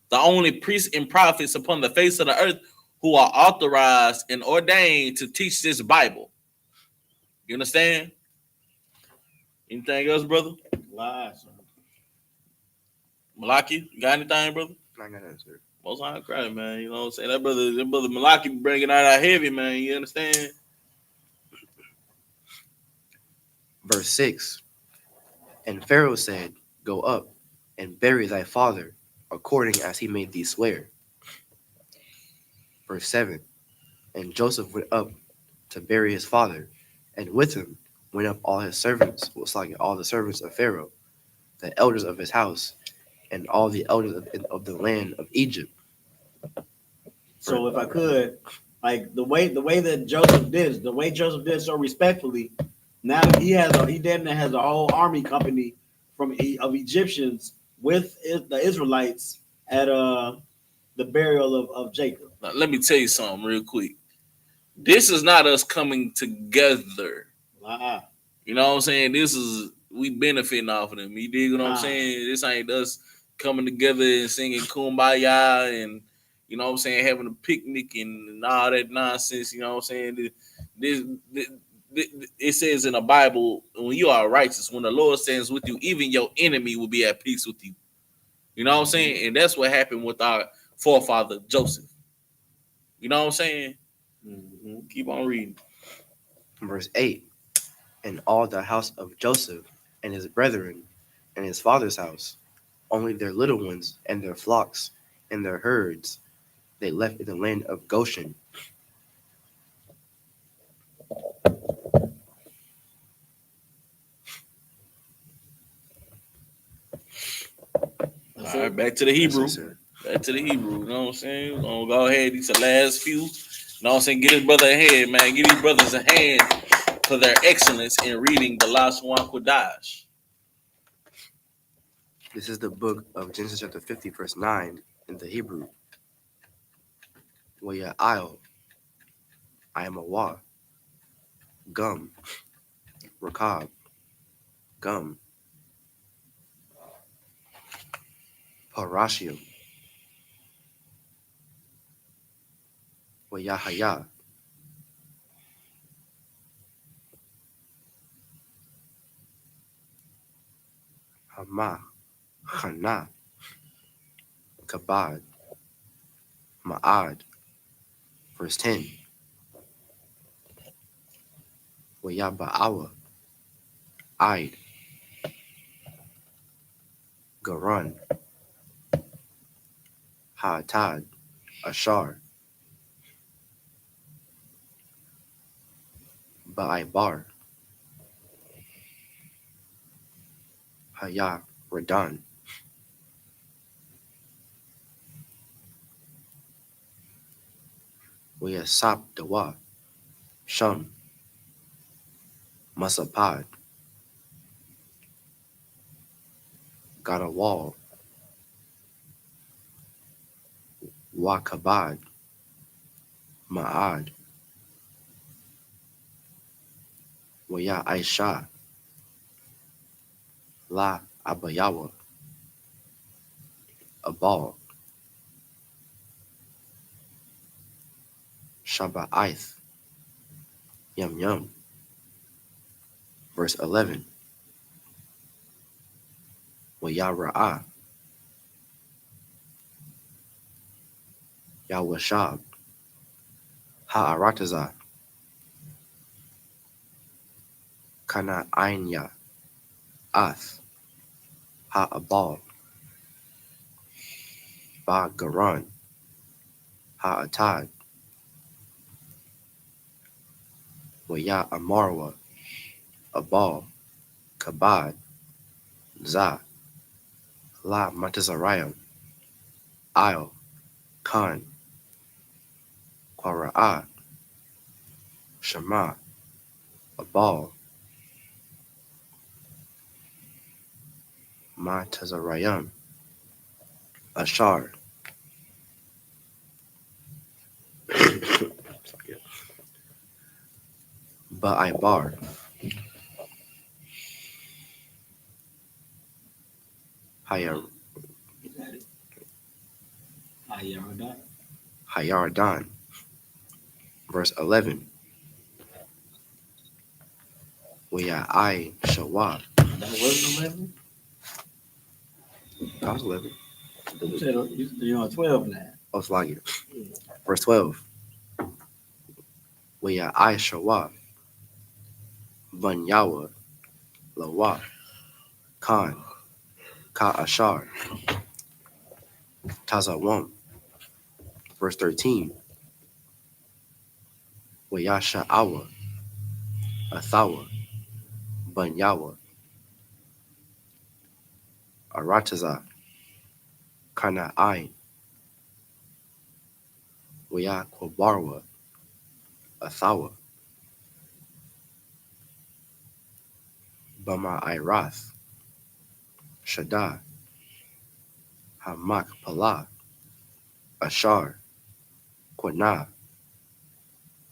the only priests and prophets upon the face of the earth who are authorized and ordained to teach this Bible. You understand? Anything else, brother? Lies. Malaki, you got anything, brother? I got that, sir. Most High Christ, man. You know what I'm saying? That brother Malaki bringing out our heavy, man. You understand? Verse 6. And Pharaoh said, go up and bury thy father, according as he made thee swear. Verse 7. And Joseph went up to bury his father, and with him went up all his servants, all the servants of Pharaoh, the elders of his house, and all the elders of the land of Egypt. So if I could, like the way that Joseph did so respectfully, now he has a whole army company of Egyptians with the Israelites at the burial of Jacob. Now, let me tell you something real quick. This is not us coming together. You know what I'm saying? This is we benefiting off of them. You dig what I'm saying? This ain't us coming together and singing Kumbaya and you know what I'm saying, having a picnic and all that nonsense. You know what I'm saying? This it says in the Bible, when you are righteous, when the Lord stands with you, even your enemy will be at peace with you. You know what I'm saying? And that's what happened with our forefather Joseph. You know what I'm saying? Mm-hmm. Keep on reading. Verse 8. And all the house of Joseph and his brethren and his father's house, only their little ones and their flocks and their herds, they left in the land of Goshen. All right, back to the Hebrew. Yes, sir. Back to the Hebrew. You know what I'm saying? We're gonna go ahead. These are the last few. You know what I'm saying? Get his brother a hand, man. Give these brothers a hand for their excellence in reading the last one Kodash. This is the book of Genesis chapter 50, verse 9 in the Hebrew. YAHANNA, I am a wa. Gum, Rakab, Gum, Parashim, Yahaya. YAHANNA, Kabad, Ma'ad. Verse 10. Wayaba'awa, Id, Garun, Ha'atad, Ashar, Ba'ibar, Haya Radan, Wayasap Dawa, Shum, Masapad, Gadawal, Wakabad, Ma'ad, Waya Aisha, La Abayawa, Abal, Shaba'ith, Yum Yum. Verse 11. Wayara'ah, Yawashab, Ha'arataza, Kana Ainya, Ath, Ha'abal, Ba-Garan, Ha'atad, Waya Amarwa, Abal, Kabad, Za, La Matazarayam, Isle, Khan, Qara'ah, Shema, Abal, Matazarayam, Ashar, Ba'ibar, Hayardan. Verse 11. Waya I Shawab. That wasn't 11. That was 11. You said you're on 12 now. Oh, Slagia. Verse 12. Waya I Shawab. Banyawa, Lawa, Khan, Ka Ashar, Tazawam. Verse 13. Wayasha Awa, Athawa, Banyawa, Arataza, Kana Ain, Waya Kwabarwa, Athawa, Bama Irath, Shada, Hamak Pala, Ashar, Quana,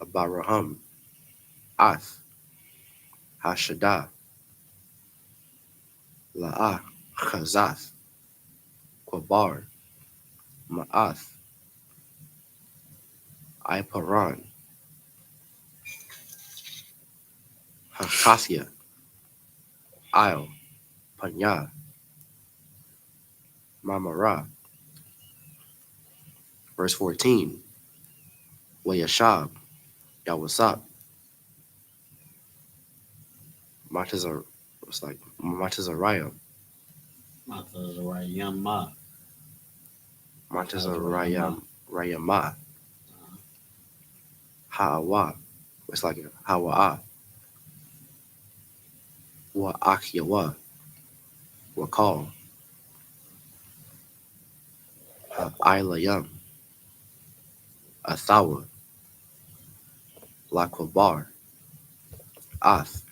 Abaraham, Ath, Hashada, La'ah, Chazath, Quabar, Ma'ath, Iparan, Hakathia, Isle, Panya, Mamara. Verse 14. Wayashab, Yawasap, Matazar, it's like Matazarayam, Matazarayama. Matazarayam, Rayama, Ha'awa, it's like Hawa'ah, Wa'akyawa, Wakal, Ha'ailayam, Athawa, Lakwabar, Ath,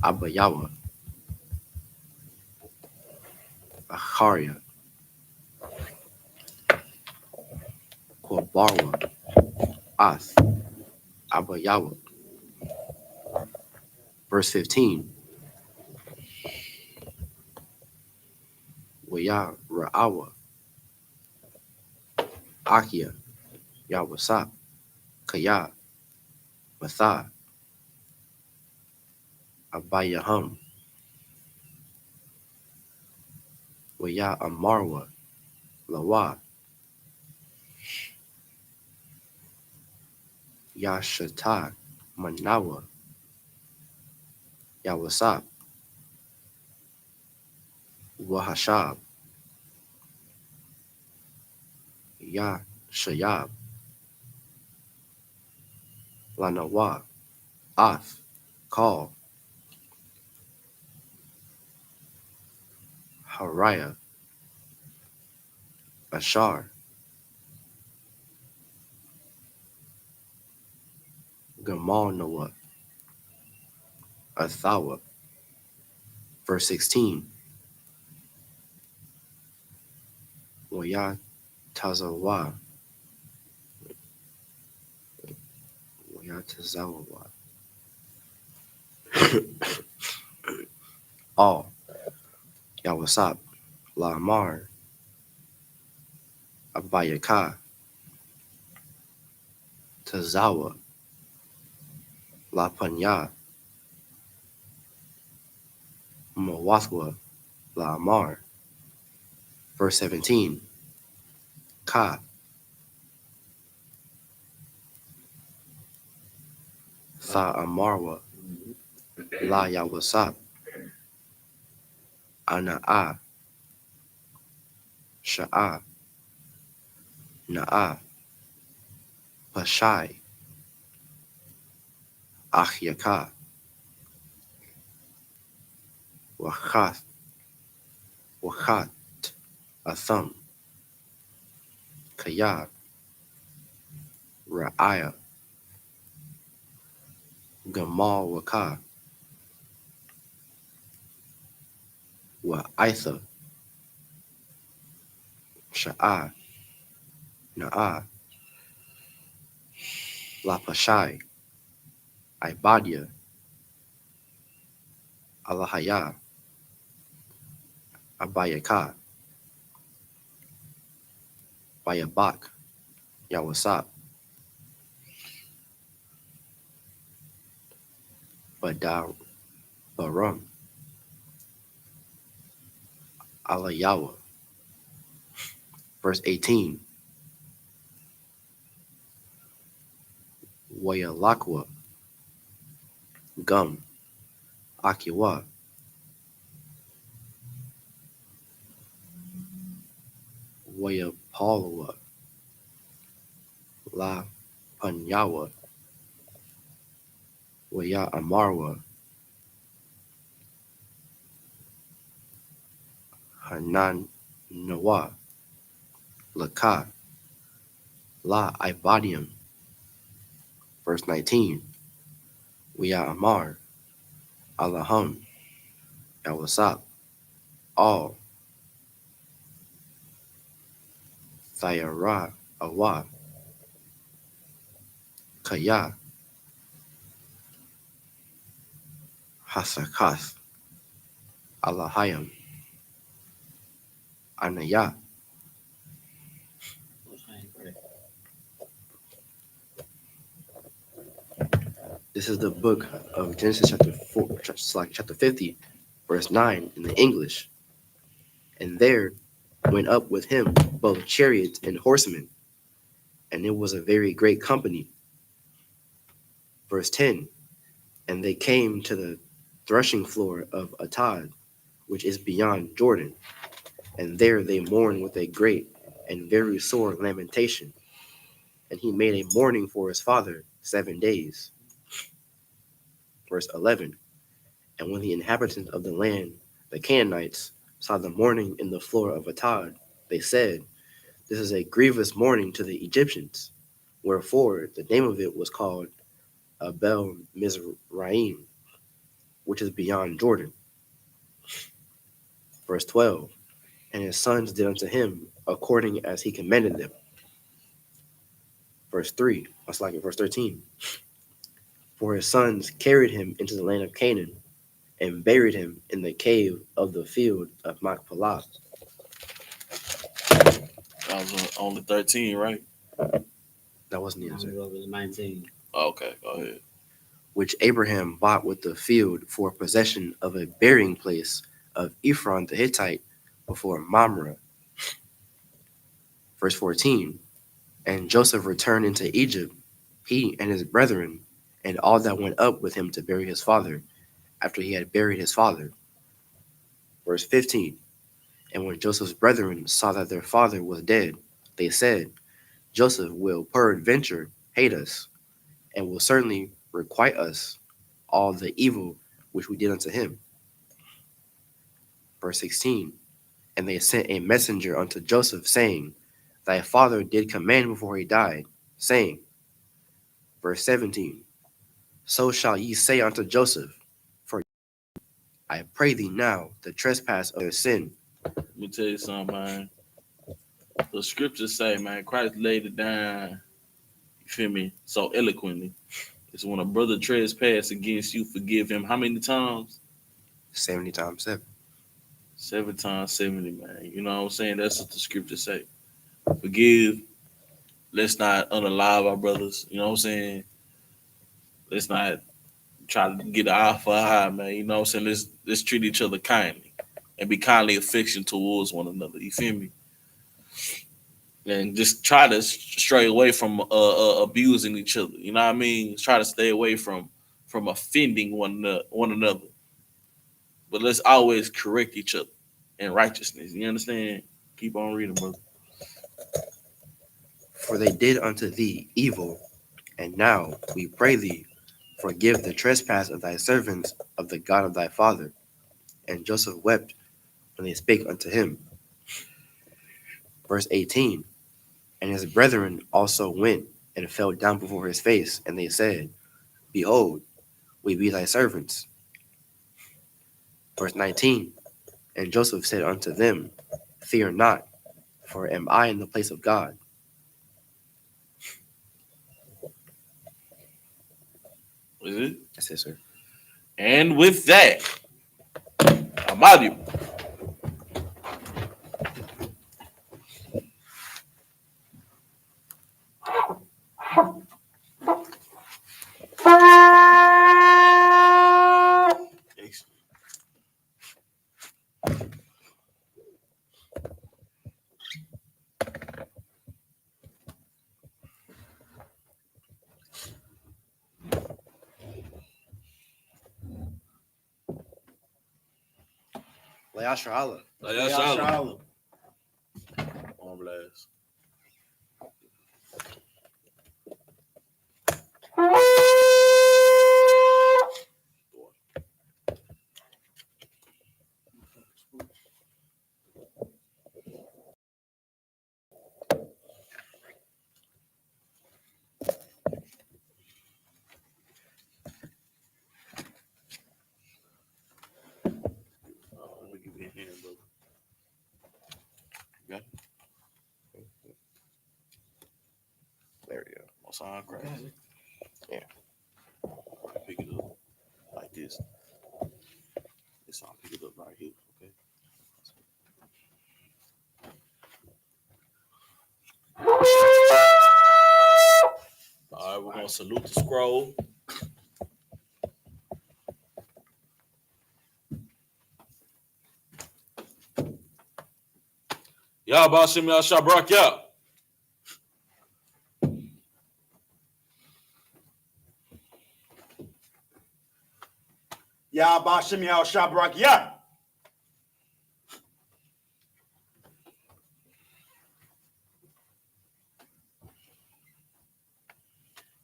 Abayawa, Acharia, Kwabarwa, Ath, Abayawa. Verse 15. Waya Ra'awa, Akia, Yawasap, Kaya, Matha, Abayaham, Amarwa, Lawa, Shata, Manawa, Wasap, Wahashab, Shayab, Lanawa, Ath, Call, Haraya, Ashar, Gamal Noah, Athawa. Verse 16. Waya Tazawa. Waya Tazawa. All. Yawasap. Lamar. Abayaka. Tazawa. La Panya. Mawathwa. Lamar. Verse 17. Ka. Tha Amarwa. La Yawasap. Ana'a. Sha'a. Na'a. Pashai. Achyaka. Wachat. Wachat. Atham. Kayab. Ra'aya. Gamal Waka. Wa'itha. Sha'a. Na'a. Lapashai. Ibadia. Alahaya. Abayaka. Bayabak. Yawasap. Badar. Baram. Alayawa. Verse 18. Wayalakwa. Gum. Akiwa. Wayapalwa. La Panyawa. Waya Amarwa. Hanan Nawa. Laka. La Ibadium. Verse 19. Waya Amar. Alaham. Yawasap. All. Thayara Awa. Kaya. Hasakath. Alahayam. Anaya. This is the book of Genesis chapter 4, chapter 50, verse 9 in the English. And there went up with him both chariots and horsemen, and it was a very great company. Verse 10. And they came to the threshing floor of Atad, which is beyond Jordan, and there they mourned with a great and very sore lamentation. And he made a mourning for his father 7 days. Verse 11. And when the inhabitants of the land, the Canaanites, saw the mourning in the floor of Atad, they said, This is a grievous mourning to the Egyptians. Wherefore the name of it was called Abel Mizraim, which is beyond Jordan. Verse 12. And his sons did unto him according as he commanded them. Verse 3. Verse 13. For his sons carried him into the land of Canaan and buried him in the cave of the field of Machpelah. That was only 13, right? That wasn't the answer. It was 19. Okay, go ahead. Which Abraham bought with the field for possession of a burying place of Ephron the Hittite, before Mamre. Verse 14. And Joseph returned into Egypt, he and his brethren, and all that went up with him to bury his father, after he had buried his father. Verse 15. And when Joseph's brethren saw that their father was dead, they said, Joseph will peradventure hate us, and will certainly requite us all the evil which we did unto him. Verse 16. And they sent a messenger unto Joseph, saying, Thy father did command before he died, saying, verse 17, So shall ye say unto Joseph, for I pray thee now the trespass of their sin. Let me tell you something, man. The scriptures say, man, Christ laid it down, you feel me, so eloquently. It's when a brother trespass against you, forgive him how many times? 70 times 7. 7 times 70, man. You know what I'm saying? That's what the scriptures say. Forgive. Let's not unalive our brothers. You know what I'm saying? Let's not try to get an eye for an eye, man. You know what I'm saying? Let's treat each other kindly and be kindly affectionate towards one another. You feel me? And just try to stray away from abusing each other. You know what I mean? Try to stay away from offending one another. But let's always correct each other in righteousness. You understand? Keep on reading, brother. For they did unto thee evil, and now we pray thee, forgive the trespass of thy servants of the God of thy father. And Joseph wept when they spake unto him. Verse 18. And his brethren also went and fell down before his face, and they said, Behold, we be thy servants. Verse 19. And Joseph said unto them, Fear not, for am I in the place of God? Is it? That's it, sir. And with that, I'm out of here. YAHANNA. YAHANNA. On blast. Let me give you a hand, brother. You got it? There we go. Most high Christ. Yeah. Pick it up like this. This I'll pick it up right here. Okay. All right, we're gonna salute the scroll. Y'all Bashim y'all Shabrak ya. Ya Bashim Ya Shabrak Ya.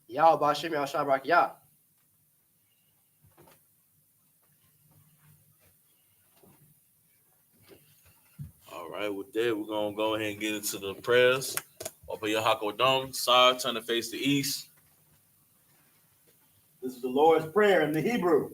Yah Bashim Yah Shabrak Yah. All right, with that, we're gonna go ahead and get into the prayers. Open your hakodam, side, turn to face the east. This is the Lord's Prayer in the Hebrew.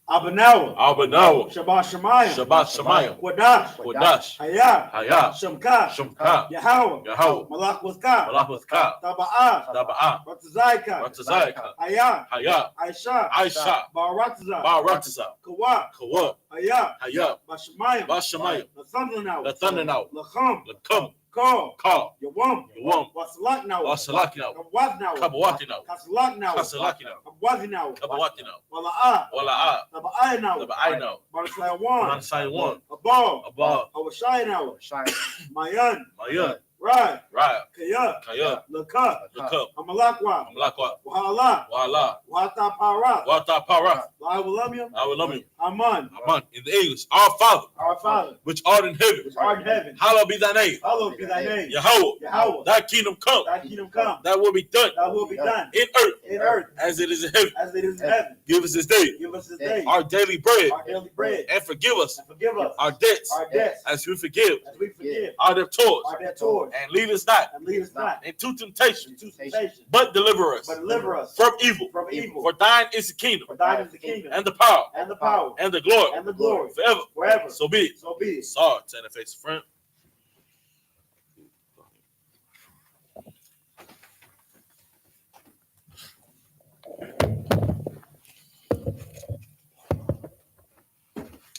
Abanawa. Abanawa. Shabbat Shemayim. Shabbat Shemayim. Wadash. Wadash. Hayah. Hayah. Shemka. Shemka. Yahweh. Yahweh. Malach with Ka. Malach with Ka. Taba'ah. Taba'ah. Ratzaika. Ratzaika. Hayah. Hayah. Aisha. Aisha. Baratza. Baratza. Kawa. Kawa. Hayah. Hayah. Bashemayim. Bashemayim. Lathananaw. Lathananaw. Lacham. Lakam. Call. Call. Yawam. Yawam. Wasalaknawa. Wasalakinawa. Kabwathnawa. Kabawatinawa. Kasalaknawa. Kasalakinawa. Kabwathinawa. Kabawatinawa. Wala'a. Wala'a. Taba'aynawa. Taba'aynawa. Barasayawan. Mansayawan. Abal. Abal. Awashaynawa. Shine. Mayan. Mayan. Right. Right. Kaya. Kaya. Laka. Lakab. Amalakwa. Amalakwa. Wahala. Wala. Wata para. Wata para. I will love you. I will love you. Aman. Aman. In the English. Our Father, Our Father, which art in heaven. which art in heaven, Hallowed be thy name. hallowed be thy name. Yahweh. Yahweh. Thy kingdom come. Thy kingdom come. Thy will be done Thy will be done in earth in earth as it is in heaven. as it is in heaven. Give us this day Give us this day our daily bread, our daily bread, and forgive us and forgive us our debts our debts as we forgive as we forgive our debtors. our debtors, And lead us not and lead us not into temptation, into temptation, but deliver us but deliver us from evil. from evil. For thine is the kingdom, For thine is the kingdom, and the power, and the power, and the glory, and the glory, forever. forever. So be it. So be it. Sorry, turn the face front.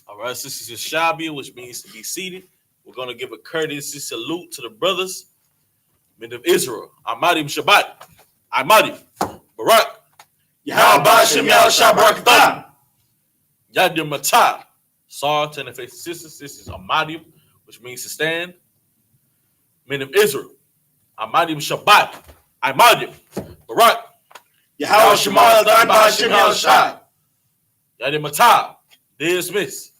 All right, this is Shabi, which means to be seated. We're going to give a courtesy salute to the brothers, men of Israel. Amadim Shabbat. Amadim. Barak. Yahabashim Yahshabrakatan. Yadim Matah. Sorry, turn the face sisters. This is Amadim, which means to stand. Men of Israel. Amadim Shabbat. Amadim. Barak. Yahweh Shemal Adon Bashim Yahushai. Yadim Matah. Dismiss.